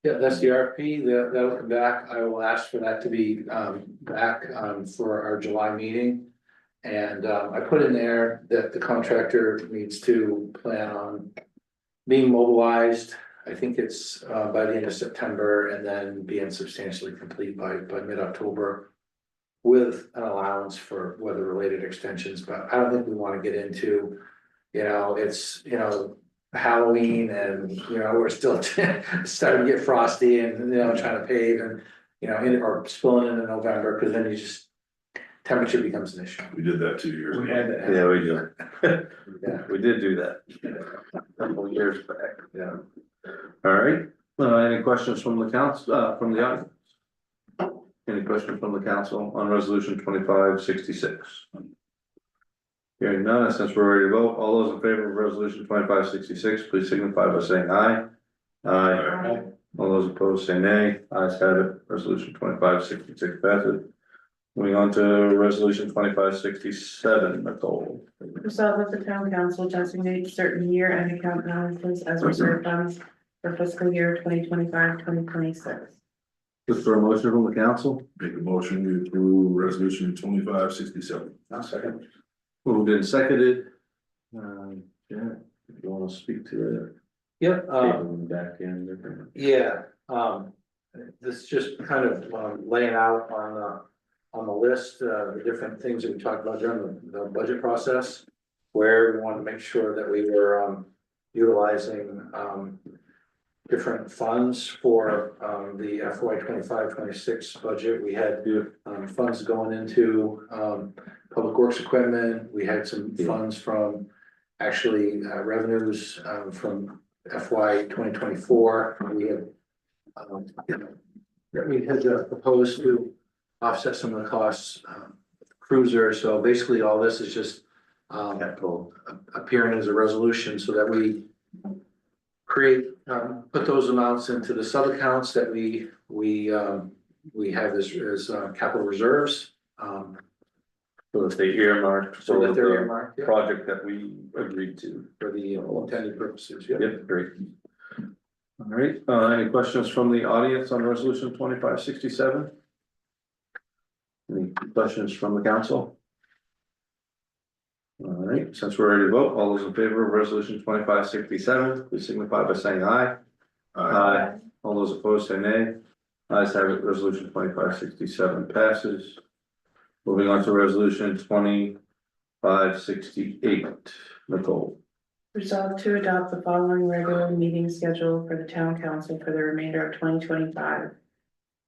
yeah, that's the RFP, that'll come back. I will ask for that to be back for our July meeting. And I put in there that the contractor needs to plan on being mobilized. I think it's by the end of September, and then being substantially complete by mid-October. With an allowance for weather-related extensions, but I don't think we want to get into, you know, it's, you know, Halloween and, you know, we're still starting to get frosty and, you know, trying to pave and, you know, or spilling into November, because then you just, temperature becomes an issue. We did that 2 years We ago. had that. Yeah, we do. Yeah. We did do that. A couple of years back. Yeah. All right, any questions from the council, from the audience? Any questions from the council on resolution 2566? Hearing none, since we're ready to vote, all those in favor of resolution 2566, please signify by saying aye. Aye. All those opposed say nay. Ayes have it. Resolution 2566 passes. Moving on to resolution 2567, Nicole. Resolved that the town council designates certain year-end account balances as reserve funds for fiscal year 2025-2026. Look for a motion from the council. Make a motion to approve resolution 2567. I'll second. Moved and seconded. Yeah, if you wanna speak to Yep, it. Back in. yeah, this is just kind of laying out on the list, the different things that we talked about during the budget process. Where we want to make sure that we were utilizing different funds for the FY 25-26 budget. We had funds going into public works equipment. We had some funds from actually revenues from FY 2024. We had proposed to offset some of the costs, cruiser. So basically all this is just appearing as a resolution so that we create, put those amounts into the sub accounts that we have as capital reserves. So that they earmarked. So that they're the earmarked, yeah, Project that we agreed to. for the intended purposes. Yeah. Yep, great. All right, any questions from the audience on resolution 2567? Any questions from the council? All right, since we're ready to vote, all those in favor of resolution 2567, please signify by saying aye. Aye. All those opposed say nay. Ayes have it, resolution 2567 passes. Moving on to resolution 2568, Nicole. Resolved to adopt the following regular meeting schedule for the town council for the remainder of 2025.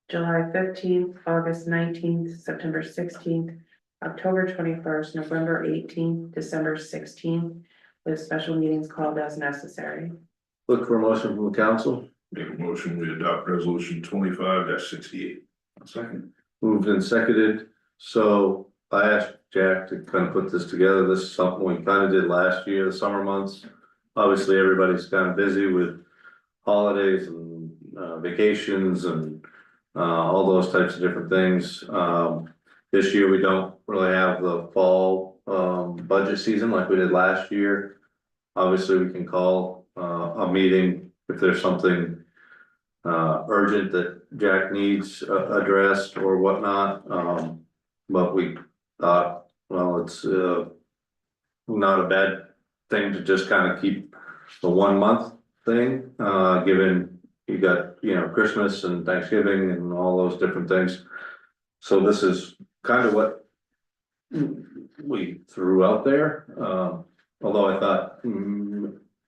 July 15th, August 19th, September 16th, October 21st, November 18th, December 16th, with special meetings called as necessary. Look for a motion from the council. Make a motion, we adopt resolution 25-68. Second. Moved and seconded, so I asked Jack to kind of put this together. This is something we kind of did last year, the summer months. Obviously, everybody's kind of busy with holidays and vacations and all those types of different things. This year, we don't really have the fall budget season like we did last year. Obviously, we can call a meeting if there's something urgent that Jack needs addressed or whatnot. But we thought, well, it's not a bad thing to just kind of keep the 1 month thing, given you got, Christmas and Thanksgiving and all those different things. So this is kind of what we threw out there, although I thought we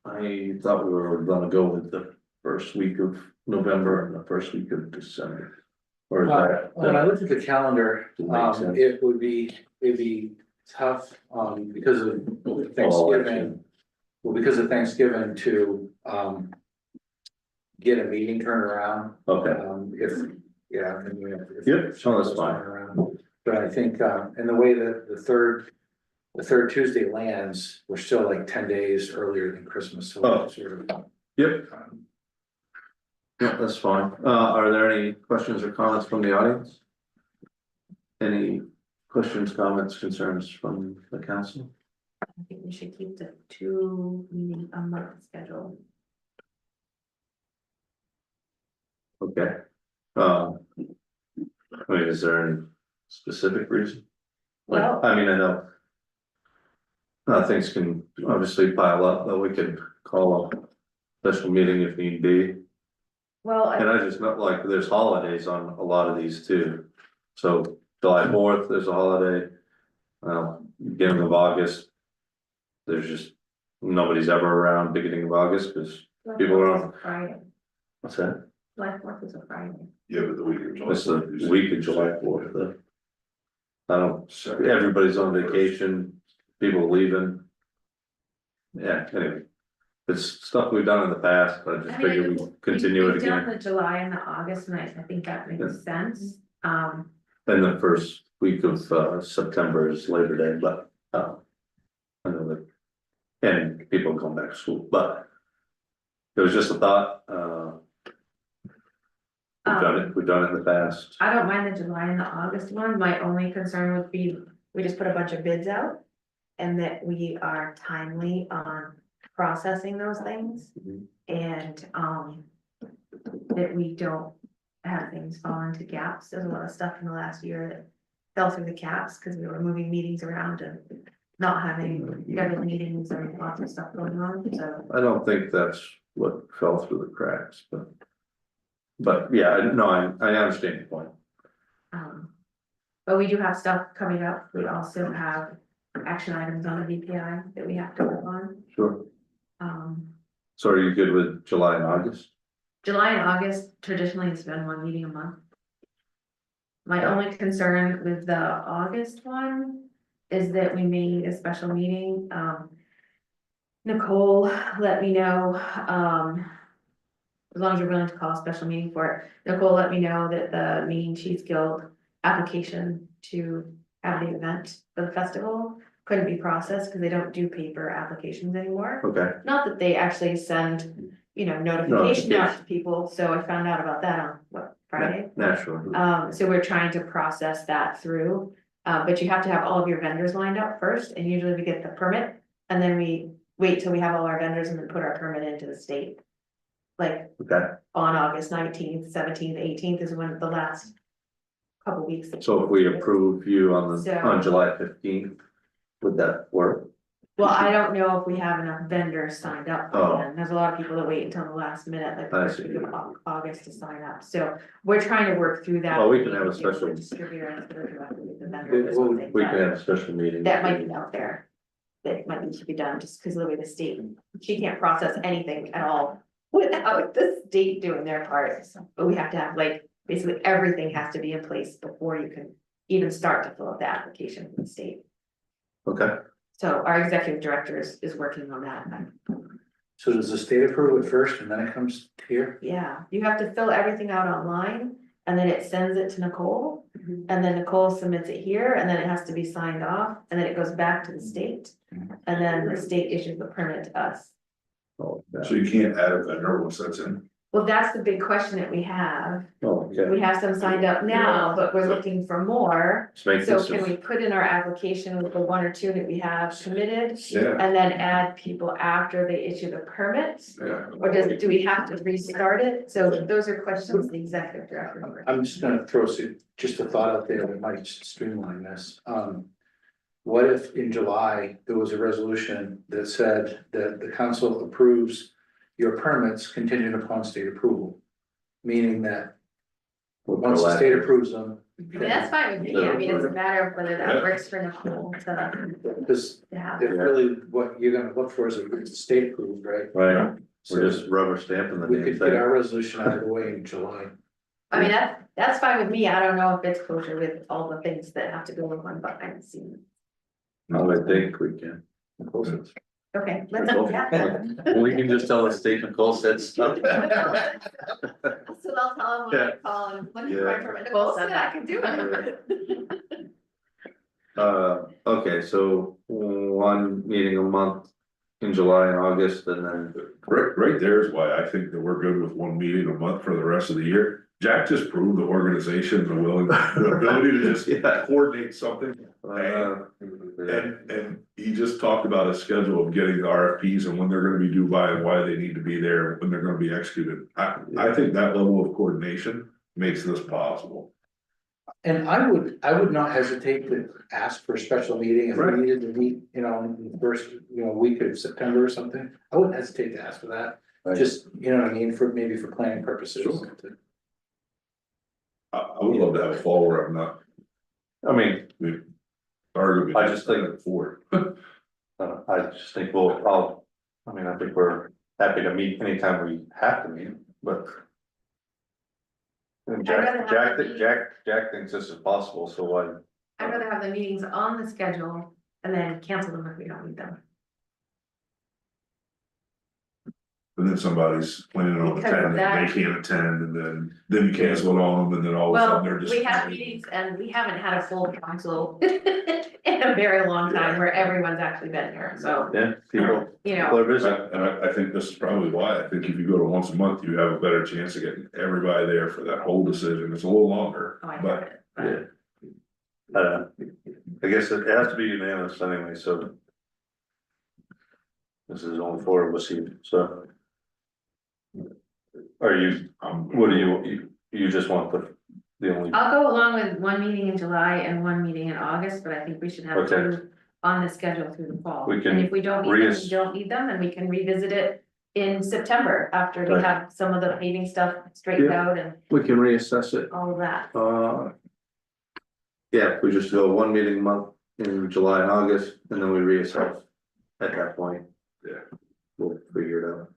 were gonna go with the first week of November and the first week of December. Or is that? When I looked at the calendar, Makes sense. it'd be tough, because of Thanksgiving. Well, because of Thanksgiving to, get a meeting turned around. Okay, If. Yep, so that's fine. But I think, and the way that the third Tuesday lands, we're still like 10 days earlier than Christmas, so. Oh. Sort of, Yep, that's fine. Are there any questions or comments from the audience? Any questions, comments, concerns from the council? I think we should keep the 2 meeting a month schedule. Okay. I mean, is there any specific reason? Like, Well- I mean, I know. Things can obviously pile up, but we could call a special meeting if need be. Well, And I just know, like, there's holidays on a lot of these too. So July 4th, there's a holiday. Beginning of August. There's just, nobody's ever around beginning of August, because people are on, Friday, what's that? July 4th is a Friday. Yeah, but the week of July. It's the week of July 4th. I don't, everybody's on vacation, people leaving. Yeah, anyway, it's stuff we've done in the past, but I just figured we'd continue it We've done again. the July and the August, and I think that makes sense. And the first week of September is Labor Day, but I know that. And people come back to school, but It was just a thought, we've done it in the past. I don't mind the July and the August one, my only concern would be, we just put a bunch of bids out. And that we are timely on processing those things. Mhm. And, that we don't have things fall into gaps. There's a lot of stuff in the last year that fell through the gaps, because we were moving meetings around and not having scheduled meetings and lots of stuff going on, so. I don't think that's what fell through the cracks, but yeah, I understand your point. But we do have stuff coming up. We also have action items on the VPI that we have to work on. Sure. Um, So are you good with July and August? July and August traditionally has been one meeting a month. My only concern with the August one is that we may need a special meeting. Nicole let me know, as long as you're willing to call a special meeting for it, Nicole let me know that the Meeting Chiefs Guild application to have the event for the festival couldn't be processed because they don't do paper applications anymore. Okay, Not that they actually send, notification out to people, so I found out about that on Friday. naturally. So we're trying to process that through, but you have to have all of your vendors lined up first, and usually we get the permit. And then we wait till we have all our vendors and then put our permit into the state. Like Okay, on August 19th, 17th, 18th is when the last couple weeks. so if we approve you on So- July 15th, would that work? Well, I don't know if we have enough vendors signed up by Oh. then. There's a lot of people that wait until the last minute, like the I first see. week of August to sign up. So we're trying to work through that. Well, we can have a special- Distributor instead of directly with the vendor or something, We can but have a special meeting. that might be out there. That might need to be done just because of the way the state, she can't process anything at all without the state doing their part. But we have to have basically everything has to be in place before you can even start to fill out the application for the state. Okay, So our executive director is working on that. So does the state approve it first and then it comes here? Yeah, you have to fill everything out online and then it sends it to Nicole. Mm-hmm. And then Nicole submits it here and then it has to be signed off and then it goes back to the state. And then the state issues the permit to us. oh, So you can't add a vendor once that's in. Well, that's the big question that we have. okay, We have some signed up now, but we're looking for more. let's make So this, can we put in our application with the one or two that we have committed? Yeah. And then add people after they issue the permits? Yeah. Or do we have to restart it? So those are questions the executive director. I'm just gonna throw just a thought out there that might streamline this. What if in July, there was a resolution that said that the council approves your permits contingent upon state approval? Meaning that once the state approves them, I mean, that's fine with me. I mean, it's a matter of whether that works for Nicole this, to have. if really what you're gonna look for is if it's state approved, right? right, So we're just rubber stamping the we damn could get thing. our resolution out of the way in July. I mean, that's fine with me. I don't know if it's kosher with all the things that have to go with one behind the scenes. I would think we can. Okay, let's do that. We can just tell the state Nicole said stuff. So I'll tell him when I call and look for my permit. Nicole said I can do it. Okay, so one meeting a month in July and August and then, Right there is why I think that we're good with one meeting a month for the rest of the year. Jack just proved the organization, the ability to just Yeah. coordinate something. yeah. And he just talked about a schedule of getting the RFPs and when they're gonna be due by and why they need to be there, when they're gonna be executed. I think that level of coordination makes this possible. And I would not hesitate to ask for a special meeting if Right. we needed to meet, in the first, week of September or something. I wouldn't hesitate to ask for that, just, what I mean, maybe for planning purposes. Sure. I would love to have a fall where I'm not I mean, arguing. I just think- for I just think I think we're happy to meet anytime we have to meet, but. And I'd rather have Jack, the meeting. Jack thinks this is possible, so why? I'd rather have the meetings on the schedule and then cancel them if we don't need them. And then somebody's planning on Because attending, that- they can't attend, and then you cancel it on them, and then all of a Well, sudden they're just. we have meetings and we haven't had a full council in in a very long time where everyone's actually been here, so, Yeah, people, you people know. are busy. And I think this is probably why, I think if you go to once a month, you have a better chance of getting everybody there for that whole decision, it's a little longer, Oh, I but. get it, but- I guess it has to be unanimous anyway, so. This is only four of us here, so. Are you, what do you just want the only, I'll go along with one meeting in July and one meeting in August, but I think we should have Okay. two on the schedule through the fall. We can And if we don't need them, we don't need them, and we can revisit it in September after we Right. have some of the paving stuff straightened Yeah. out and we can reassess it, all of that. yeah, if we just go one meeting a month in July and August, and then we reassess at that point. Yeah. We'll figure it out.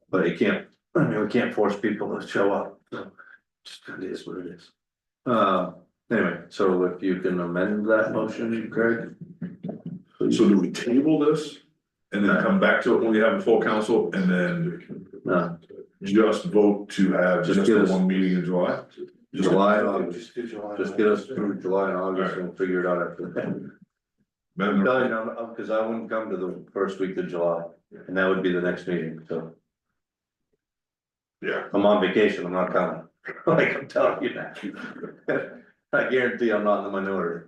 But you can't, I mean, we can't force people to show up, so just it is what it is. Anyway, so if you can amend that motion, Craig? So do we table this and then come back to it when we have a full council and then No, just vote to have Just just give the us- one meeting in July? July and August, just get us through July and August and we'll figure it out after that. Madam- No, you know, cause I wouldn't come to the first week of July, and that would be the next meeting, so. Yeah, I'm on vacation, I'm not coming, like I'm telling you now. I guarantee I'm not in the minority,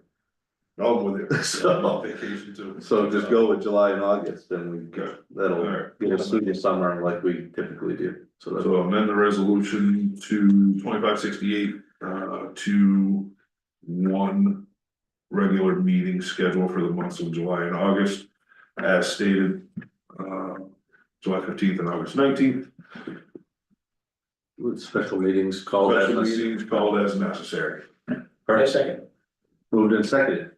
no, I'm with you. So- I'm on vacation too. so just go with July and August, and we, Good. that'll Alright. get us through the summer like we typically do, so that's. So amend the resolution to 2568 to one regular meeting schedule for the months of July and August. As stated, July 15th and August 19th. With special meetings called as. Special meetings called as necessary. Second. Moved and seconded.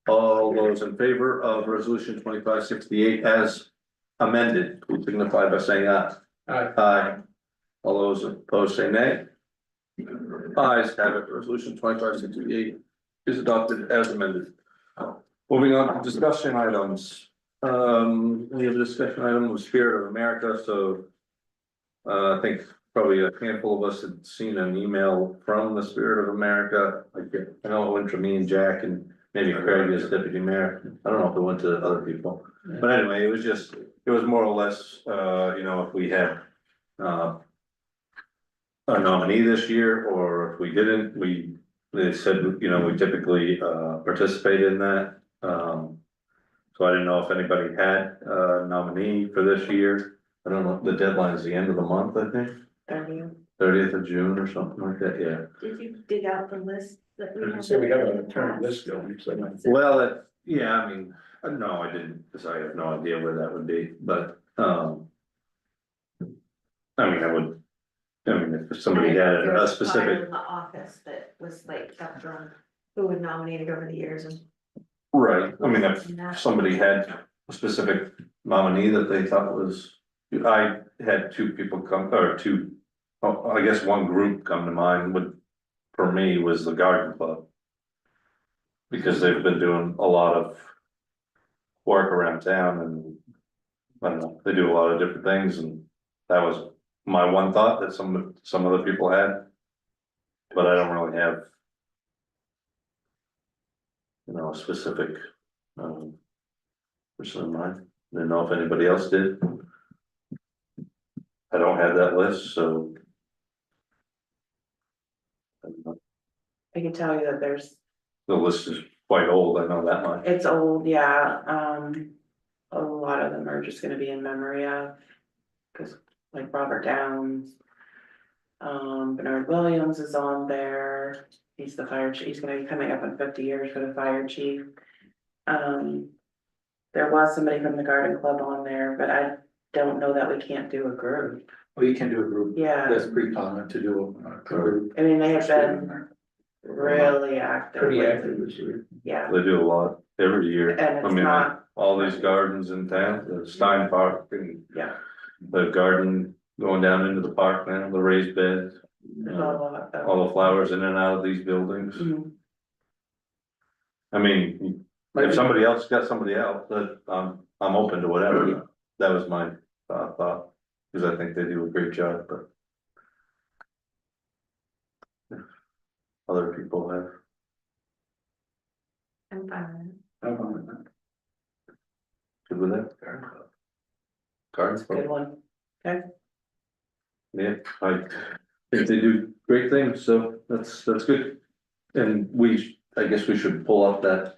All those in favor of resolution 2568 as amended, please signify by saying aye. Aye. Aye. All those opposed say nay. Ayes have it, resolution 2568 is adopted as amended. Moving on to discussion items. We have a discussion item with Spirit of America, so. I think probably a handful of us had seen an email from the Spirit of America. I know it went to me and Jack and maybe Craig as deputy mayor. I don't know if it went to other people. But anyway, it was more or less, you know, if we had, a nominee this year, or if we didn't, they said, you know, we typically, participate in that. So I didn't know if anybody had a nominee for this year. I don't know, the deadline is the end of the month, I think, 30th of June or something like that, yeah. Did you dig out the list that we have? So we have a current list going, so. Well, yeah, I mean, no, I didn't, because I have no idea where that would be, but, I mean, if somebody had There a was file specific. in the office that was like kept on, who would nominate it over the years and. Right, I mean, if somebody had a specific nominee that they thought was, I had two people come, or two, oh, I guess one group come to mind would, for me, was the garden club. Because they've been doing a lot of work around town and, I don't know, they do a lot of different things, and that was my one thought that some other people had. But I don't really have, you know, a specific, person in mind. Didn't know if anybody else did. I don't have that list, so. I don't know. I can tell you that The list is quite old, I know that much. it's old, yeah, a lot of them are just gonna be in memory of. Cause like Robert Downs. Bernard Williams is on there, he's the fire chief, he's gonna be coming up in 50 years for the fire chief. There was somebody from the garden club on there, but I don't know that we can't do a group, Well, you can do a group, yeah, that's pretty common to do a group. I mean, they have been really active. Pretty active this year. Yeah, They do a lot every year. and I it's mean, not, all these gardens in town, the Stein Park and yeah, the garden going down into the park now, the raised beds. there's a lot of. All the flowers in and out of these buildings. Mhm. I mean, if somebody else got somebody else, that, I'm open to whatever. That was my thought, because I think they do a great job, but. Other people have. I'm fine. I'm on that. Good with that? Cards. Good one. Yeah, I think they do great things, so that's good. And I guess we should pull up that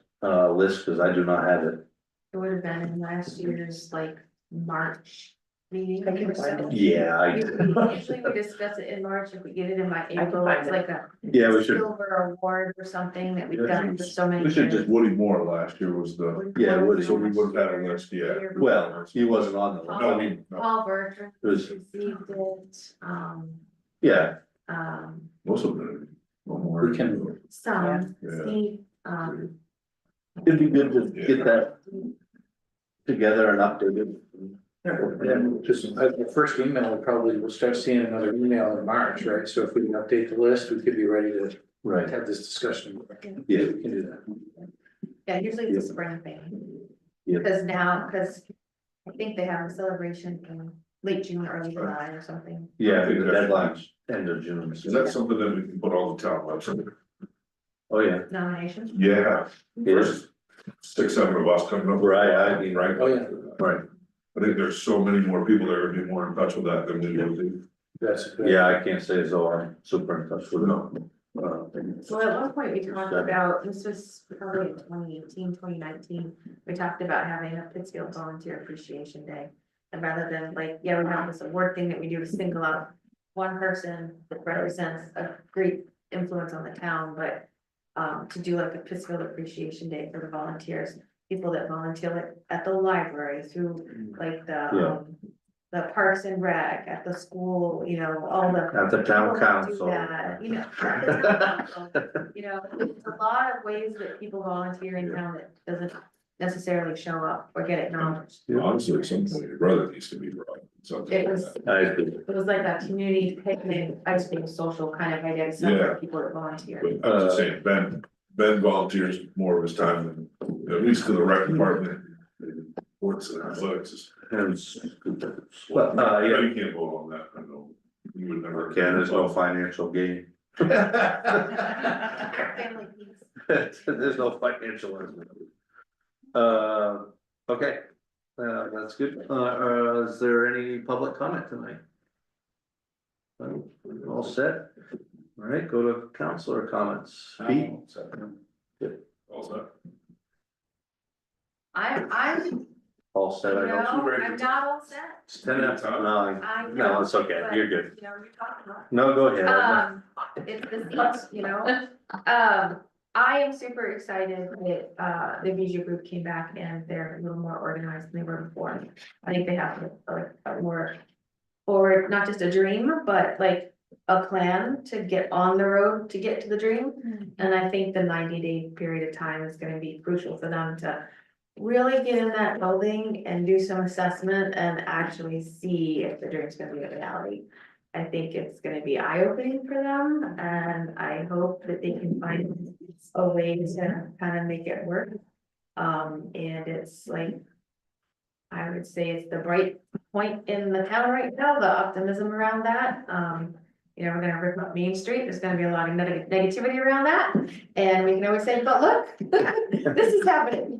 list, cause I do not have it. It would have been in last year's like March meeting or so. Yeah, Usually we discuss it in March, if we get it in by April, find it's it. like a yeah, we should, silver award or something that we've done for so many We should years. just, Woody Moore last year was the, yeah, Woody. so we would have had a list, yeah. Well, he wasn't on the No, list. no, Paul Bertrand It was- received it, Yeah, most of them. We can- some, Yeah. Steve, it'd be good to get that together and updated. And just, the first email, we'll start seeing another email in March, right? So if we can update the list, we could be ready to Right, have this discussion. yeah, We can do that. yeah, usually it's a spring thing. Yeah. Because I think they have a celebration in late June, early July or something. yeah, I think the deadline's end of June. Is that something that we can put on the town website? Oh, yeah, Nominations. Yeah. it is, 6, 7 of us coming up. Right, I mean, Right. Oh, yeah. right, I think there's so many more people that would be more in touch with that than we would be. That's. a good- yeah, I can't say as though I'm super in touch with it. Well, at one point we talked about, this was probably in 2018, 2019, we talked about having a Pittsfield Volunteer Appreciation Day. And rather than like, yeah, we have this award thing that we do to single out one person that represents a great influence on the town, but to do like a Pittsfield Appreciation Day for the volunteers, people that volunteer at the library, through like the Parks and Rec, at the school, you know, all the. At the town people that do council. that, You know, at the town council, you know, there's a lot of ways that people volunteer in town that doesn't necessarily show up or get acknowledged. Honestly, at some point, your brother needs to be brought. Something It like was- that. I agree. It was like a community picnic, ice cream social kind of idea, to celebrate people that volunteer. But I was just saying, Ben volunteers more of his time than, at least to the rec department. Sports and athletics. Well, Yeah, yeah, you can't vote on that, I know. You would never. again, there's no financial gain. Family piece. There's no financial. Okay, that's good. Is there any public comment tonight? No? All set? All right, go to councilor comments. Pete? All set. I'm, All set, I no, don't. I'm not all set. It's 10 after, no, I no, know, it's okay, but, you're good. You know, you're talking about. No, go ahead. It's the seats, you know, I am super excited that, the Bijou group came back and they're a little more organized than they were before. I think they have like a more, or not just a dream, but like a plan to get on the road to get to the dream. And I think the 90-day period of time is gonna be crucial for them to really get in that building and do some assessment and actually see if the dream's gonna be a reality. I think it's gonna be eye-opening for them, and I hope that they can find a way to kind of make it work. And it's like, I would say it's the bright point in the town right now, the optimism around that. You know, we're gonna rip up Main Street, there's gonna be a lot of negativity around that, and we can always say, but look, this is happening.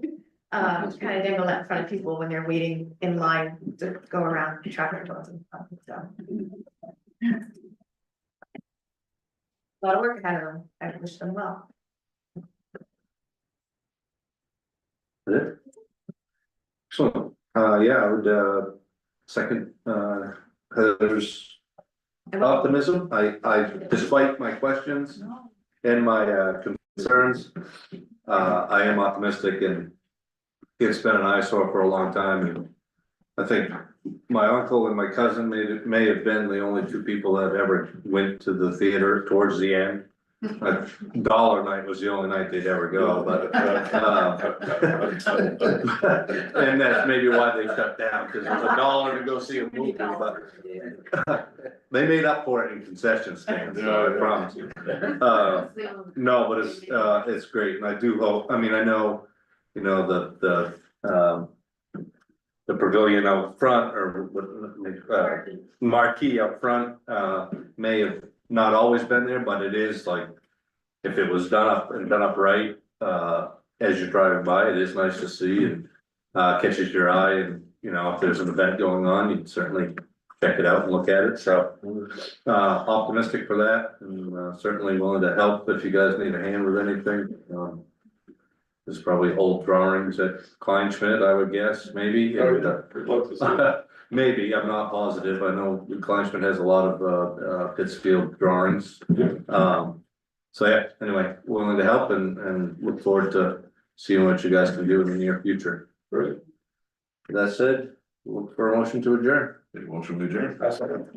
Kind of dangle that in front of people when they're waiting in line to go around traffic controls and stuff, so. A lot of work ahead of them, I wish them well. Excellent, yeah, I would, second, Heather's optimism. Despite my questions and my, concerns, I am optimistic, and it's been an eyesore for a long time, and I think my uncle and my cousin may have been the only two people that ever went to the theater towards the end. Dollar night was the only night they'd ever go, but, and that's maybe why they shut down, because it was $1 to go see a movie, but they made up for it in concession stands, so I promise you. No, but it's great, and I do hope, I mean, I know, you know, the pavilion out front, or marquee up front, may have not always been there, but it is like, if it was done up right, as you're driving by, it is nice to see and catches your eye, and, you know, if there's an event going on, you can certainly check it out and look at it, so optimistic for that, and certainly willing to help if you guys need a hand with anything. There's probably old drawings at Klein Schmidt, I would guess, maybe. Oh, yeah, we'd love to see it. Maybe, I'm not positive. I know Klein Schmidt has a lot of Pittsfield drawings. So yeah, anyway, willing to help and look forward to seeing what you guys can do in the near future. Right. That said, look for a motion to adjourn. Take a motion to adjourn. That's all.